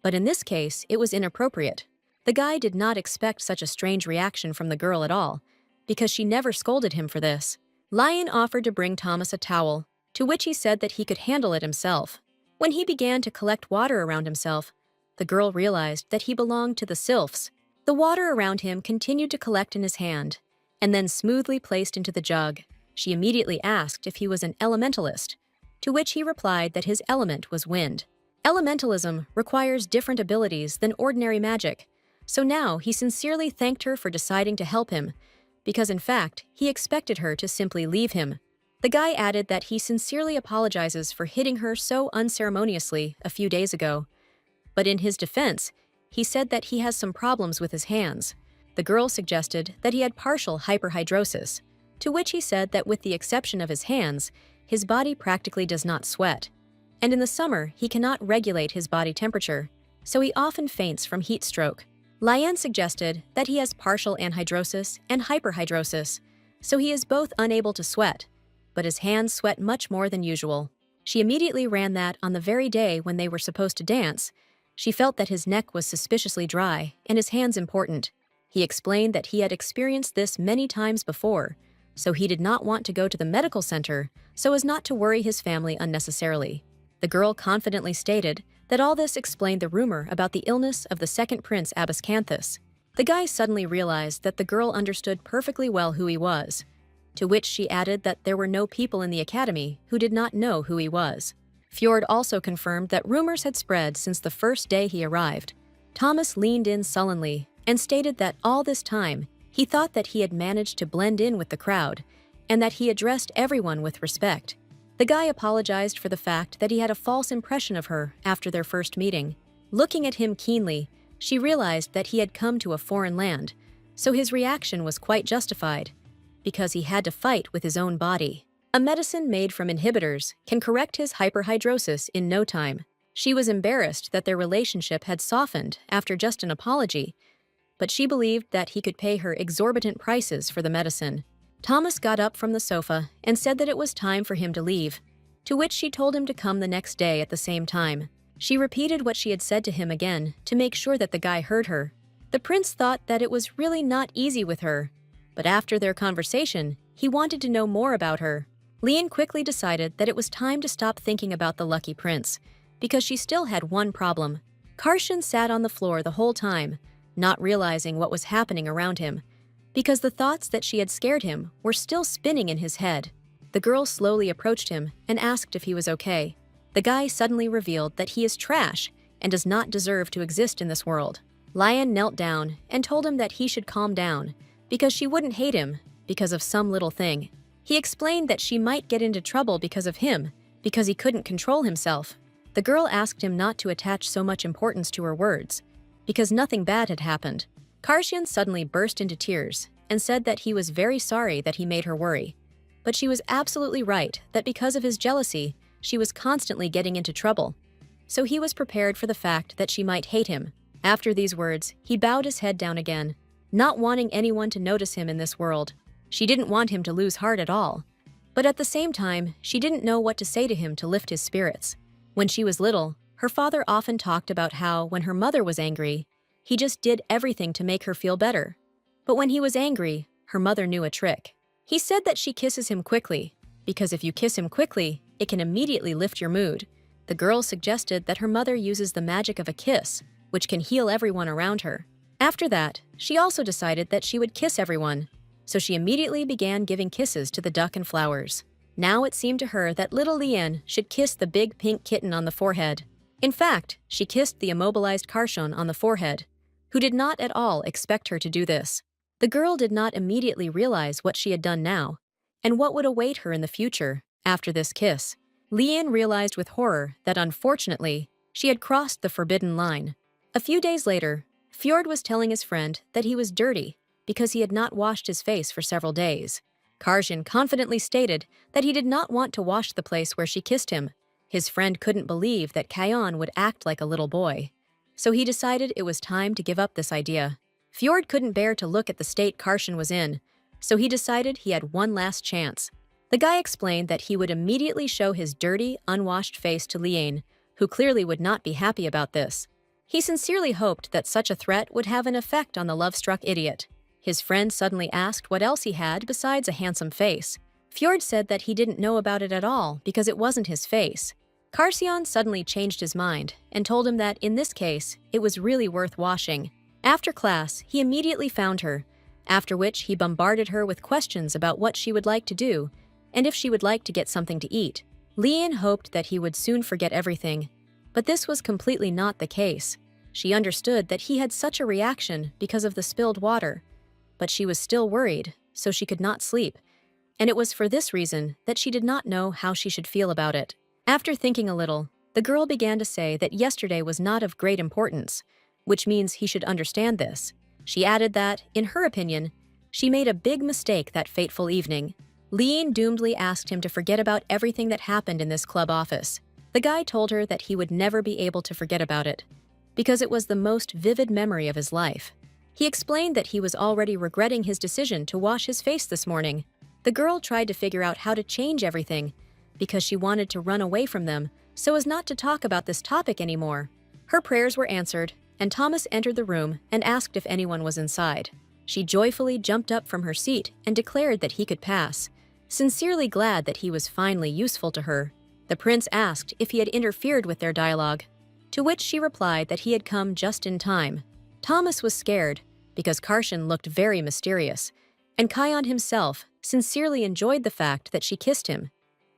But in this case, it was inappropriate. The guy did not expect such a strange reaction from the girl at all, because she never scolded him for this. Lion offered to bring Thomas a towel, to which he said that he could handle it himself. When he began to collect water around himself, the girl realized that he belonged to the sylphs. The water around him continued to collect in his hand, and then smoothly placed into the jug. She immediately asked if he was an elementalist, to which he replied that his element was wind. Elementalism requires different abilities than ordinary magic, so now he sincerely thanked her for deciding to help him, because in fact, he expected her to simply leave him. The guy added that he sincerely apologizes for hitting her so unceremoniously a few days ago. But in his defense, he said that he has some problems with his hands. The girl suggested that he had partial hyperhidrosis, to which he said that with the exception of his hands, his body practically does not sweat. And in the summer, he cannot regulate his body temperature, so he often faints from heat stroke. Lian suggested that he has partial anhidrosis and hyperhidrosis, so he is both unable to sweat, but his hands sweat much more than usual. She immediately ran that on the very day when they were supposed to dance, she felt that his neck was suspiciously dry and his hands important. He explained that he had experienced this many times before, so he did not want to go to the medical center so as not to worry his family unnecessarily. The girl confidently stated that all this explained the rumor about the illness of the second prince Abascanthus. The guy suddenly realized that the girl understood perfectly well who he was, to which she added that there were no people in the academy who did not know who he was. Fjord also confirmed that rumors had spread since the first day he arrived. Thomas leaned in sullenly and stated that all this time, he thought that he had managed to blend in with the crowd and that he addressed everyone with respect. The guy apologized for the fact that he had a false impression of her after their first meeting. Looking at him keenly, she realized that he had come to a foreign land, so his reaction was quite justified, because he had to fight with his own body. A medicine made from inhibitors can correct his hyperhidrosis in no time. She was embarrassed that their relationship had softened after just an apology, but she believed that he could pay her exorbitant prices for the medicine. Thomas got up from the sofa and said that it was time for him to leave, to which she told him to come the next day at the same time. She repeated what she had said to him again to make sure that the guy heard her. The prince thought that it was really not easy with her, but after their conversation, he wanted to know more about her. Lian quickly decided that it was time to stop thinking about the lucky prince, because she still had one problem. Karshan sat on the floor the whole time, not realizing what was happening around him, because the thoughts that she had scared him were still spinning in his head. The girl slowly approached him and asked if he was okay. The guy suddenly revealed that he is trash and does not deserve to exist in this world. Lian knelt down and told him that he should calm down, because she wouldn't hate him because of some little thing. He explained that she might get into trouble because of him, because he couldn't control himself. The girl asked him not to attach so much importance to her words, because nothing bad had happened. Karshan suddenly burst into tears and said that he was very sorry that he made her worry. But she was absolutely right that because of his jealousy, she was constantly getting into trouble. So he was prepared for the fact that she might hate him. After these words, he bowed his head down again, not wanting anyone to notice him in this world. She didn't want him to lose heart at all. But at the same time, she didn't know what to say to him to lift his spirits. When she was little, her father often talked about how, when her mother was angry, he just did everything to make her feel better. But when he was angry, her mother knew a trick. He said that she kisses him quickly, because if you kiss him quickly, it can immediately lift your mood. The girl suggested that her mother uses the magic of a kiss, which can heal everyone around her. After that, she also decided that she would kiss everyone, so she immediately began giving kisses to the duck and flowers. Now it seemed to her that little Lian should kiss the big pink kitten on the forehead. In fact, she kissed the immobilized Karshon on the forehead, who did not at all expect her to do this. The girl did not immediately realize what she had done now, and what would await her in the future after this kiss. Lian realized with horror that unfortunately, she had crossed the forbidden line. A few days later, Fjord was telling his friend that he was dirty because he had not washed his face for several days. Karshan confidently stated that he did not want to wash the place where she kissed him. His friend couldn't believe that Kayon would act like a little boy, so he decided it was time to give up this idea. Fjord couldn't bear to look at the state Karshan was in, so he decided he had one last chance. The guy explained that he would immediately show his dirty, unwashed face to Lian, who clearly would not be happy about this. He sincerely hoped that such a threat would have an effect on the love-struck idiot. His friend suddenly asked what else he had besides a handsome face. Fjord said that he didn't know about it at all because it wasn't his face. Karsion suddenly changed his mind and told him that, in this case, it was really worth washing. After class, he immediately found her, after which he bombarded her with questions about what she would like to do and if she would like to get something to eat. Lian hoped that he would soon forget everything, but this was completely not the case. She understood that he had such a reaction because of the spilled water, but she was still worried, so she could not sleep, and it was for this reason that she did not know how she should feel about it. After thinking a little, the girl began to say that yesterday was not of great importance, which means he should understand this. She added that, in her opinion, she made a big mistake that fateful evening. Lian doomedly asked him to forget about everything that happened in this club office. The guy told her that he would never be able to forget about it, because it was the most vivid memory of his life. He explained that he was already regretting his decision to wash his face this morning. The girl tried to figure out how to change everything, because she wanted to run away from them so as not to talk about this topic anymore. Her prayers were answered, and Thomas entered the room and asked if anyone was inside. She joyfully jumped up from her seat and declared that he could pass, sincerely glad that he was finally useful to her. The prince asked if he had interfered with their dialogue, to which she replied that he had come just in time. Thomas was scared, because Karshan looked very mysterious, and Kion himself sincerely enjoyed the fact that she kissed him.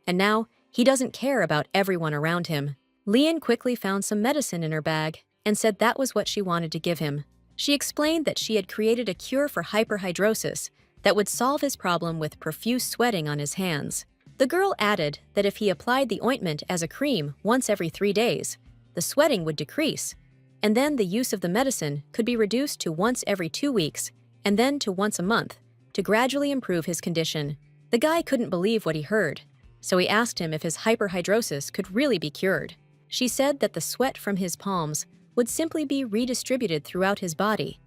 And now, he doesn't care about everyone around him. Lian quickly found some medicine in her bag and said that was what she wanted to give him. She explained that she had created a cure for hyperhidrosis that would solve his problem with profuse sweating on his hands. The girl added that if he applied the ointment as a cream once every 3 days, the sweating would decrease, and then the use of the medicine could be reduced to once every 2 weeks and then to once a month to gradually improve his condition. The guy couldn't believe what he heard, so he asked him if his hyperhidrosis could really be cured. She said that the sweat from his palms would simply be redistributed throughout his body,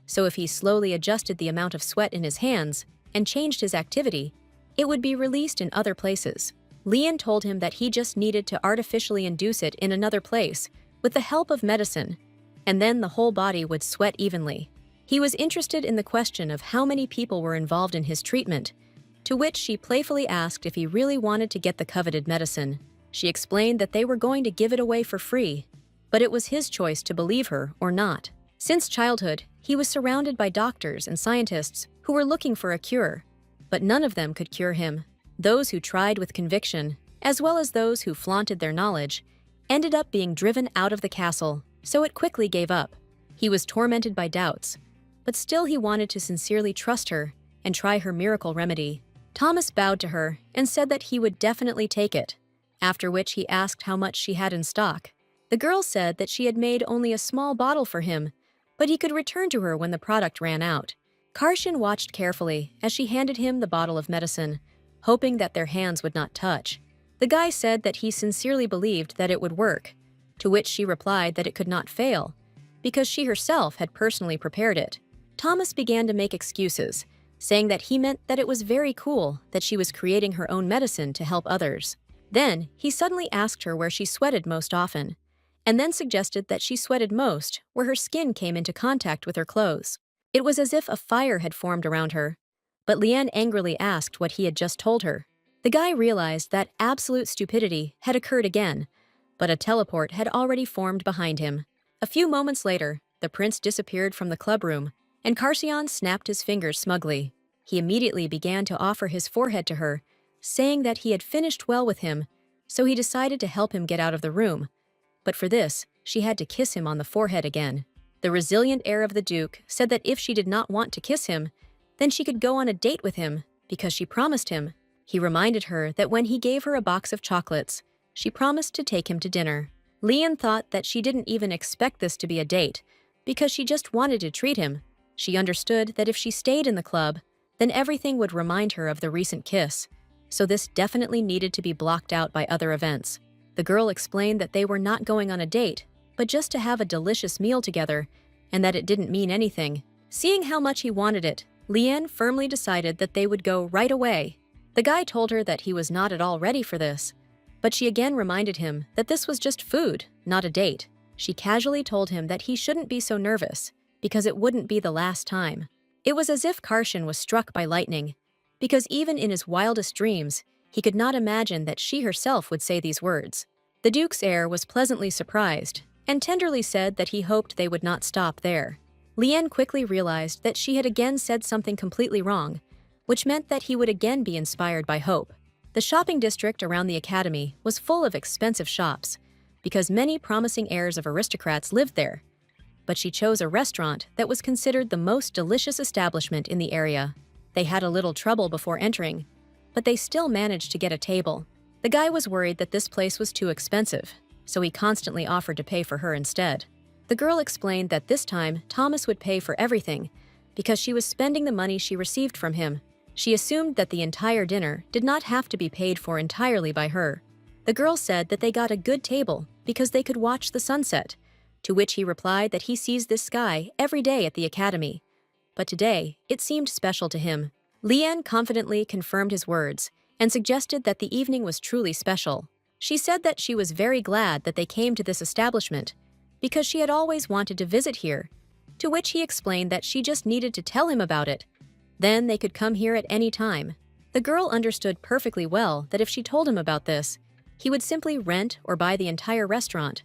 so if he slowly adjusted the amount of sweat in his hands and changed his activity, it would be released in other places. Lian told him that he just needed to artificially induce it in another place with the help of medicine, and then the whole body would sweat evenly. He was interested in the question of how many people were involved in his treatment, to which she playfully asked if he really wanted to get the coveted medicine. She explained that they were going to give it away for free, but it was his choice to believe her or not. Since childhood, he was surrounded by doctors and scientists who were looking for a cure, but none of them could cure him. Those who tried with conviction, as well as those who flaunted their knowledge, ended up being driven out of the castle, so it quickly gave up. He was tormented by doubts, but still he wanted to sincerely trust her and try her miracle remedy. Thomas bowed to her and said that he would definitely take it, after which he asked how much she had in stock. The girl said that she had made only a small bottle for him, but he could return to her when the product ran out. Karshan watched carefully as she handed him the bottle of medicine, hoping that their hands would not touch. The guy said that he sincerely believed that it would work, to which she replied that it could not fail, because she herself had personally prepared it. Thomas began to make excuses, saying that he meant that it was very cool that she was creating her own medicine to help others. Then, he suddenly asked her where she sweated most often, and then suggested that she sweated most where her skin came into contact with her clothes. It was as if a fire had formed around her, but Lian angrily asked what he had just told her. The guy realized that absolute stupidity had occurred again, but a teleport had already formed behind him. A few moments later, the prince disappeared from the club room, and Karsion snapped his fingers smugly. He immediately began to offer his forehead to her, saying that he had finished well with him, so he decided to help him get out of the room. But for this, she had to kiss him on the forehead again. The resilient heir of the Duke said that if she did not want to kiss him, then she could go on a date with him, because she promised him. He reminded her that when he gave her a box of chocolates, she promised to take him to dinner. Lian thought that she didn't even expect this to be a date, because she just wanted to treat him. She understood that if she stayed in the club, then everything would remind her of the recent kiss, so this definitely needed to be blocked out by other events. The girl explained that they were not going on a date, but just to have a delicious meal together, and that it didn't mean anything. Seeing how much he wanted it, Lian firmly decided that they would go right away. The guy told her that he was not at all ready for this, but she again reminded him that this was just food, not a date. she casually told him that he shouldn't be so nervous, because it wouldn't be the last time. It was as if Karshan was struck by lightning, because even in his wildest dreams, he could not imagine that she herself would say these words. The Duke's heir was pleasantly surprised, and tenderly said that he hoped they would not stop there. Lian quickly realized that she had again said something completely wrong, which meant that he would again be inspired by hope. The shopping district around the academy was full of expensive shops, because many promising heirs of aristocrats lived there. But she chose a restaurant that was considered the most delicious establishment in the area. They had a little trouble before entering, but they still managed to get a table. The guy was worried that this place was too expensive, so he constantly offered to pay for her instead. The girl explained that this time Thomas would pay for everything, because she was spending the money she received from him. She assumed that the entire dinner did not have to be paid for entirely by her. The girl said that they got a good table because they could watch the sunset, to which he replied that he sees this sky every day at the academy. But today, it seemed special to him. Lian confidently confirmed his words and suggested that the evening was truly special. She said that she was very glad that they came to this establishment because she had always wanted to visit here, to which he explained that she just needed to tell him about it. Then they could come here at any time. The girl understood perfectly well that if she told him about this, he would simply rent or buy the entire restaurant,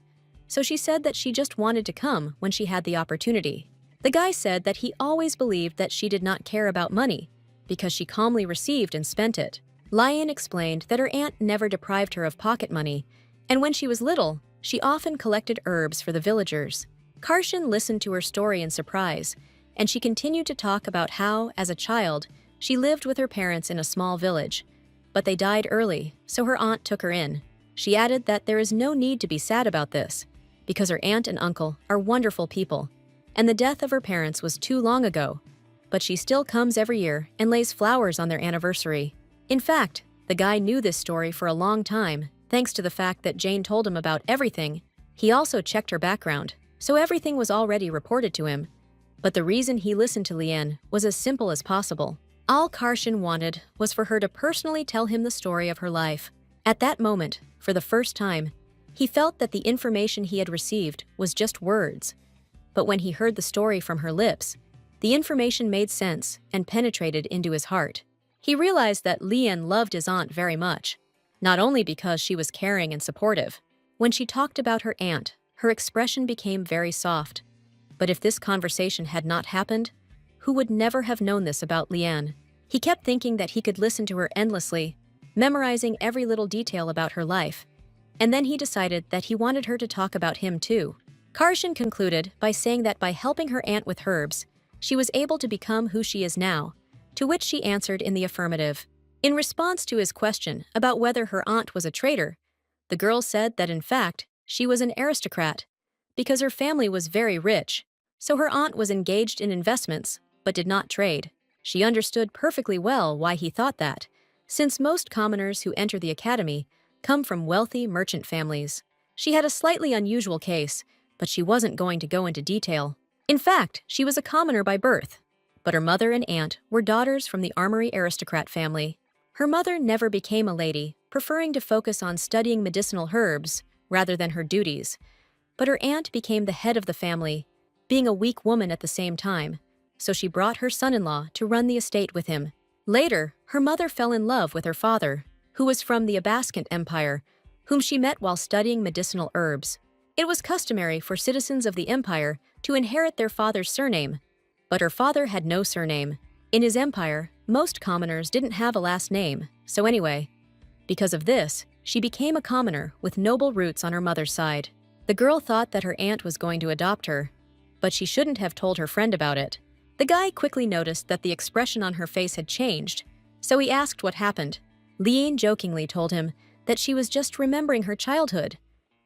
so she said that she just wanted to come when she had the opportunity. The guy said that he always believed that she did not care about money, because she calmly received and spent it. Lian explained that her aunt never deprived her of pocket money, and when she was little, she often collected herbs for the villagers. Karshan listened to her story in surprise, and she continued to talk about how, as a child, she lived with her parents in a small village. But they died early, so her aunt took her in. She added that there is no need to be sad about this, because her aunt and uncle are wonderful people, and the death of her parents was too long ago, but she still comes every year and lays flowers on their anniversary. In fact, the guy knew this story for a long time, thanks to the fact that Jane told him about everything. He also checked her background, so everything was already reported to him. But the reason he listened to Lian was as simple as possible. All Karshan wanted was for her to personally tell him the story of her life. At that moment, for the first time, he felt that the information he had received was just words. But when he heard the story from her lips, the information made sense and penetrated into his heart. He realized that Lian loved his aunt very much, not only because she was caring and supportive. When she talked about her aunt, her expression became very soft. But if this conversation had not happened, who would never have known this about Lian? He kept thinking that he could listen to her endlessly, memorizing every little detail about her life. And then he decided that he wanted her to talk about him too. Karshan concluded by saying that by helping her aunt with herbs, she was able to become who she is now, to which she answered in the affirmative. In response to his question about whether her aunt was a traitor, the girl said that in fact, she was an aristocrat, because her family was very rich, so her aunt was engaged in investments, but did not trade. She understood perfectly well why he thought that, since most commoners who enter the academy come from wealthy merchant families. She had a slightly unusual case, but she wasn't going to go into detail. In fact, she was a commoner by birth, but her mother and aunt were daughters from the armory aristocrat family. Her mother never became a lady, preferring to focus on studying medicinal herbs rather than her duties, but her aunt became the head of the family, being a weak woman at the same time, so she brought her son-in-law to run the estate with him. Later, her mother fell in love with her father, who was from the Abascant Empire, whom she met while studying medicinal herbs. It was customary for citizens of the empire to inherit their father's surname, but her father had no surname. In his empire, most commoners didn't have a last name, so anyway. Because of this, she became a commoner with noble roots on her mother's side. The girl thought that her aunt was going to adopt her, but she shouldn't have told her friend about it. The guy quickly noticed that the expression on her face had changed, so he asked what happened. Lian jokingly told him that she was just remembering her childhood,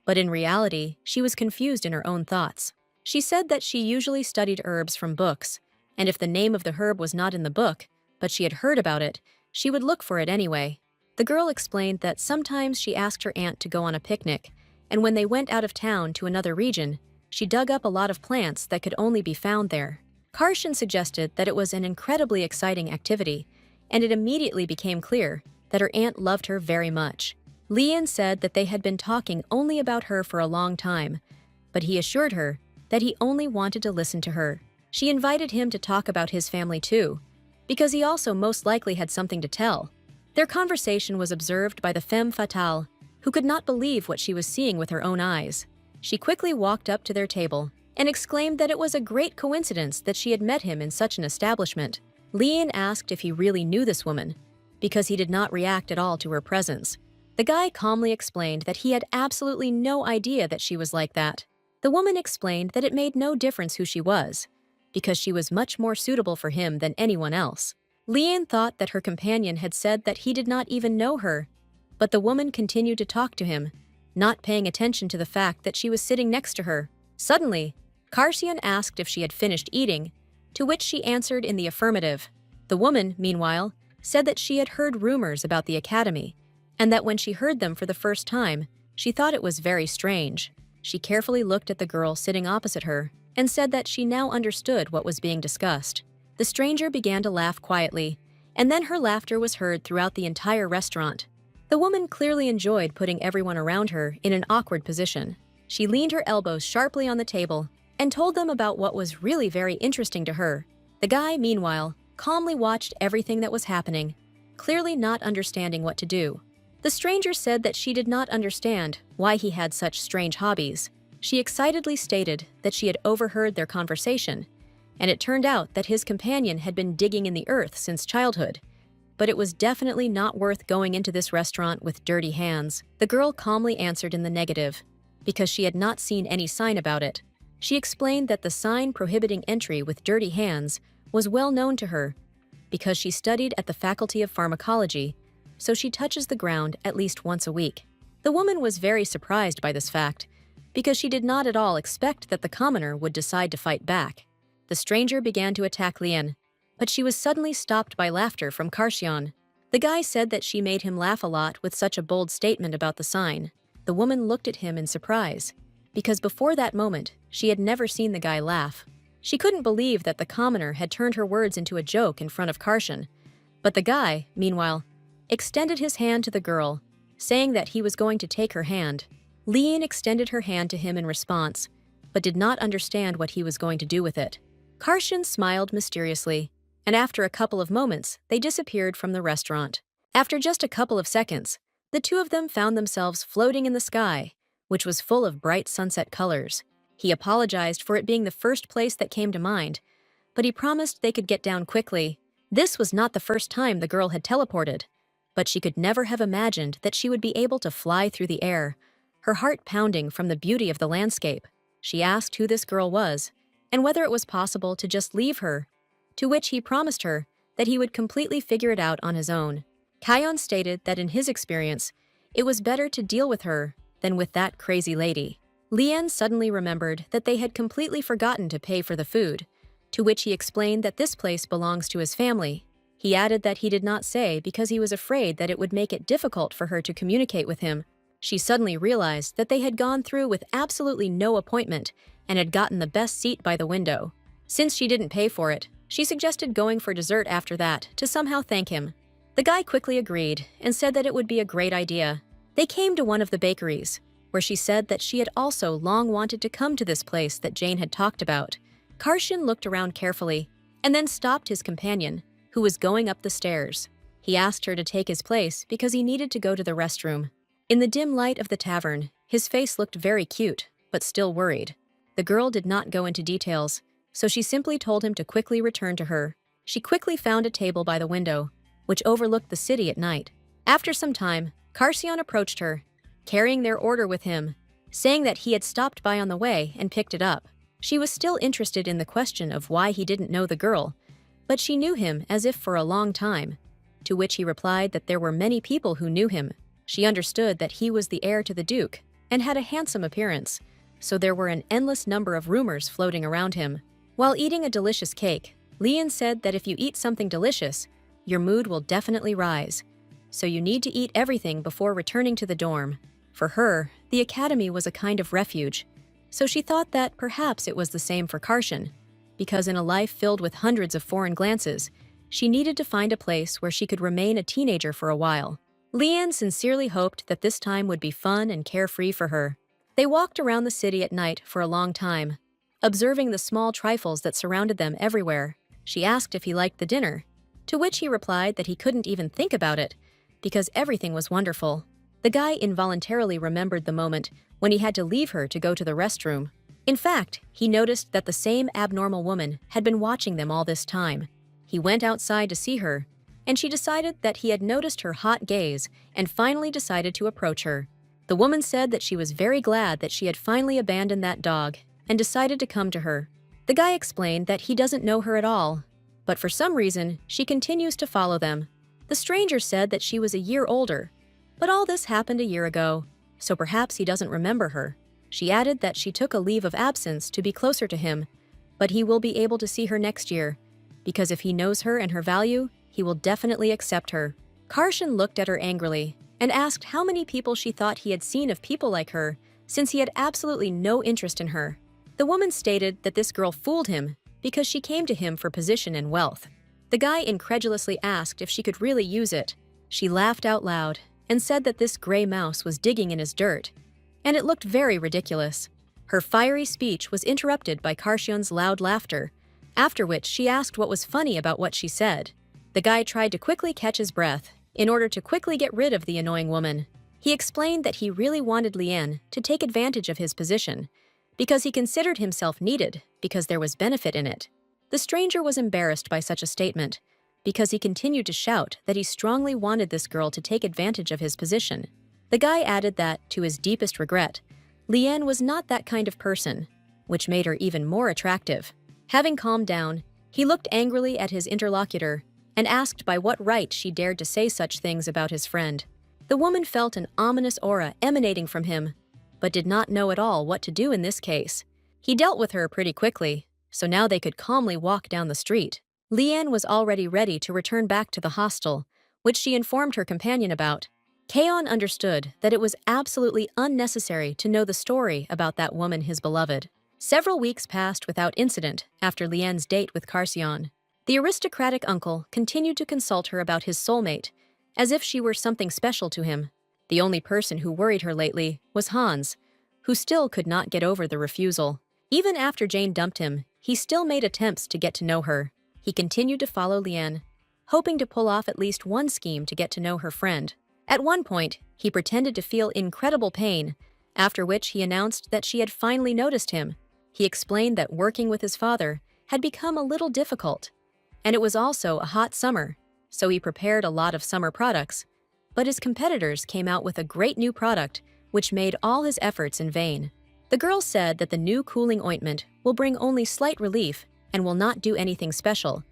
but in reality, she was confused in her own thoughts. She said that she usually studied herbs from books, and if the name of the herb was not in the book, but she had heard about it, she would look for it anyway. The girl explained that sometimes she asked her aunt to go on a picnic, and when they went out of town to another region, she dug up a lot of plants that could only be found there. Karshan suggested that it was an incredibly exciting activity, and it immediately became clear that her aunt loved her very much. Lian said that they had been talking only about her for a long time, but he assured her that he only wanted to listen to her. She invited him to talk about his family too, because he also most likely had something to tell. Their conversation was observed by the femme fatale, who could not believe what she was seeing with her own eyes. She quickly walked up to their table and exclaimed that it was a great coincidence that she had met him in such an establishment. Lian asked if he really knew this woman, because he did not react at all to her presence. The guy calmly explained that he had absolutely no idea that she was like that. The woman explained that it made no difference who she was, because she was much more suitable for him than anyone else. Lian thought that her companion had said that he did not even know her, but the woman continued to talk to him, not paying attention to the fact that she was sitting next to her. Suddenly, Karsian asked if she had finished eating, to which she answered in the affirmative. The woman, meanwhile, said that she had heard rumors about the academy, and that when she heard them for the first time, she thought it was very strange. She carefully looked at the girl sitting opposite her and said that she now understood what was being discussed. The stranger began to laugh quietly, and then her laughter was heard throughout the entire restaurant. The woman clearly enjoyed putting everyone around her in an awkward position. She leaned her elbows sharply on the table and told them about what was really very interesting to her. The guy, meanwhile, calmly watched everything that was happening, clearly not understanding what to do. The stranger said that she did not understand why he had such strange hobbies. She excitedly stated that she had overheard their conversation, and it turned out that his companion had been digging in the earth since childhood. But it was definitely not worth going into this restaurant with dirty hands. The girl calmly answered in the negative, because she had not seen any sign about it. She explained that the sign prohibiting entry with dirty hands was well known to her, because she studied at the Faculty of Pharmacology, so she touches the ground at least once a week. The woman was very surprised by this fact, because she did not at all expect that the commoner would decide to fight back. The stranger began to attack Lian, but she was suddenly stopped by laughter from Karsian. The guy said that she made him laugh a lot with such a bold statement about the sign. The woman looked at him in surprise, because before that moment, she had never seen the guy laugh. She couldn't believe that the commoner had turned her words into a joke in front of Karsian. But the guy, meanwhile, extended his hand to the girl, saying that he was going to take her hand. Lian extended her hand to him in response, but did not understand what he was going to do with it. Karsian smiled mysteriously, and after a couple of moments, they disappeared from the restaurant. After just a couple of seconds, the two of them found themselves floating in the sky, which was full of bright sunset colors. He apologized for it being the first place that came to mind, but he promised they could get down quickly. This was not the first time the girl had teleported, but she could never have imagined that she would be able to fly through the air, her heart pounding from the beauty of the landscape. She asked who this girl was, and whether it was possible to just leave her, to which he promised her that he would completely figure it out on his own. Kion stated that in his experience, it was better to deal with her than with that crazy lady. Lian suddenly remembered that they had completely forgotten to pay for the food, to which he explained that this place belongs to his family. He added that he did not say because he was afraid that it would make it difficult for her to communicate with him. She suddenly realized that they had gone through with absolutely no appointment and had gotten the best seat by the window. Since she didn't pay for it, she suggested going for dessert after that to somehow thank him. The guy quickly agreed and said that it would be a great idea. They came to one of the bakeries, where she said that she had also long wanted to come to this place that Jane had talked about. Karsian looked around carefully and then stopped his companion, who was going up the stairs. He asked her to take his place because he needed to go to the restroom. In the dim light of the tavern, his face looked very cute, but still worried. The girl did not go into details, so she simply told him to quickly return to her. She quickly found a table by the window, which overlooked the city at night. After some time, Karsian approached her, carrying their order with him, saying that he had stopped by on the way and picked it up. She was still interested in the question of why he didn't know the girl, but she knew him as if for a long time, to which he replied that there were many people who knew him. She understood that he was the heir to the Duke and had a handsome appearance, so there were an endless number of rumors floating around him. While eating a delicious cake, Lian said that if you eat something delicious, your mood will definitely rise, so you need to eat everything before returning to the dorm. For her, the academy was a kind of refuge, so she thought that perhaps it was the same for Karsian, because in a life filled with hundreds of foreign glances, she needed to find a place where she could remain a teenager for a while. Lian sincerely hoped that this time would be fun and carefree for her. They walked around the city at night for a long time, observing the small trifles that surrounded them everywhere. She asked if he liked the dinner, to which he replied that he couldn't even think about it, because everything was wonderful. The guy involuntarily remembered the moment when he had to leave her to go to the restroom. In fact, he noticed that the same abnormal woman had been watching them all this time. He went outside to see her, and she decided that he had noticed her hot gaze and finally decided to approach her. The woman said that she was very glad that she had finally abandoned that dog and decided to come to her. The guy explained that he doesn't know her at all, but for some reason, she continues to follow them. The stranger said that she was a year older, but all this happened a year ago, so perhaps he doesn't remember her. She added that she took a leave of absence to be closer to him, but he will be able to see her next year, because if he knows her and her value, he will definitely accept her. Karshan looked at her angrily and asked how many people she thought he had seen of people like her, since he had absolutely no interest in her. The woman stated that this girl fooled him because she came to him for position and wealth. The guy incredulously asked if she could really use it. She laughed out loud and said that this gray mouse was digging in his dirt, and it looked very ridiculous. Her fiery speech was interrupted by Karshan's loud laughter, after which she asked what was funny about what she said. The guy tried to quickly catch his breath in order to quickly get rid of the annoying woman. He explained that he really wanted Lian to take advantage of his position because he considered himself needed because there was benefit in it. The stranger was embarrassed by such a statement because he continued to shout that he strongly wanted this girl to take advantage of his position. The guy added that, to his deepest regret, Lian was not that kind of person, which made her even more attractive. Having calmed down, he looked angrily at his interlocutor and asked by what right she dared to say such things about his friend. The woman felt an ominous aura emanating from him, but did not know at all what to do in this case. He dealt with her pretty quickly, so now they could calmly walk down the street. Lian was already ready to return back to the hostel, which she informed her companion about. Kaon understood that it was absolutely unnecessary to know the story about that woman, his beloved. Several weeks passed without incident after Lian's date with Karsion. The aristocratic uncle continued to consult her about his soulmate, as if she were something special to him. The only person who worried her lately was Hans, who still could not get over the refusal. Even after Jane dumped him, he still made attempts to get to know her. He continued to follow Lian, hoping to pull off at least one scheme to get to know her friend. At one point, he pretended to feel incredible pain, after which he announced that she had finally noticed him. He explained that working with his father had become a little difficult, and it was also a hot summer, so he prepared a lot of summer products, but his competitors came out with a great new product which made all his efforts in vain. The girl said that the new cooling ointment will bring only slight relief and will not do anything special,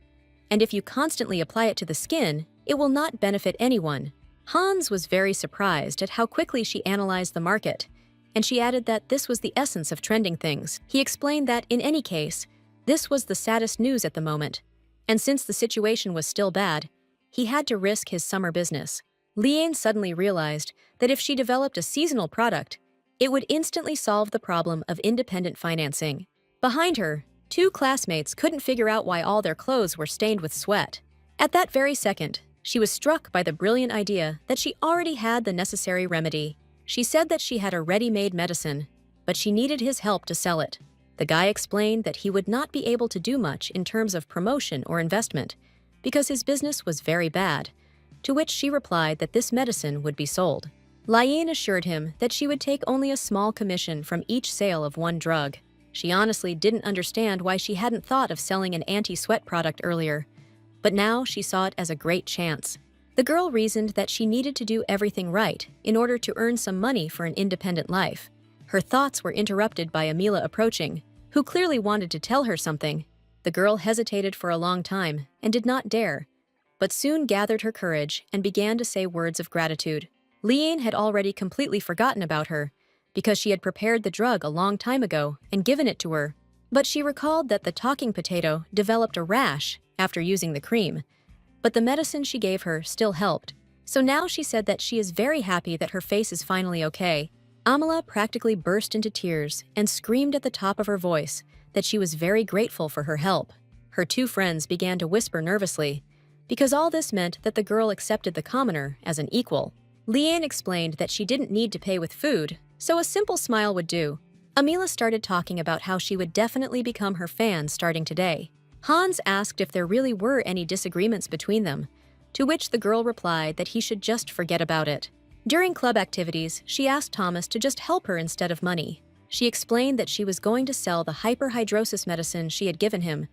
and if you constantly apply it to the skin, it will not benefit anyone. Hans was very surprised at how quickly she analyzed the market, and she added that this was the essence of trending things. He explained that, in any case, this was the saddest news at the moment, and since the situation was still bad, he had to risk his summer business. Lian suddenly realized that if she developed a seasonal product, it would instantly solve the problem of independent financing. Behind her, two classmates couldn't figure out why all their clothes were stained with sweat. At that very second, she was struck by the brilliant idea that she already had the necessary remedy. She said that she had a ready-made medicine, but she needed his help to sell it. The guy explained that he would not be able to do much in terms of promotion or investment because his business was very bad, to which she replied that this medicine would be sold. Lian assured him that she would take only a small commission from each sale of one drug. She honestly didn't understand why she hadn't thought of selling an anti-sweat product earlier, but now she saw it as a great chance. The girl reasoned that she needed to do everything right in order to earn some money for an independent life. Her thoughts were interrupted by Amila approaching, who clearly wanted to tell her something. The girl hesitated for a long time and did not dare, but soon gathered her courage and began to say words of gratitude. Lian had already completely forgotten about her because she had prepared the drug a long time ago and given it to her, but she recalled that the talking potato developed a rash after using the cream, but the medicine she gave her still helped. So now she said that she is very happy that her face is finally okay. Amala practically burst into tears and screamed at the top of her voice that she was very grateful for her help. Her two friends began to whisper nervously, because all this meant that the girl accepted the commoner as an equal. Lian explained that she didn't need to pay with food, so a simple smile would do. Amila started talking about how she would definitely become her fan starting today. Hans asked if there really were any disagreements between them, to which the girl replied that he should just forget about it. During club activities, she asked Thomas to just help her instead of money. She explained that she was going to sell the hyperhidrosis medicine she had given him,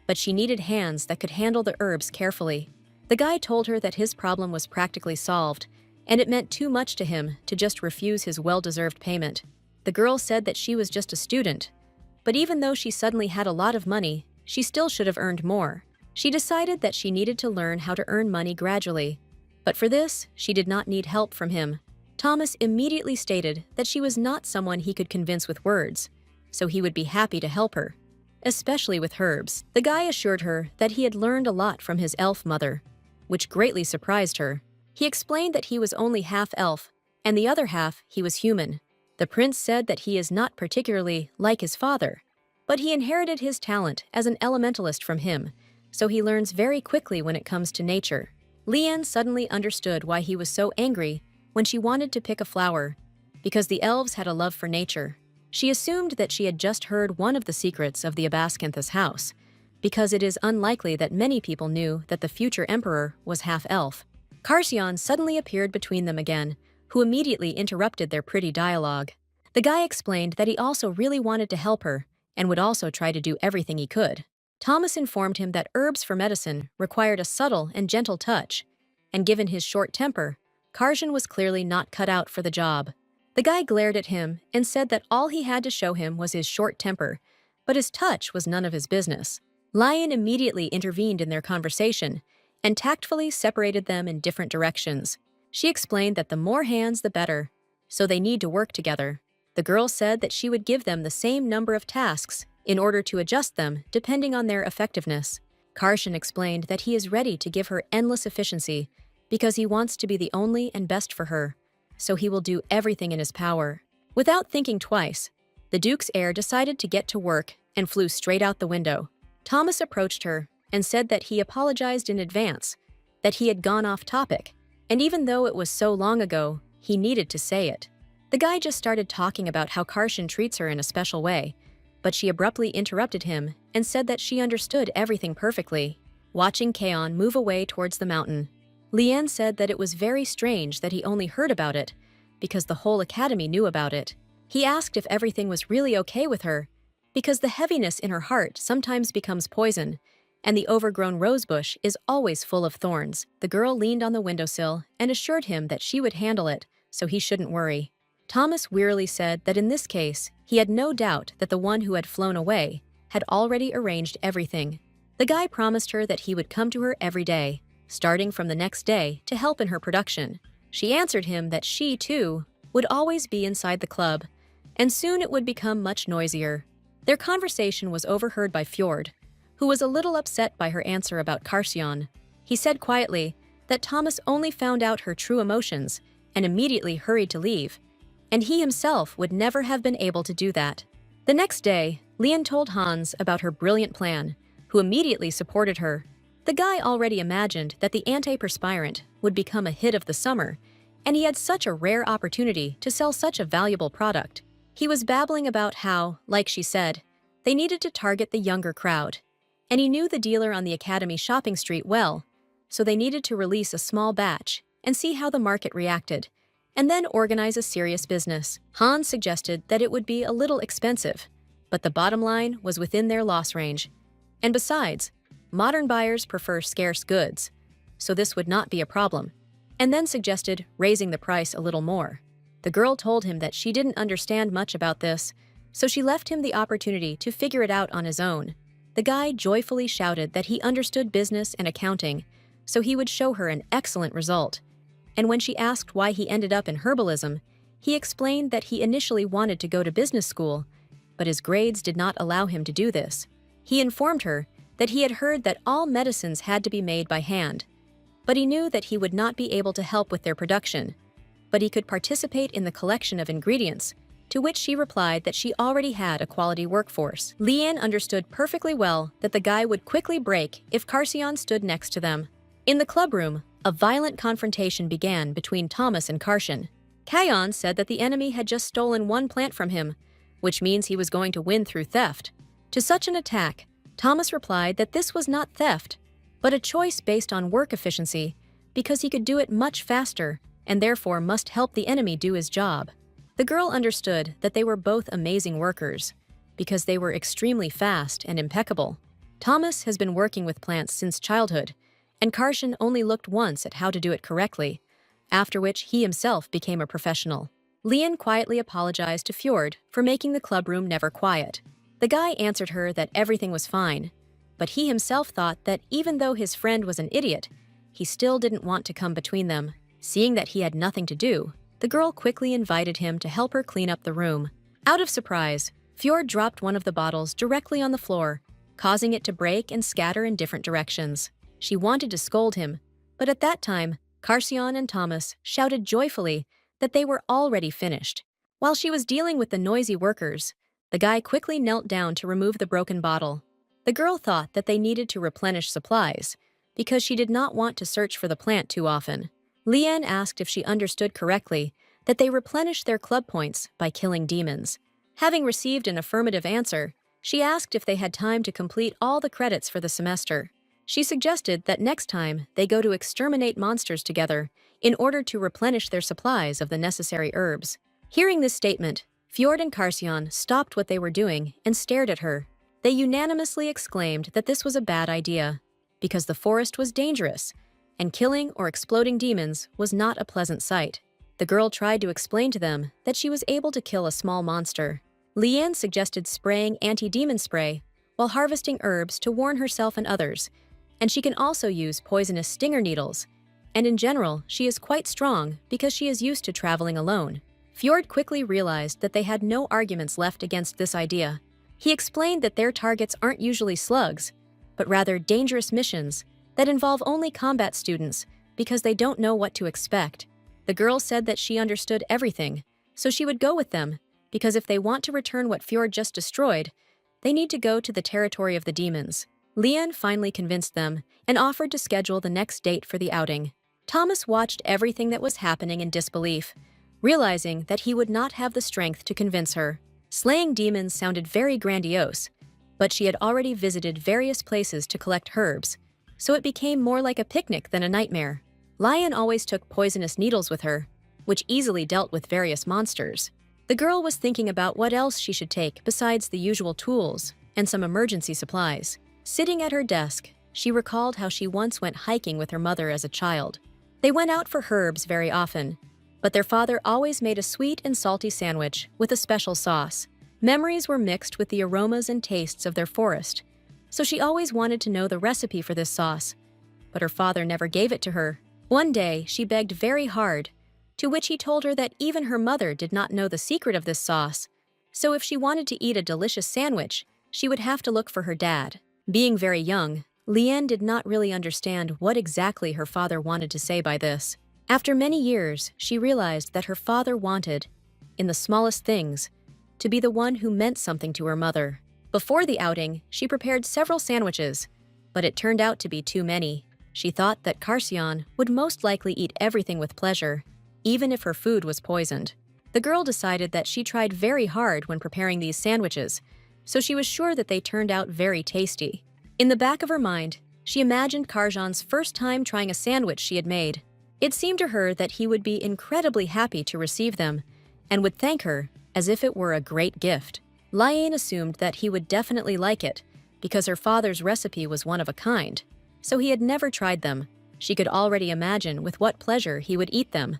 but she needed hands that could handle the herbs carefully. The guy told her that his problem was practically solved, and it meant too much to him to just refuse his well-deserved payment. The girl said that she was just a student, but even though she suddenly had a lot of money, she still should have earned more. She decided that she needed to learn how to earn money gradually, but for this, she did not need help from him. Thomas immediately stated that she was not someone he could convince with words, so he would be happy to help her, especially with herbs. The guy assured her that he had learned a lot from his elf mother, which greatly surprised her. He explained that he was only half elf, and the other half he was human. The prince said that he is not particularly like his father, but he inherited his talent as an elementalist from him, so he learns very quickly when it comes to nature. Leanne suddenly understood why he was so angry when she wanted to pick a flower, because the elves had a love for nature. She assumed that she had just heard one of the secrets of the Abascanthus house, because it is unlikely that many people knew that the future emperor was half-elf. Carsion suddenly appeared between them again, who immediately interrupted their pretty dialogue. The guy explained that he also really wanted to help her, and would also try to do everything he could. Thomas informed him that herbs for medicine required a subtle and gentle touch, and given his short temper, Carsion was clearly not cut out for the job. The guy glared at him and said that all he had to show him was his short temper, but his touch was none of his business. Lion immediately intervened in their conversation and tactfully separated them in different directions. She explained that the more hands the better, so they need to work together. The girl said that she would give them the same number of tasks in order to adjust them depending on their effectiveness. Carsion explained that he is ready to give her endless efficiency because he wants to be the only and best for her, so he will do everything in his power. Without thinking twice, the Duke's heir decided to get to work and flew straight out the window. Thomas approached her and said that he apologized in advance, that he had gone off topic, and even though it was so long ago, he needed to say it. The guy just started talking about how Carsion treats her in a special way, but she abruptly interrupted him and said that she understood everything perfectly. Watching Kaon move away towards the mountain, Leanne said that it was very strange that he only heard about it, because the whole academy knew about it. He asked if everything was really okay with her, because the heaviness in her heart sometimes becomes poison, and the overgrown rosebush is always full of thorns. The girl leaned on the windowsill and assured him that she would handle it, so he shouldn't worry. Thomas wearily said that in this case, he had no doubt that the one who had flown away had already arranged everything. The guy promised her that he would come to her every day, starting from the next day, to help in her production. She answered him that she, too, would always be inside the club, and soon it would become much noisier. Their conversation was overheard by Fjord, who was a little upset by her answer about Carsion. He said quietly that Thomas only found out her true emotions and immediately hurried to leave, and he himself would never have been able to do that. The next day, Leanne told Hans about her brilliant plan, who immediately supported her. The guy already imagined that the antiperspirant would become a hit of the summer, and he had such a rare opportunity to sell such a valuable product. He was babbling about how, like she said, they needed to target the younger crowd, and he knew the dealer on the Academy shopping street well, so they needed to release a small batch and see how the market reacted, and then organize a serious business. Hans suggested that it would be a little expensive, but the bottom line was within their loss range. And besides, modern buyers prefer scarce goods, so this would not be a problem, and then suggested raising the price a little more. The girl told him that she didn't understand much about this, so she left him the opportunity to figure it out on his own. The guy joyfully shouted that he understood business and accounting, so he would show her an excellent result. And when she asked why he ended up in herbalism, he explained that he initially wanted to go to business school, but his grades did not allow him to do this. He informed her that he had heard that all medicines had to be made by hand, but he knew that he would not be able to help with their production, but he could participate in the collection of ingredients, to which she replied that she already had a quality workforce. Leanne understood perfectly well that the guy would quickly break if Carsion stood next to them. In the clubroom, a violent confrontation began between Thomas and Carsion. Kion said that the enemy had just stolen one plant from him, which means he was going to win through theft. To such an attack, Thomas replied that this was not theft, but a choice based on work efficiency, because he could do it much faster and therefore must help the enemy do his job. The girl understood that they were both amazing workers, because they were extremely fast and impeccable. Thomas has been working with plants since childhood, and Karshan only looked once at how to do it correctly, after which he himself became a professional. Lian quietly apologized to Fjord for making the clubroom never quiet. The guy answered her that everything was fine, but he himself thought that even though his friend was an idiot, he still didn't want to come between them. Seeing that he had nothing to do, the girl quickly invited him to help her clean up the room. Out of surprise, Fjord dropped one of the bottles directly on the floor, causing it to break and scatter in different directions. She wanted to scold him, but at that time, Karsion and Thomas shouted joyfully that they were already finished. While she was dealing with the noisy workers, the guy quickly knelt down to remove the broken bottle. The girl thought that they needed to replenish supplies, because she did not want to search for the plant too often. Lian asked if she understood correctly that they replenished their club points by killing demons. Having received an affirmative answer, she asked if they had time to complete all the credits for the semester. She suggested that next time they go to exterminate monsters together in order to replenish their supplies of the necessary herbs. Hearing this statement, Fjord and Karsion stopped what they were doing and stared at her. They unanimously exclaimed that this was a bad idea, because the forest was dangerous, and killing or exploding demons was not a pleasant sight. The girl tried to explain to them that she was able to kill a small monster. Lian suggested spraying anti-demon spray while harvesting herbs to warn herself and others, and she can also use poisonous stinger needles. And in general, she is quite strong because she is used to traveling alone. Fjord quickly realized that they had no arguments left against this idea. He explained that their targets aren't usually slugs, but rather dangerous missions that involve only combat students because they don't know what to expect. The girl said that she understood everything, so she would go with them, because if they want to return what Fjord just destroyed, they need to go to the territory of the demons. Lian finally convinced them and offered to schedule the next date for the outing. Thomas watched everything that was happening in disbelief, realizing that he would not have the strength to convince her. Slaying demons sounded very grandiose, but she had already visited various places to collect herbs, so it became more like a picnic than a nightmare. Lian always took poisonous needles with her, which easily dealt with various monsters. The girl was thinking about what else she should take besides the usual tools and some emergency supplies. Sitting at her desk, she recalled how she once went hiking with her mother as a child. They went out for herbs very often, but their father always made a sweet and salty sandwich with a special sauce. Memories were mixed with the aromas and tastes of their forest, so she always wanted to know the recipe for this sauce, but her father never gave it to her. One day, she begged very hard, to which he told her that even her mother did not know the secret of this sauce, so if she wanted to eat a delicious sandwich, she would have to look for her dad. Being very young, Lian did not really understand what exactly her father wanted to say by this. After many years, she realized that her father wanted, in the smallest things, to be the one who meant something to her mother. Before the outing, she prepared several sandwiches, but it turned out to be too many. She thought that Karsion would most likely eat everything with pleasure, even if her food was poisoned. The girl decided that she tried very hard when preparing these sandwiches, so she was sure that they turned out very tasty. In the back of her mind, she imagined Karsion's first time trying a sandwich she had made. It seemed to her that he would be incredibly happy to receive them and would thank her as if it were a great gift. Lian assumed that he would definitely like it because her father's recipe was one of a kind, so he had never tried them. She could already imagine with what pleasure he would eat them,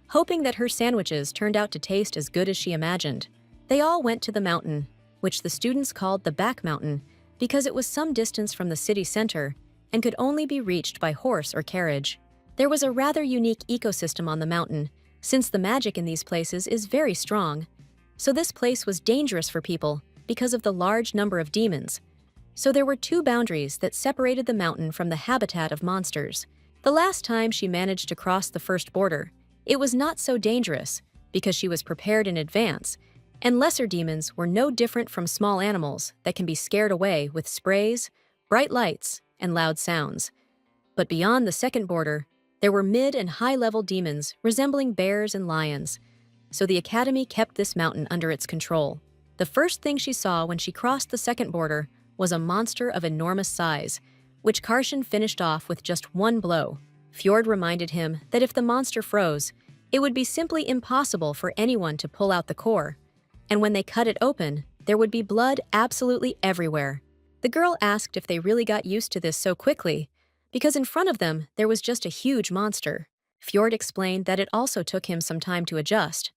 hoping that her sandwiches turned out to taste as good as she imagined. They all went to the mountain, which the students called the Back Mountain because it was some distance from the city center and could only be reached by horse or carriage. There was a rather unique ecosystem on the mountain, since the magic in these places is very strong. So this place was dangerous for people because of the large number of demons. So there were two boundaries that separated the mountain from the habitat of monsters. The last time she managed to cross the first border, it was not so dangerous because she was prepared in advance, and lesser demons were no different from small animals that can be scared away with sprays, bright lights, and loud sounds. But beyond the second border, there were mid- and high-level demons resembling bears and lions, so the Academy kept this mountain under its control. The first thing she saw when she crossed the second border was a monster of enormous size, which Karshan finished off with just one blow. Fjord reminded him that if the monster froze, it would be simply impossible for anyone to pull out the core, and when they cut it open, there would be blood absolutely everywhere. The girl asked if they really got used to this so quickly, because in front of them there was just a huge monster. Fjord explained that it also took him some time to adjust,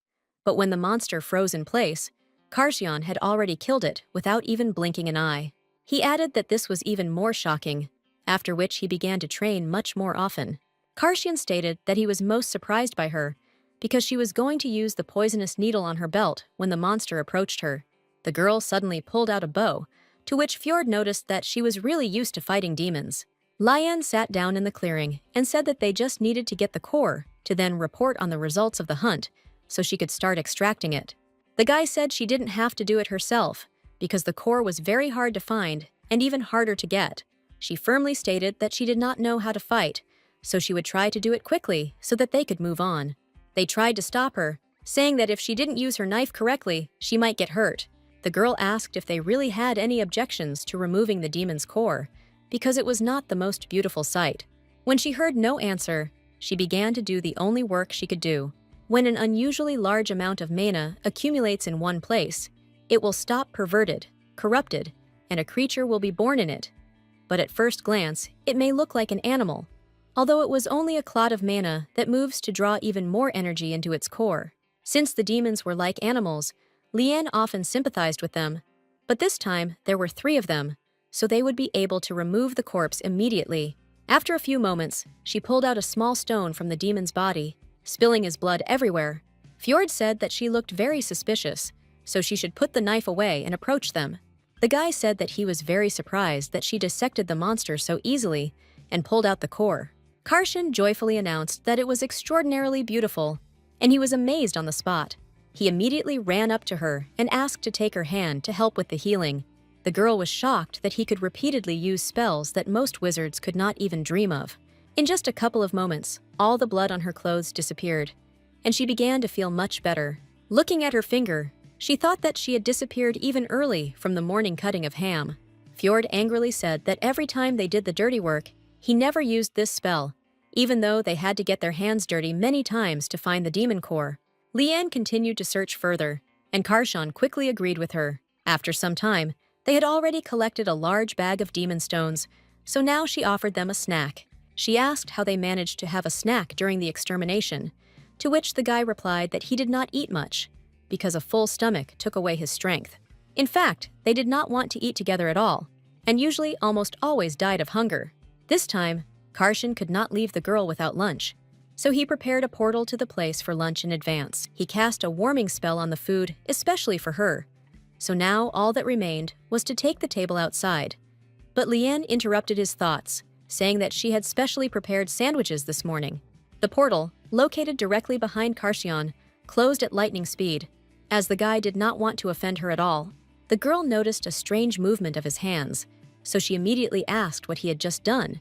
but when the monster froze in place, Karshan had already killed it without even blinking an eye. He added that this was even more shocking, after which he began to train much more often. Karshan stated that he was most surprised by her because she was going to use the poisonous needle on her belt when the monster approached her. The girl suddenly pulled out a bow, to which Fjord noticed that she was really used to fighting demons. Lian sat down in the clearing and said that they just needed to get the core to then report on the results of the hunt so she could start extracting it. The guy said she didn't have to do it herself because the core was very hard to find and even harder to get. She firmly stated that she did not know how to fight, so she would try to do it quickly so that they could move on. They tried to stop her, saying that if she didn't use her knife correctly, she might get hurt. The girl asked if they really had any objections to removing the demon's core, because it was not the most beautiful sight. When she heard no answer, she began to do the only work she could do. When an unusually large amount of mana accumulates in one place, it will stop perverted, corrupted, and a creature will be born in it. But at first glance, it may look like an animal, although it was only a clot of mana that moves to draw even more energy into its core. Since the demons were like animals, Lian often sympathized with them, but this time there were 3 of them, so they would be able to remove the corpse immediately. After a few moments, she pulled out a small stone from the demon's body, spilling his blood everywhere. Fjord said that she looked very suspicious, so she should put the knife away and approach them. The guy said that he was very surprised that she dissected the monster so easily and pulled out the core. Karshan joyfully announced that it was extraordinarily beautiful, and he was amazed on the spot. He immediately ran up to her and asked to take her hand to help with the healing. The girl was shocked that he could repeatedly use spells that most wizards could not even dream of. In just a couple of moments, all the blood on her clothes disappeared, and she began to feel much better. Looking at her finger, she thought that she had disappeared even early from the morning cutting of ham. Fjord angrily said that every time they did the dirty work, he never used this spell, even though they had to get their hands dirty many times to find the demon core. Lian continued to search further, and Karshan quickly agreed with her. After some time, they had already collected a large bag of demon stones, so now she offered them a snack. She asked how they managed to have a snack during the extermination, to which the guy replied that he did not eat much, because a full stomach took away his strength. In fact, they did not want to eat together at all, and usually almost always died of hunger. This time, Karshan could not leave the girl without lunch, so he prepared a portal to the place for lunch in advance. He cast a warming spell on the food, especially for her, so now all that remained was to take the table outside. But Lian interrupted his thoughts, saying that she had specially prepared sandwiches this morning. The portal, located directly behind Karshan, closed at lightning speed, as the guy did not want to offend her at all. The girl noticed a strange movement of his hands, so she immediately asked what he had just done,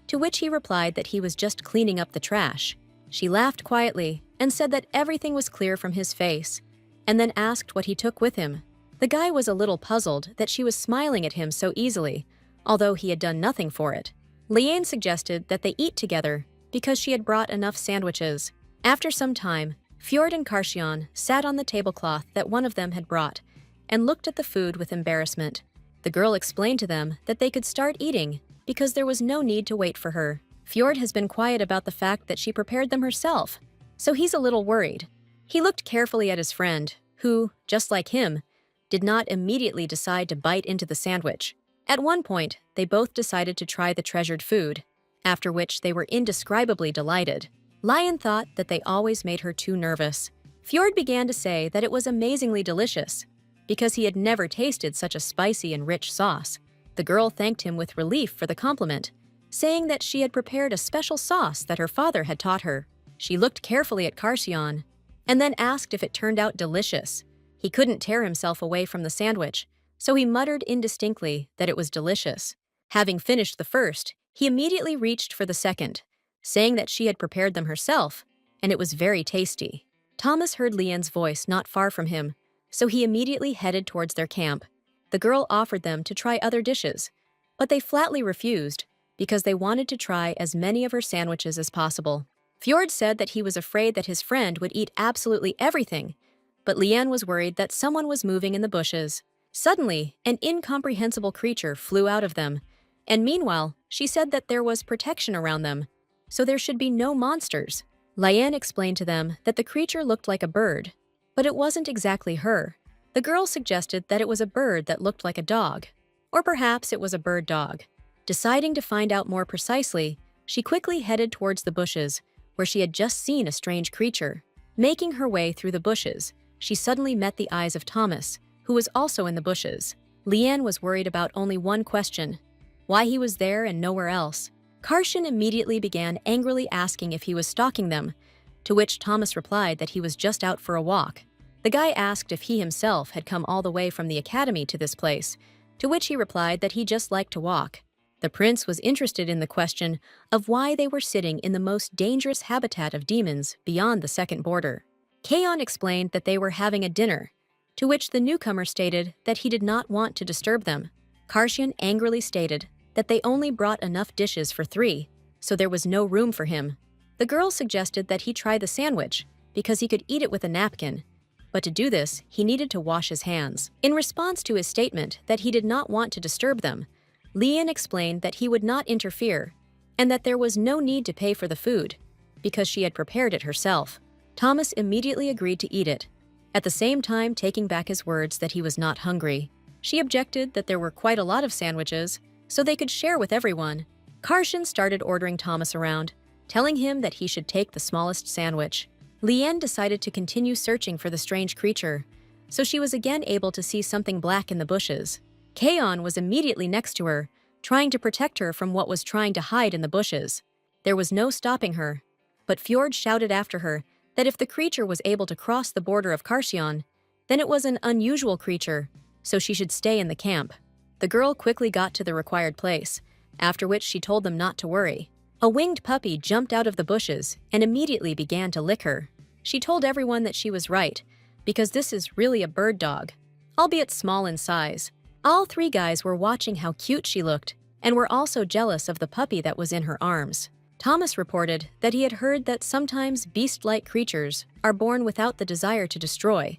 to which he replied that he was just cleaning up the trash. She laughed quietly and said that everything was clear from his face, and then asked what he took with him. The guy was a little puzzled that she was smiling at him so easily, although he had done nothing for it. Lian suggested that they eat together because she had brought enough sandwiches. After some time, Fjord and Karshan sat on the tablecloth that one of them had brought and looked at the food with embarrassment. The girl explained to them that they could start eating because there was no need to wait for her. Fjord has been quiet about the fact that she prepared them herself, so he's a little worried. He looked carefully at his friend, who, just like him, did not immediately decide to bite into the sandwich. At one point, they both decided to try the treasured food, after which they were indescribably delighted. Lian thought that they always made her too nervous. Fjord began to say that it was amazingly delicious, because he had never tasted such a spicy and rich sauce. The girl thanked him with relief for the compliment, saying that she had prepared a special sauce that her father had taught her. She looked carefully at Karshan, and then asked if it turned out delicious. He couldn't tear himself away from the sandwich, so he muttered indistinctly that it was delicious. Having finished the first, he immediately reached for the second, saying that she had prepared them herself, and it was very tasty. Thomas heard Lian's voice not far from him, so he immediately headed towards their camp. The girl offered them to try other dishes, but they flatly refused because they wanted to try as many of her sandwiches as possible. Fjord said that he was afraid that his friend would eat absolutely everything, but Lian was worried that someone was moving in the bushes. Suddenly, an incomprehensible creature flew out of them, and meanwhile, she said that there was protection around them, so there should be no monsters. Lian explained to them that the creature looked like a bird, but it wasn't exactly her. The girl suggested that it was a bird that looked like a dog, or perhaps it was a bird dog. Deciding to find out more precisely, she quickly headed towards the bushes, where she had just seen a strange creature. Making her way through the bushes, she suddenly met the eyes of Thomas, who was also in the bushes. Lian was worried about only one question: why he was there and nowhere else. Karshan immediately began angrily asking if he was stalking them, to which Thomas replied that he was just out for a walk. The guy asked if he himself had come all the way from the academy to this place, to which he replied that he just liked to walk. The prince was interested in the question of why they were sitting in the most dangerous habitat of demons beyond the second border. Kaon explained that they were having a dinner, to which the newcomer stated that he did not want to disturb them. Karshan angrily stated that they only brought enough dishes for 3, so there was no room for him. The girl suggested that he try the sandwich because he could eat it with a napkin, but to do this, he needed to wash his hands. In response to his statement that he did not want to disturb them, Lian explained that he would not interfere and that there was no need to pay for the food because she had prepared it herself. Thomas immediately agreed to eat it, at the same time taking back his words that he was not hungry. She objected that there were quite a lot of sandwiches, so they could share with everyone. Karshan started ordering Thomas around, telling him that he should take the smallest sandwich. Lian decided to continue searching for the strange creature, so she was again able to see something black in the bushes. Kaon was immediately next to her, trying to protect her from what was trying to hide in the bushes. There was no stopping her, but Fjord shouted after her that if the creature was able to cross the border of Karshan, then it was an unusual creature, so she should stay in the camp. The girl quickly got to the required place, after which she told them not to worry. A winged puppy jumped out of the bushes and immediately began to lick her. She told everyone that she was right, because this is really a bird dog, albeit small in size. All 3 guys were watching how cute she looked and were also jealous of the puppy that was in her arms. Thomas reported that he had heard that sometimes beast-like creatures are born without the desire to destroy,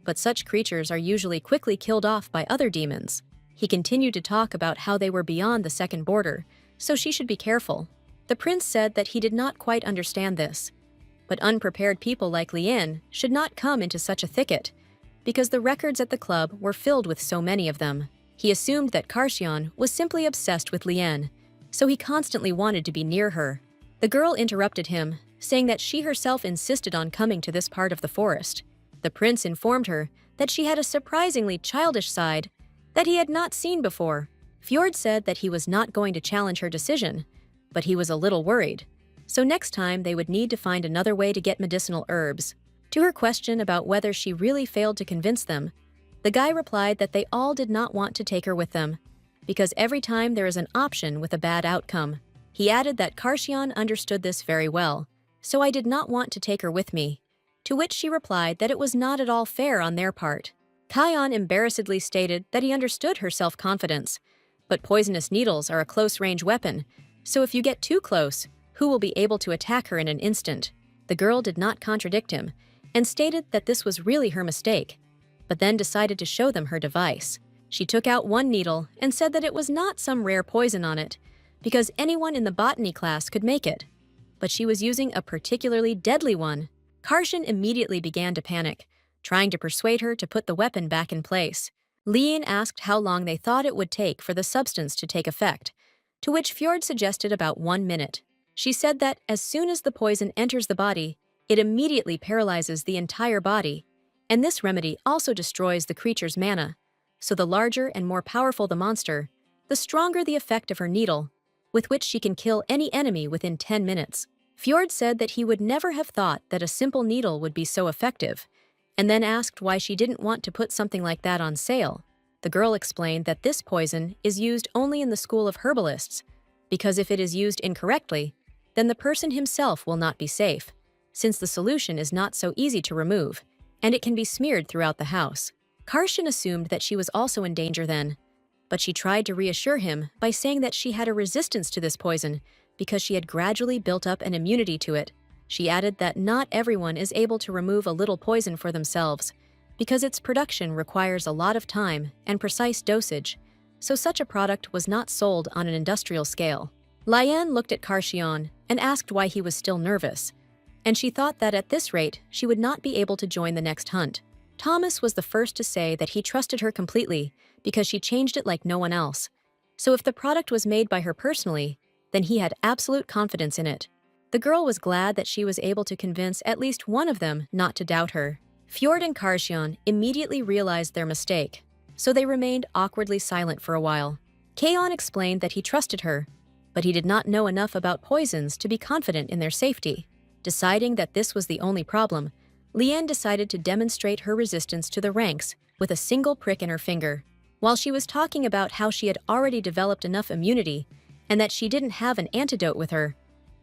but such creatures are usually quickly killed off by other demons. He continued to talk about how they were beyond the second border, so she should be careful. The prince said that he did not quite understand this, but unprepared people like Lian should not come into such a thicket, because the records at the club were filled with so many of them. He assumed that Karshan was simply obsessed with Lian, so he constantly wanted to be near her. The girl interrupted him, saying that she herself insisted on coming to this part of the forest. The prince informed her that she had a surprisingly childish side that he had not seen before. Fjord said that he was not going to challenge her decision, but he was a little worried, so next time they would need to find another way to get medicinal herbs. To her question about whether she really failed to convince them, the guy replied that they all did not want to take her with them, because every time there is an option with a bad outcome. He added that Karshan understood this very well, so I did not want to take her with me, to which she replied that it was not at all fair on their part. Kaon embarrassedly stated that he understood her self-confidence, but poisonous needles are a close-range weapon, so if you get too close, who will be able to attack her in an instant? The girl did not contradict him, and stated that this was really her mistake, but then decided to show them her device. She took out one needle and said that it was not some rare poison on it, because anyone in the botany class could make it, but she was using a particularly deadly one. Karshan immediately began to panic, trying to persuade her to put the weapon back in place. Lian asked how long they thought it would take for the substance to take effect, to which Fjord suggested about 1 minute. She said that as soon as the poison enters the body, it immediately paralyzes the entire body, and this remedy also destroys the creature's mana, so the larger and more powerful the monster, the stronger the effect of her needle, with which she can kill any enemy within 10 minutes. Fjord said that he would never have thought that a simple needle would be so effective, and then asked why she didn't want to put something like that on sale. The girl explained that this poison is used only in the school of herbalists, because if it is used incorrectly, then the person himself will not be safe, since the solution is not so easy to remove, and it can be smeared throughout the house. Karshan assumed that she was also in danger then, but she tried to reassure him by saying that she had a resistance to this poison because she had gradually built up an immunity to it. She added that not everyone is able to remove a little poison for themselves because its production requires a lot of time and precise dosage, so such a product was not sold on an industrial scale. Lian looked at Karshan and asked why he was still nervous, and she thought that at this rate she would not be able to join the next hunt. Thomas was the first to say that he trusted her completely because she changed it like no one else. So if the product was made by her personally, then he had absolute confidence in it. The girl was glad that she was able to convince at least one of them not to doubt her. Fjord and Karshan immediately realized their mistake, so they remained awkwardly silent for a while. Kaon explained that he trusted her, but he did not know enough about poisons to be confident in their safety. Deciding that this was the only problem, Lian decided to demonstrate her resistance to the ranks with a single prick in her finger. While she was talking about how she had already developed enough immunity and that she didn't have an antidote with her,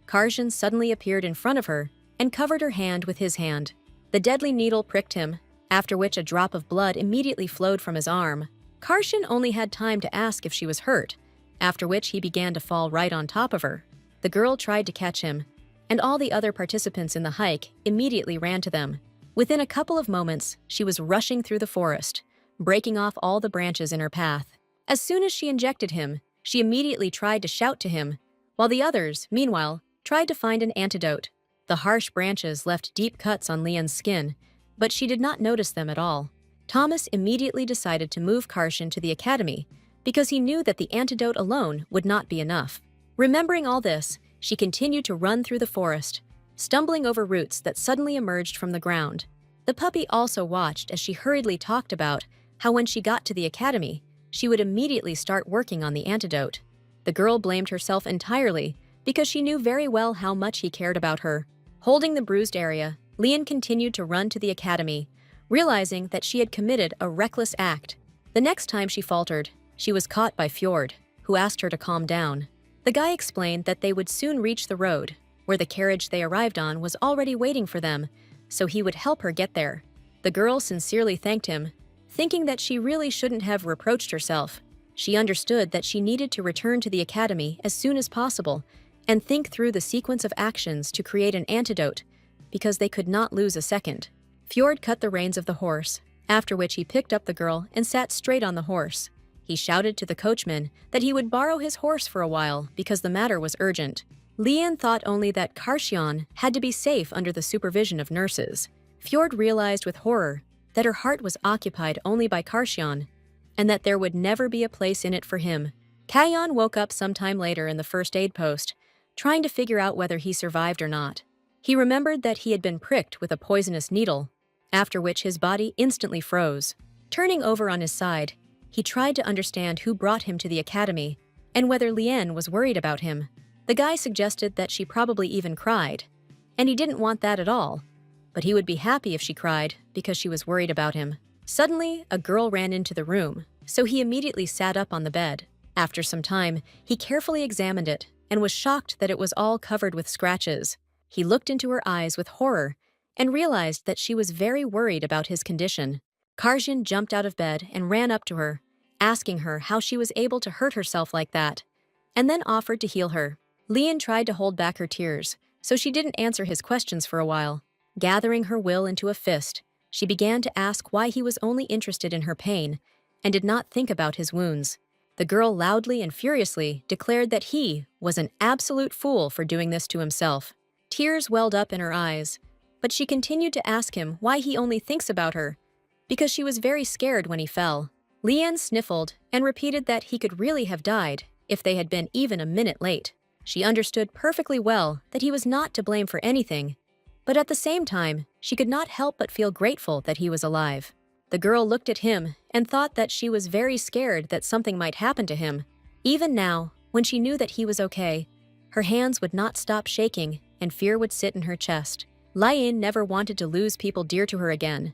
Karshan suddenly appeared in front of her and covered her hand with his hand. The deadly needle pricked him, after which a drop of blood immediately flowed from his arm. Karshan only had time to ask if she was hurt, after which he began to fall right on top of her. The girl tried to catch him, and all the other participants in the hike immediately ran to them. Within a couple of moments, she was rushing through the forest, breaking off all the branches in her path. As soon as she injected him, she immediately tried to shout to him, while the others, meanwhile, tried to find an antidote. The harsh branches left deep cuts on Lian's skin, but she did not notice them at all. Thomas immediately decided to move Karshan to the academy because he knew that the antidote alone would not be enough. Remembering all this, she continued to run through the forest, stumbling over roots that suddenly emerged from the ground. The puppy also watched as she hurriedly talked about how when she got to the academy, she would immediately start working on the antidote. The girl blamed herself entirely because she knew very well how much he cared about her. Holding the bruised area, Lian continued to run to the academy, realizing that she had committed a reckless act. The next time she faltered, she was caught by Fjord, who asked her to calm down. The guy explained that they would soon reach the road, where the carriage they arrived on was already waiting for them, so he would help her get there. The girl sincerely thanked him, thinking that she really shouldn't have reproached herself. She understood that she needed to return to the academy as soon as possible and think through the sequence of actions to create an antidote, because they could not lose a second. Fjord cut the reins of the horse, after which he picked up the girl and sat straight on the horse. He shouted to the coachman that he would borrow his horse for a while because the matter was urgent. Lian thought only that Karshan had to be safe under the supervision of nurses. Fjord realized with horror that her heart was occupied only by Karshan, and that there would never be a place in it for him. Kayan woke up sometime later in the first aid post, trying to figure out whether he survived or not. He remembered that he had been pricked with a poisonous needle, after which his body instantly froze. Turning over on his side, he tried to understand who brought him to the academy and whether Lian was worried about him. The guy suggested that she probably even cried, and he didn't want that at all, but he would be happy if she cried because she was worried about him. Suddenly, a girl ran into the room, so he immediately sat up on the bed. After some time, he carefully examined it and was shocked that it was all covered with scratches. He looked into her eyes with horror and realized that she was very worried about his condition. Karshan jumped out of bed and ran up to her, asking her how she was able to hurt herself like that, and then offered to heal her. Lian tried to hold back her tears, so she didn't answer his questions for a while. Gathering her will into a fist, she began to ask why he was only interested in her pain and did not think about his wounds. The girl loudly and furiously declared that he was an absolute fool for doing this to himself. Tears welled up in her eyes, but she continued to ask him why he only thinks about her, because she was very scared when he fell. Lian sniffled and repeated that he could really have died if they had been even a minute late. She understood perfectly well that he was not to blame for anything, but at the same time, she could not help but feel grateful that he was alive. The girl looked at him and thought that she was very scared that something might happen to him. Even now, when she knew that he was okay, her hands would not stop shaking and fear would sit in her chest. Lian never wanted to lose people dear to her again.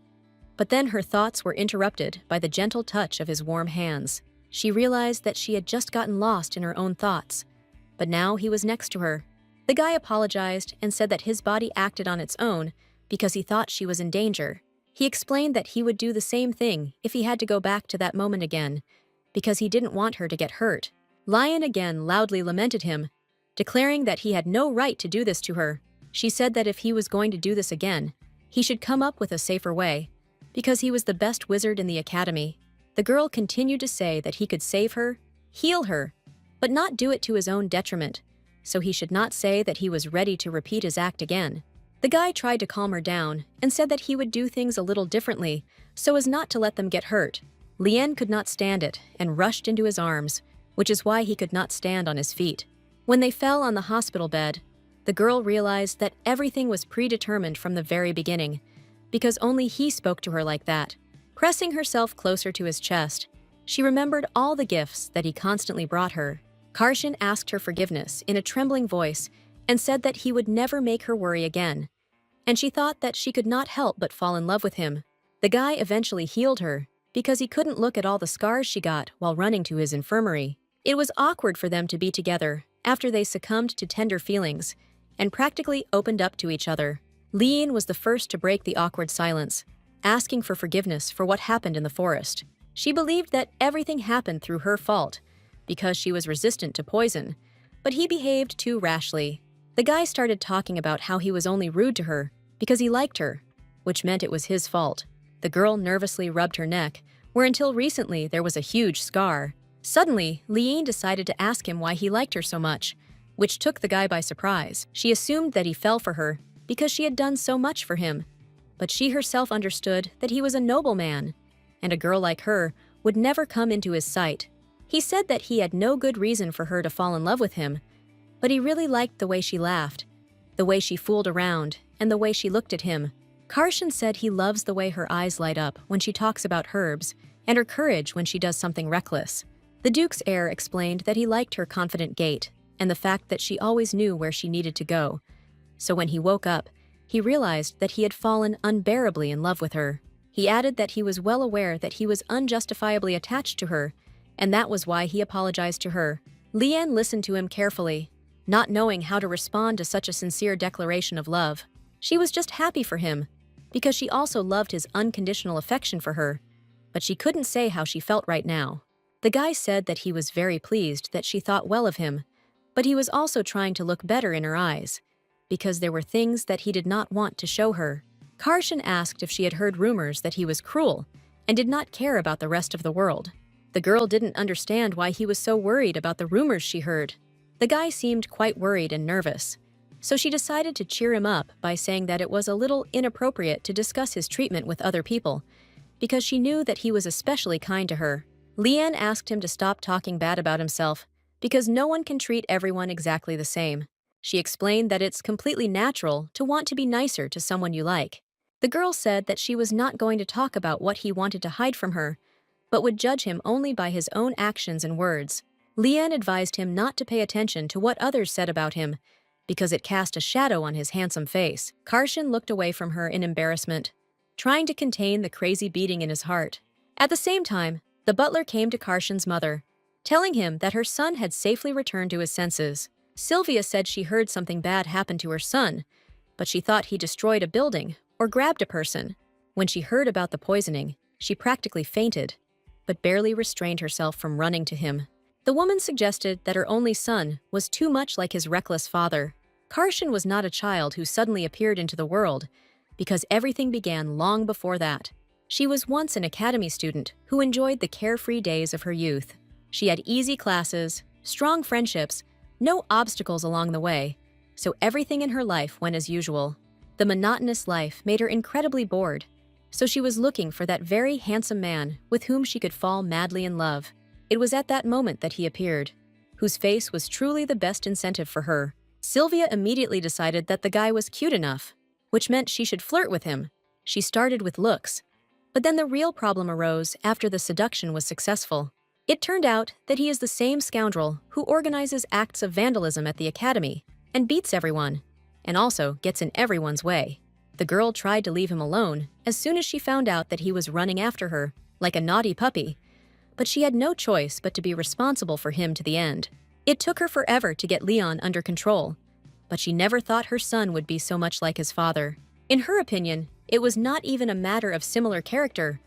But then her thoughts were interrupted by the gentle touch of his warm hands. She realized that she had just gotten lost in her own thoughts, but now he was next to her, The guy apologized and said that his body acted on its own because he thought she was in danger. He explained that he would do the same thing if he had to go back to that moment again, because he didn't want her to get hurt. Lion again loudly lamented him, declaring that he had no right to do this to her. She said that if he was going to do this again, he should come up with a safer way, because he was the best wizard in the academy. The girl continued to say that he could save her, heal her, but not do it to his own detriment, so he should not say that he was ready to repeat his act again. The guy tried to calm her down and said that he would do things a little differently so as not to let them get hurt. Lien could not stand it and rushed into his arms, which is why he could not stand on his feet. When they fell on the hospital bed, the girl realized that everything was predetermined from the very beginning, because only he spoke to her like that. Pressing herself closer to his chest, she remembered all the gifts that he constantly brought her. Karshan asked her forgiveness in a trembling voice and said that he would never make her worry again, and she thought that she could not help but fall in love with him. The guy eventually healed her because he couldn't look at all the scars she got while running to his infirmary. It was awkward for them to be together after they succumbed to tender feelings and practically opened up to each other. Lien was the first to break the awkward silence, asking for forgiveness for what happened in the forest. She believed that everything happened through her fault because she was resistant to poison, but he behaved too rashly. The guy started talking about how he was only rude to her because he liked her, which meant it was his fault. The girl nervously rubbed her neck, where until recently there was a huge scar. Suddenly, Lien decided to ask him why he liked her so much, which took the guy by surprise. She assumed that he fell for her because she had done so much for him, but she herself understood that he was a noble man, and a girl like her would never come into his sight. He said that he had no good reason for her to fall in love with him, but he really liked the way she laughed, the way she fooled around, and the way she looked at him. Karshan said he loves the way her eyes light up when she talks about herbs, and her courage when she does something reckless. The Duke's heir explained that he liked her confident gait, and the fact that she always knew where she needed to go. So when he woke up, he realized that he had fallen unbearably in love with her. He added that he was well aware that he was unjustifiably attached to her, and that was why he apologized to her. Lien listened to him carefully, not knowing how to respond to such a sincere declaration of love. She was just happy for him, because she also loved his unconditional affection for her, but she couldn't say how she felt right now. The guy said that he was very pleased that she thought well of him, but he was also trying to look better in her eyes, because there were things that he did not want to show her. Karshan asked if she had heard rumors that he was cruel and did not care about the rest of the world. The girl didn't understand why he was so worried about the rumors she heard. The guy seemed quite worried and nervous, so she decided to cheer him up by saying that it was a little inappropriate to discuss his treatment with other people, because she knew that he was especially kind to her. Lien asked him to stop talking bad about himself, because no one can treat everyone exactly the same. She explained that it's completely natural to want to be nicer to someone you like. The girl said that she was not going to talk about what he wanted to hide from her, but would judge him only by his own actions and words. Lien advised him not to pay attention to what others said about him, because it cast a shadow on his handsome face. Karshan looked away from her in embarrassment, trying to contain the crazy beating in his heart. At the same time, the butler came to Karshan's mother, telling him that her son had safely returned to his senses. Sylvia said she heard something bad happen to her son, but she thought he destroyed a building or grabbed a person. When she heard about the poisoning, she practically fainted, but barely restrained herself from running to him. The woman suggested that her only son was too much like his reckless father. Karshan was not a child who suddenly appeared into the world, because everything began long before that. She was once an academy student who enjoyed the carefree days of her youth. She had easy classes, strong friendships, no obstacles along the way, so everything in her life went as usual. The monotonous life made her incredibly bored, so she was looking for that very handsome man with whom she could fall madly in love. It was at that moment that he appeared, whose face was truly the best incentive for her. Sylvia immediately decided that the guy was cute enough, which meant she should flirt with him. She started with looks, but then the real problem arose after the seduction was successful. It turned out that he is the same scoundrel who organizes acts of vandalism at the academy and beats everyone, and also gets in everyone's way. The girl tried to leave him alone as soon as she found out that he was running after her, like a naughty puppy, but she had no choice but to be responsible for him to the end. It took her forever to get Leon under control, but she never thought her son would be so much like his father. In her opinion, it was not even a matter of similar character,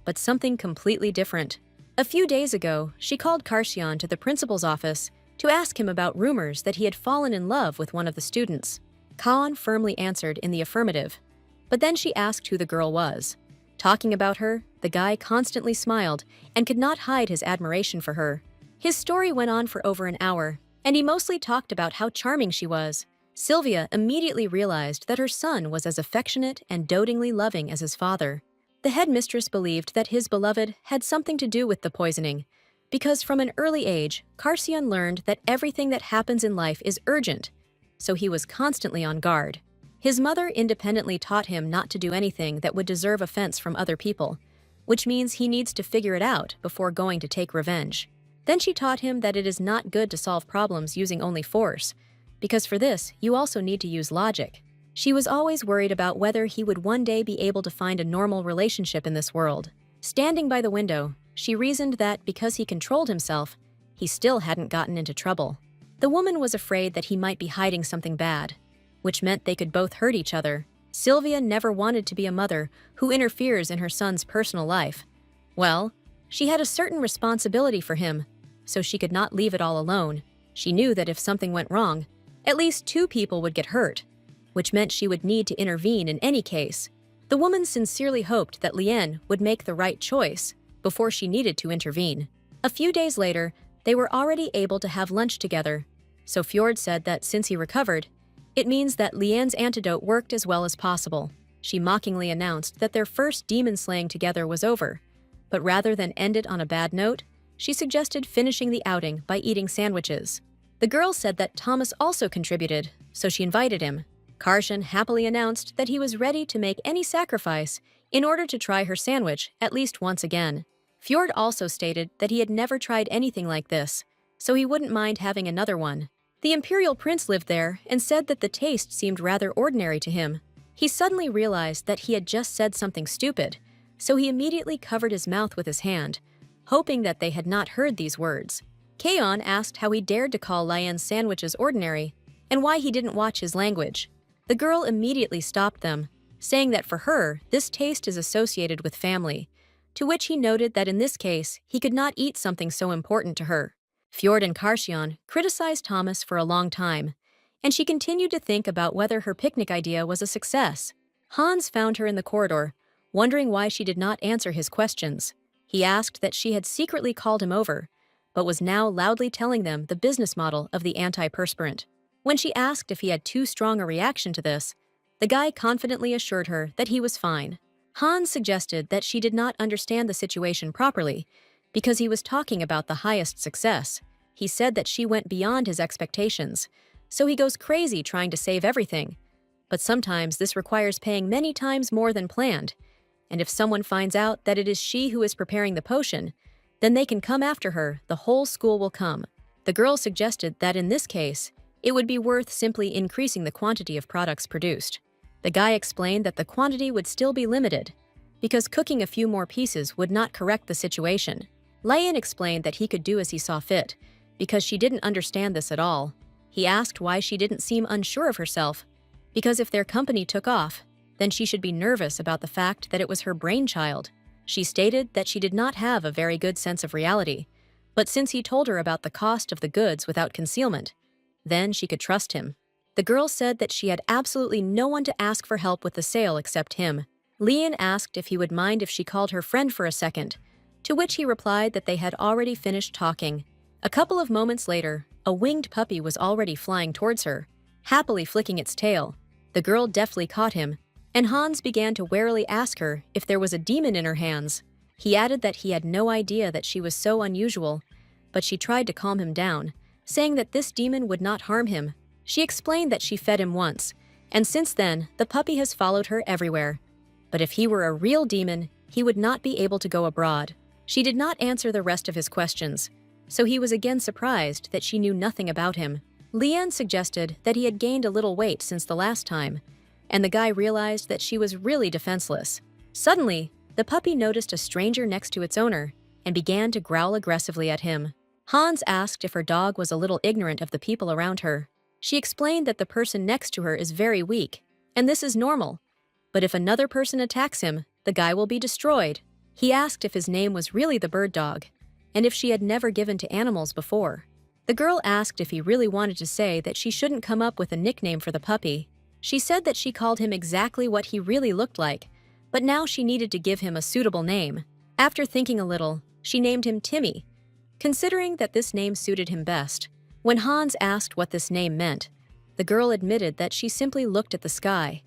but something completely different. A few days ago, she called Karshian to the principal's office to ask him about rumors that he had fallen in love with one of the students. Kaan firmly answered in the affirmative, but then she asked who the girl was. Talking about her, the guy constantly smiled and could not hide his admiration for her. His story went on for over an hour, and he mostly talked about how charming she was. Sylvia immediately realized that her son was as affectionate and dotingly loving as his father. The headmistress believed that his beloved had something to do with the poisoning, because from an early age, Karshian learned that everything that happens in life is urgent, so he was constantly on guard. His mother independently taught him not to do anything that would deserve offense from other people, which means he needs to figure it out before going to take revenge. Then she taught him that it is not good to solve problems using only force, because for this, you also need to use logic. She was always worried about whether he would one day be able to find a normal relationship in this world. Standing by the window, she reasoned that because he controlled himself, he still hadn't gotten into trouble. The woman was afraid that he might be hiding something bad, which meant they could both hurt each other. Sylvia never wanted to be a mother who interferes in her son's personal life. Well, she had a certain responsibility for him, so she could not leave it all alone. She knew that if something went wrong, at least 2 people would get hurt, which meant she would need to intervene in any case. The woman sincerely hoped that Lien would make the right choice before she needed to intervene. A few days later, they were already able to have lunch together, so Fjord said that since he recovered, it means that Lien's antidote worked as well as possible. She mockingly announced that their first demon slaying together was over, but rather than end it on a bad note, she suggested finishing the outing by eating sandwiches. The girl said that Thomas also contributed, so she invited him. Karshian happily announced that he was ready to make any sacrifice in order to try her sandwich at least once again. Fjord also stated that he had never tried anything like this, so he wouldn't mind having another one. The Imperial Prince lived there and said that the taste seemed rather ordinary to him. He suddenly realized that he had just said something stupid, so he immediately covered his mouth with his hand, hoping that they had not heard these words. Kaon asked how he dared to call Lien's sandwiches ordinary and why he didn't watch his language. The girl immediately stopped them, saying that for her, this taste is associated with family, to which he noted that in this case, he could not eat something so important to her. Fjord and Karshian criticized Thomas for a long time, and she continued to think about whether her picnic idea was a success. Hans found her in the corridor, wondering why she did not answer his questions. He asked that she had secretly called him over, but was now loudly telling them the business model of the antiperspirant. When she asked if he had too strong a reaction to this, the guy confidently assured her that he was fine. Hans suggested that she did not understand the situation properly, because he was talking about the highest success. He said that she went beyond his expectations, so he goes crazy trying to save everything. But sometimes this requires paying many times more than planned, and if someone finds out that it is she who is preparing the potion, then they can come after her, the whole school will come. The girl suggested that in this case, it would be worth simply increasing the quantity of products produced. The guy explained that the quantity would still be limited, because cooking a few more pieces would not correct the situation. Lien explained that he could do as he saw fit, because she didn't understand this at all. He asked why she didn't seem unsure of herself, because if their company took off, then she should be nervous about the fact that it was her brainchild. She stated that she did not have a very good sense of reality, but since he told her about the cost of the goods without concealment, then she could trust him. The girl said that she had absolutely no one to ask for help with the sale except him. Lien asked if he would mind if she called her friend for a second, to which he replied that they had already finished talking. A couple of moments later, a winged puppy was already flying towards her, happily flicking its tail. The girl deftly caught him, and Hans began to warily ask her if there was a demon in her hands. He added that he had no idea that she was so unusual, but she tried to calm him down, saying that this demon would not harm him. She explained that she fed him once, and since then, the puppy has followed her everywhere. But if he were a real demon, he would not be able to go abroad. She did not answer the rest of his questions, so he was again surprised that she knew nothing about him. Lien suggested that he had gained a little weight since the last time, and the guy realized that she was really defenseless. Suddenly, the puppy noticed a stranger next to its owner and began to growl aggressively at him. Hans asked if her dog was a little ignorant of the people around her. She explained that the person next to her is very weak, and this is normal. But if another person attacks him, the guy will be destroyed. He asked if his name was really the bird dog, and if she had never given to animals before. The girl asked if he really wanted to say that she shouldn't come up with a nickname for the puppy. She said that she called him exactly what he really looked like, but now she needed to give him a suitable name. After thinking a little, she named him Timmy, considering that this name suited him best. When Hans asked what this name meant, the girl admitted that she simply looked at the sky,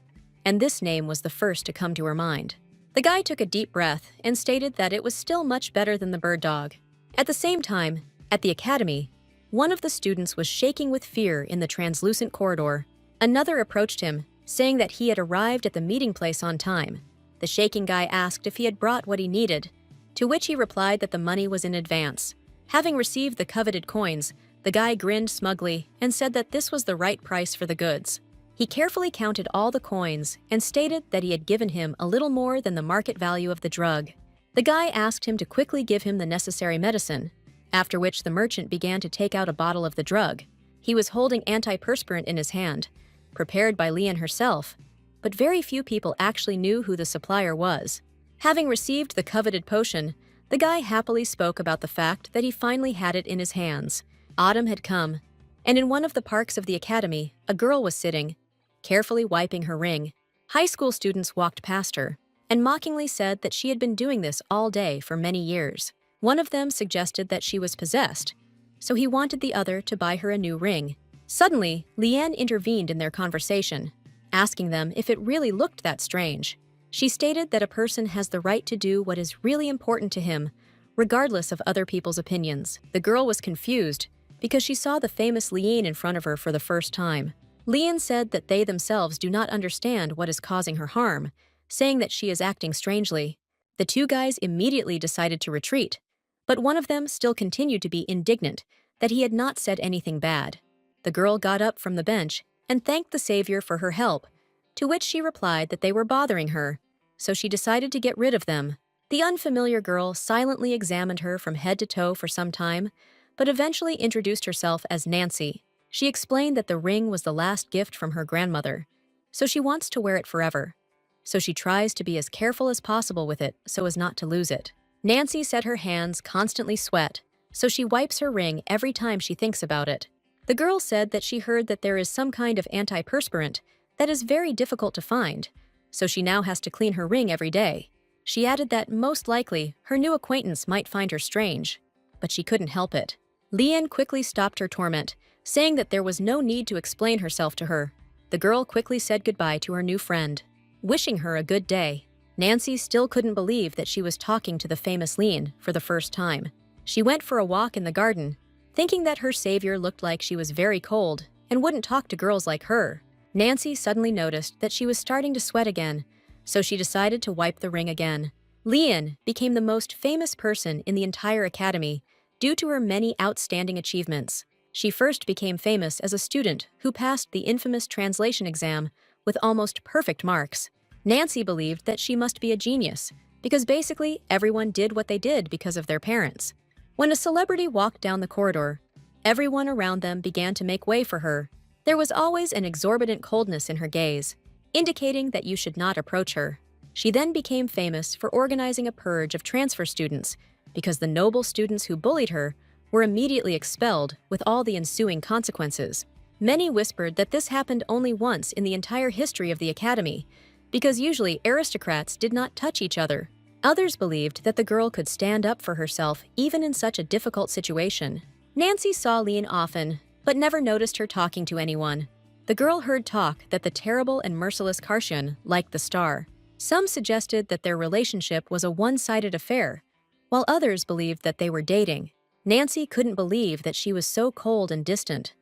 and this name was the first to come to her mind. The guy took a deep breath and stated that it was still much better than the bird dog. At the same time, at the academy, one of the students was shaking with fear in the translucent corridor. Another approached him, saying that he had arrived at the meeting place on time. The shaking guy asked if he had brought what he needed, to which he replied that the money was in advance. Having received the coveted coins, the guy grinned smugly and said that this was the right price for the goods. He carefully counted all the coins and stated that he had given him a little more than the market value of the drug. The guy asked him to quickly give him the necessary medicine, after which the merchant began to take out a bottle of the drug. He was holding antiperspirant in his hand, prepared by Lian herself, but very few people actually knew who the supplier was. Having received the coveted potion, the guy happily spoke about the fact that he finally had it in his hands. Autumn had come, and in one of the parks of the academy, a girl was sitting, carefully wiping her ring. High school students walked past her and mockingly said that she had been doing this all day for many years. One of them suggested that she was possessed, so he wanted the other to buy her a new ring. Suddenly, Lian intervened in their conversation, asking them if it really looked that strange. She stated that a person has the right to do what is really important to him, regardless of other people's opinions. The girl was confused because she saw the famous Lian in front of her for the first time. Lian said that they themselves do not understand what is causing her harm, saying that she is acting strangely. The two guys immediately decided to retreat, but one of them still continued to be indignant that he had not said anything bad. The girl got up from the bench and thanked the savior for her help, to which she replied that they were bothering her, so she decided to get rid of them. The unfamiliar girl silently examined her from head to toe for some time, but eventually introduced herself as Nancy. She explained that the ring was the last gift from her grandmother, so she wants to wear it forever. So she tries to be as careful as possible with it so as not to lose it. Nancy said her hands constantly sweat, so she wipes her ring every time she thinks about it. The girl said that she heard that there is some kind of antiperspirant that is very difficult to find, so she now has to clean her ring every day. She added that most likely her new acquaintance might find her strange, but she couldn't help it. Lian quickly stopped her torment, saying that there was no need to explain herself to her. The girl quickly said goodbye to her new friend, wishing her a good day. Nancy still couldn't believe that she was talking to the famous Lian for the first time. She went for a walk in the garden, thinking that her savior looked like she was very cold and wouldn't talk to girls like her. Nancy suddenly noticed that she was starting to sweat again, so she decided to wipe the ring again. Lian became the most famous person in the entire academy due to her many outstanding achievements. She first became famous as a student who passed the infamous translation exam with almost perfect marks. Nancy believed that she must be a genius, because basically everyone did what they did because of their parents. When a celebrity walked down the corridor, everyone around them began to make way for her. There was always an exorbitant coldness in her gaze, indicating that you should not approach her. She then became famous for organizing a purge of transfer students, because the noble students who bullied her were immediately expelled with all the ensuing consequences. Many whispered that this happened only once in the entire history of the academy, because usually aristocrats did not touch each other. Others believed that the girl could stand up for herself even in such a difficult situation. Nancy saw Lian often, but never noticed her talking to anyone. The girl heard talk that the terrible and merciless Karshan liked the star. Some suggested that their relationship was a one-sided affair, while others believed that they were dating. Nancy couldn't believe that she was so cold and distant,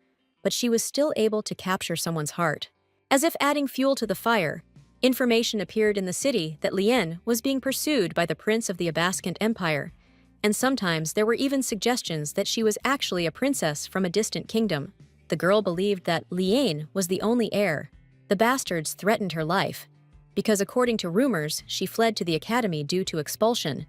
but she was still able to capture someone's heart. As if adding fuel to the fire, information appeared in the city that Lian was being pursued by the prince of the Abascant Empire, and sometimes there were even suggestions that she was actually a princess from a distant kingdom. The girl believed that Lian was the only heir. The bastards threatened her life, because according to rumors, she fled to the academy due to expulsion.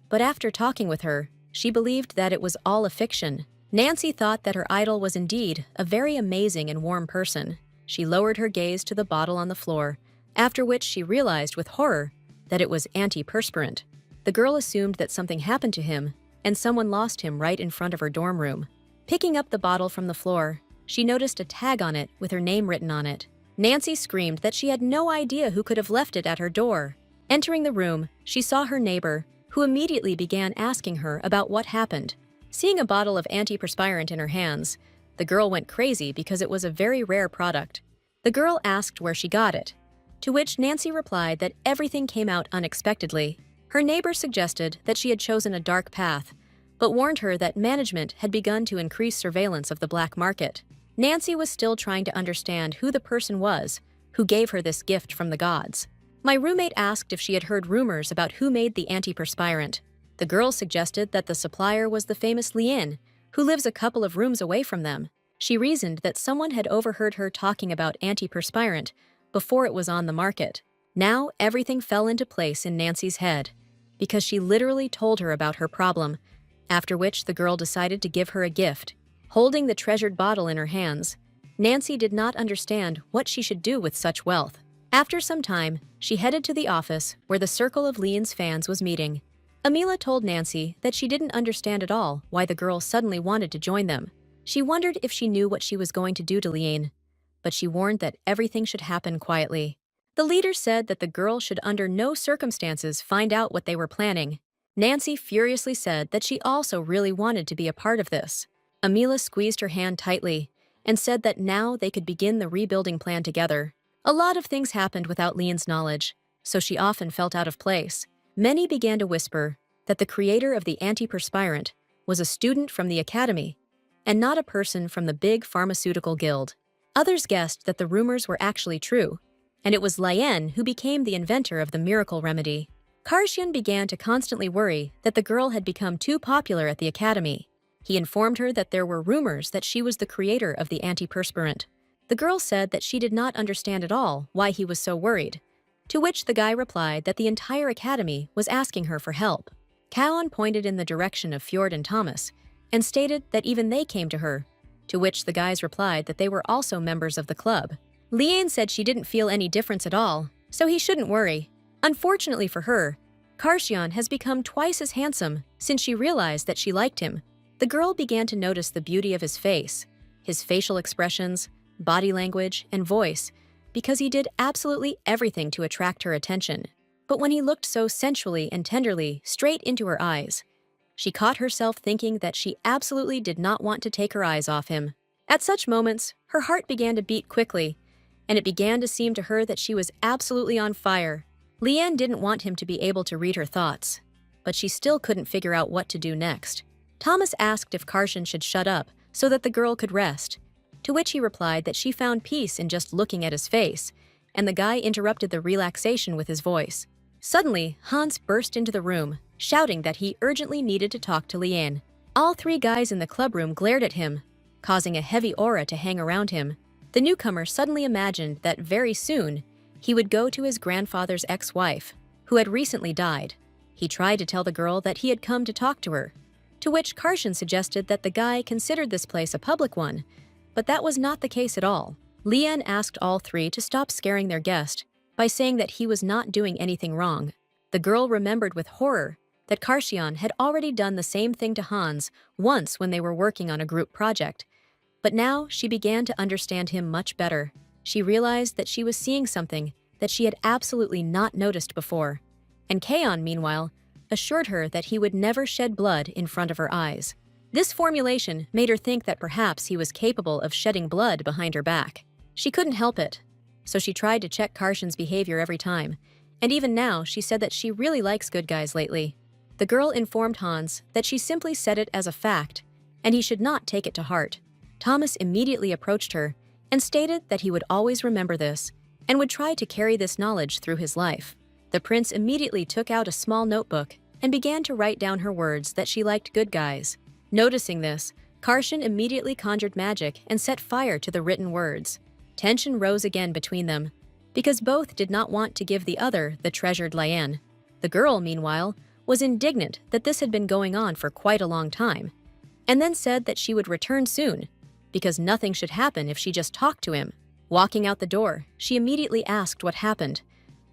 But after talking with her, she believed that it was all a fiction. Nancy thought that her idol was indeed a very amazing and warm person. She lowered her gaze to the bottle on the floor, after which she realized with horror that it was antiperspirant. The girl assumed that something happened to him and someone lost him right in front of her dorm room. Picking up the bottle from the floor, she noticed a tag on it with her name written on it. Nancy screamed that she had no idea who could have left it at her door. Entering the room, she saw her neighbor, who immediately began asking her about what happened. Seeing a bottle of antiperspirant in her hands, the girl went crazy because it was a very rare product. The girl asked where she got it, to which Nancy replied that everything came out unexpectedly. Her neighbor suggested that she had chosen a dark path, but warned her that management had begun to increase surveillance of the black market. Nancy was still trying to understand who the person was who gave her this gift from the gods. My roommate asked if she had heard rumors about who made the antiperspirant. The girl suggested that the supplier was the famous Lian, who lives a couple of rooms away from them. She reasoned that someone had overheard her talking about antiperspirant before it was on the market. Now everything fell into place in Nancy's head, because she literally told her about her problem, after which the girl decided to give her a gift. Holding the treasured bottle in her hands, Nancy did not understand what she should do with such wealth. After some time, she headed to the office where the circle of Lian's fans was meeting. Amila told Nancy that she didn't understand at all why the girl suddenly wanted to join them. She wondered if she knew what she was going to do to Lian, but she warned that everything should happen quietly. The leader said that the girl should under no circumstances find out what they were planning. Nancy furiously said that she also really wanted to be a part of this. Amila squeezed her hand tightly and said that now they could begin the rebuilding plan together. A lot of things happened without Lian's knowledge, so she often felt out of place. Many began to whisper that the creator of the antiperspirant was a student from the academy and not a person from the big pharmaceutical guild. Others guessed that the rumors were actually true, and it was Lian who became the inventor of the miracle remedy. Karshian began to constantly worry that the girl had become too popular at the academy. He informed her that there were rumors that she was the creator of the antiperspirant. The girl said that she did not understand at all why he was so worried, to which the guy replied that the entire academy was asking her for help. Kaon pointed in the direction of Fjord and Thomas and stated that even they came to her, to which the guys replied that they were also members of the club. Lian said she didn't feel any difference at all, so he shouldn't worry. Unfortunately for her, Karshian has become twice as handsome since she realized that she liked him. The girl began to notice the beauty of his face, his facial expressions, body language, and voice, because he did absolutely everything to attract her attention. But when he looked so sensually and tenderly straight into her eyes, she caught herself thinking that she absolutely did not want to take her eyes off him. At such moments, her heart began to beat quickly, and it began to seem to her that she was absolutely on fire. Lian didn't want him to be able to read her thoughts, but she still couldn't figure out what to do next. Thomas asked if Karshian should shut up so that the girl could rest, to which he replied that she found peace in just looking at his face, and the guy interrupted the relaxation with his voice. Suddenly, Hans burst into the room, shouting that he urgently needed to talk to Lian. All three guys in the clubroom glared at him, causing a heavy aura to hang around him. The newcomer suddenly imagined that very soon he would go to his grandfather's ex-wife, who had recently died. He tried to tell the girl that he had come to talk to her, to which Karshian suggested that the guy considered this place a public one, but that was not the case at all. Lian asked all three to stop scaring their guest by saying that he was not doing anything wrong. The girl remembered with horror that Karshian had already done the same thing to Hans once when they were working on a group project, but now she began to understand him much better. She realized that she was seeing something that she had absolutely not noticed before, and Kaon, meanwhile, assured her that he would never shed blood in front of her eyes. This formulation made her think that perhaps he was capable of shedding blood behind her back. She couldn't help it, so she tried to check Karshian's behavior every time, and even now she said that she really likes good guys lately. The girl informed Hans that she simply said it as a fact, and he should not take it to heart. Thomas immediately approached her and stated that he would always remember this and would try to carry this knowledge through his life. The prince immediately took out a small notebook and began to write down her words that she liked good guys. Noticing this, Karshian immediately conjured magic and set fire to the written words. Tension rose again between them, because both did not want to give the other the treasured Lian. The girl, meanwhile, was indignant that this had been going on for quite a long time, and then said that she would return soon, because nothing should happen if she just talked to him. Walking out the door, she immediately asked what happened,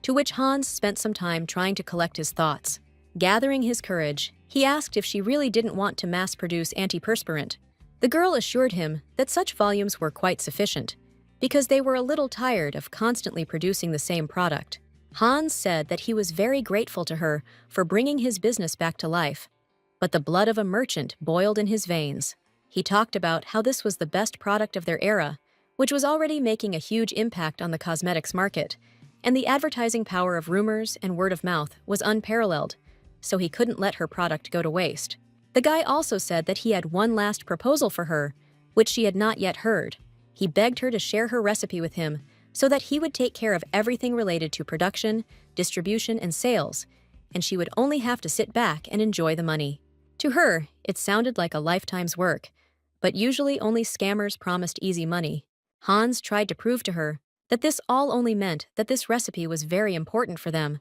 to which Hans spent some time trying to collect his thoughts. Gathering his courage, he asked if she really didn't want to mass-produce antiperspirant. The girl assured him that such volumes were quite sufficient, because they were a little tired of constantly producing the same product. Hans said that he was very grateful to her for bringing his business back to life, but the blood of a merchant boiled in his veins. He talked about how this was the best product of their era, which was already making a huge impact on the cosmetics market, and the advertising power of rumors and word of mouth was unparalleled, so he couldn't let her product go to waste. The guy also said that he had one last proposal for her, which she had not yet heard. He begged her to share her recipe with him so that he would take care of everything related to production, distribution, and sales, and she would only have to sit back and enjoy the money. To her, it sounded like a lifetime's work, but usually only scammers promised easy money. Hans tried to prove to her that this all only meant that this recipe was very important for them,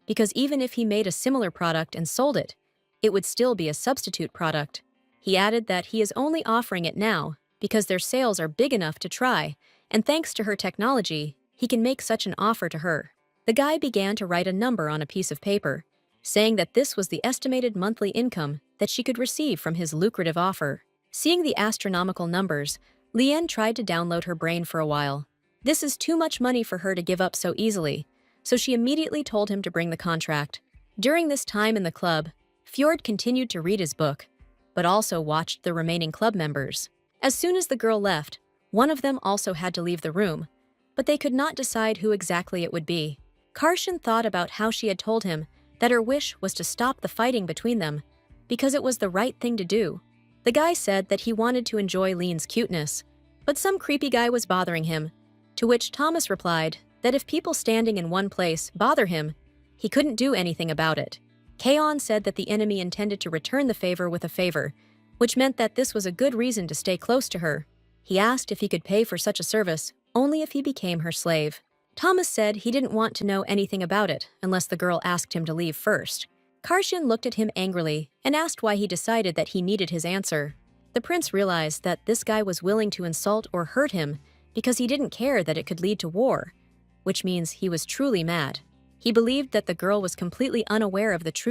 because even if he made a similar product and sold it, it would still be a substitute product. He added that he is only offering it now because their sales are big enough to try, and thanks to her technology, he can make such an offer to her. The guy began to write a number on a piece of paper, saying that this was the estimated monthly income that she could receive from his lucrative offer. Seeing the astronomical numbers, Lian tried to download her brain for a while. This is too much money for her to give up so easily, so she immediately told him to bring the contract. During this time in the club, Fjord continued to read his book, but also watched the remaining club members. As soon as the girl left, one of them also had to leave the room, but they could not decide who exactly it would be. Karshan thought about how she had told him that her wish was to stop the fighting between them, because it was the right thing to do. The guy said that he wanted to enjoy Lean's cuteness, but some creepy guy was bothering him, to which Thomas replied that if people standing in one place bother him, he couldn't do anything about it. Kaon said that the enemy intended to return the favor with a favor, which meant that this was a good reason to stay close to her. He asked if he could pay for such a service only if he became her slave. Thomas said he didn't want to know anything about it unless the girl asked him to leave first. Karshan looked at him angrily and asked why he decided that he needed his answer. The prince realized that this guy was willing to insult or hurt him because he didn't care that it could lead to war, which means he was truly mad. He believed that the girl was completely unaware of the true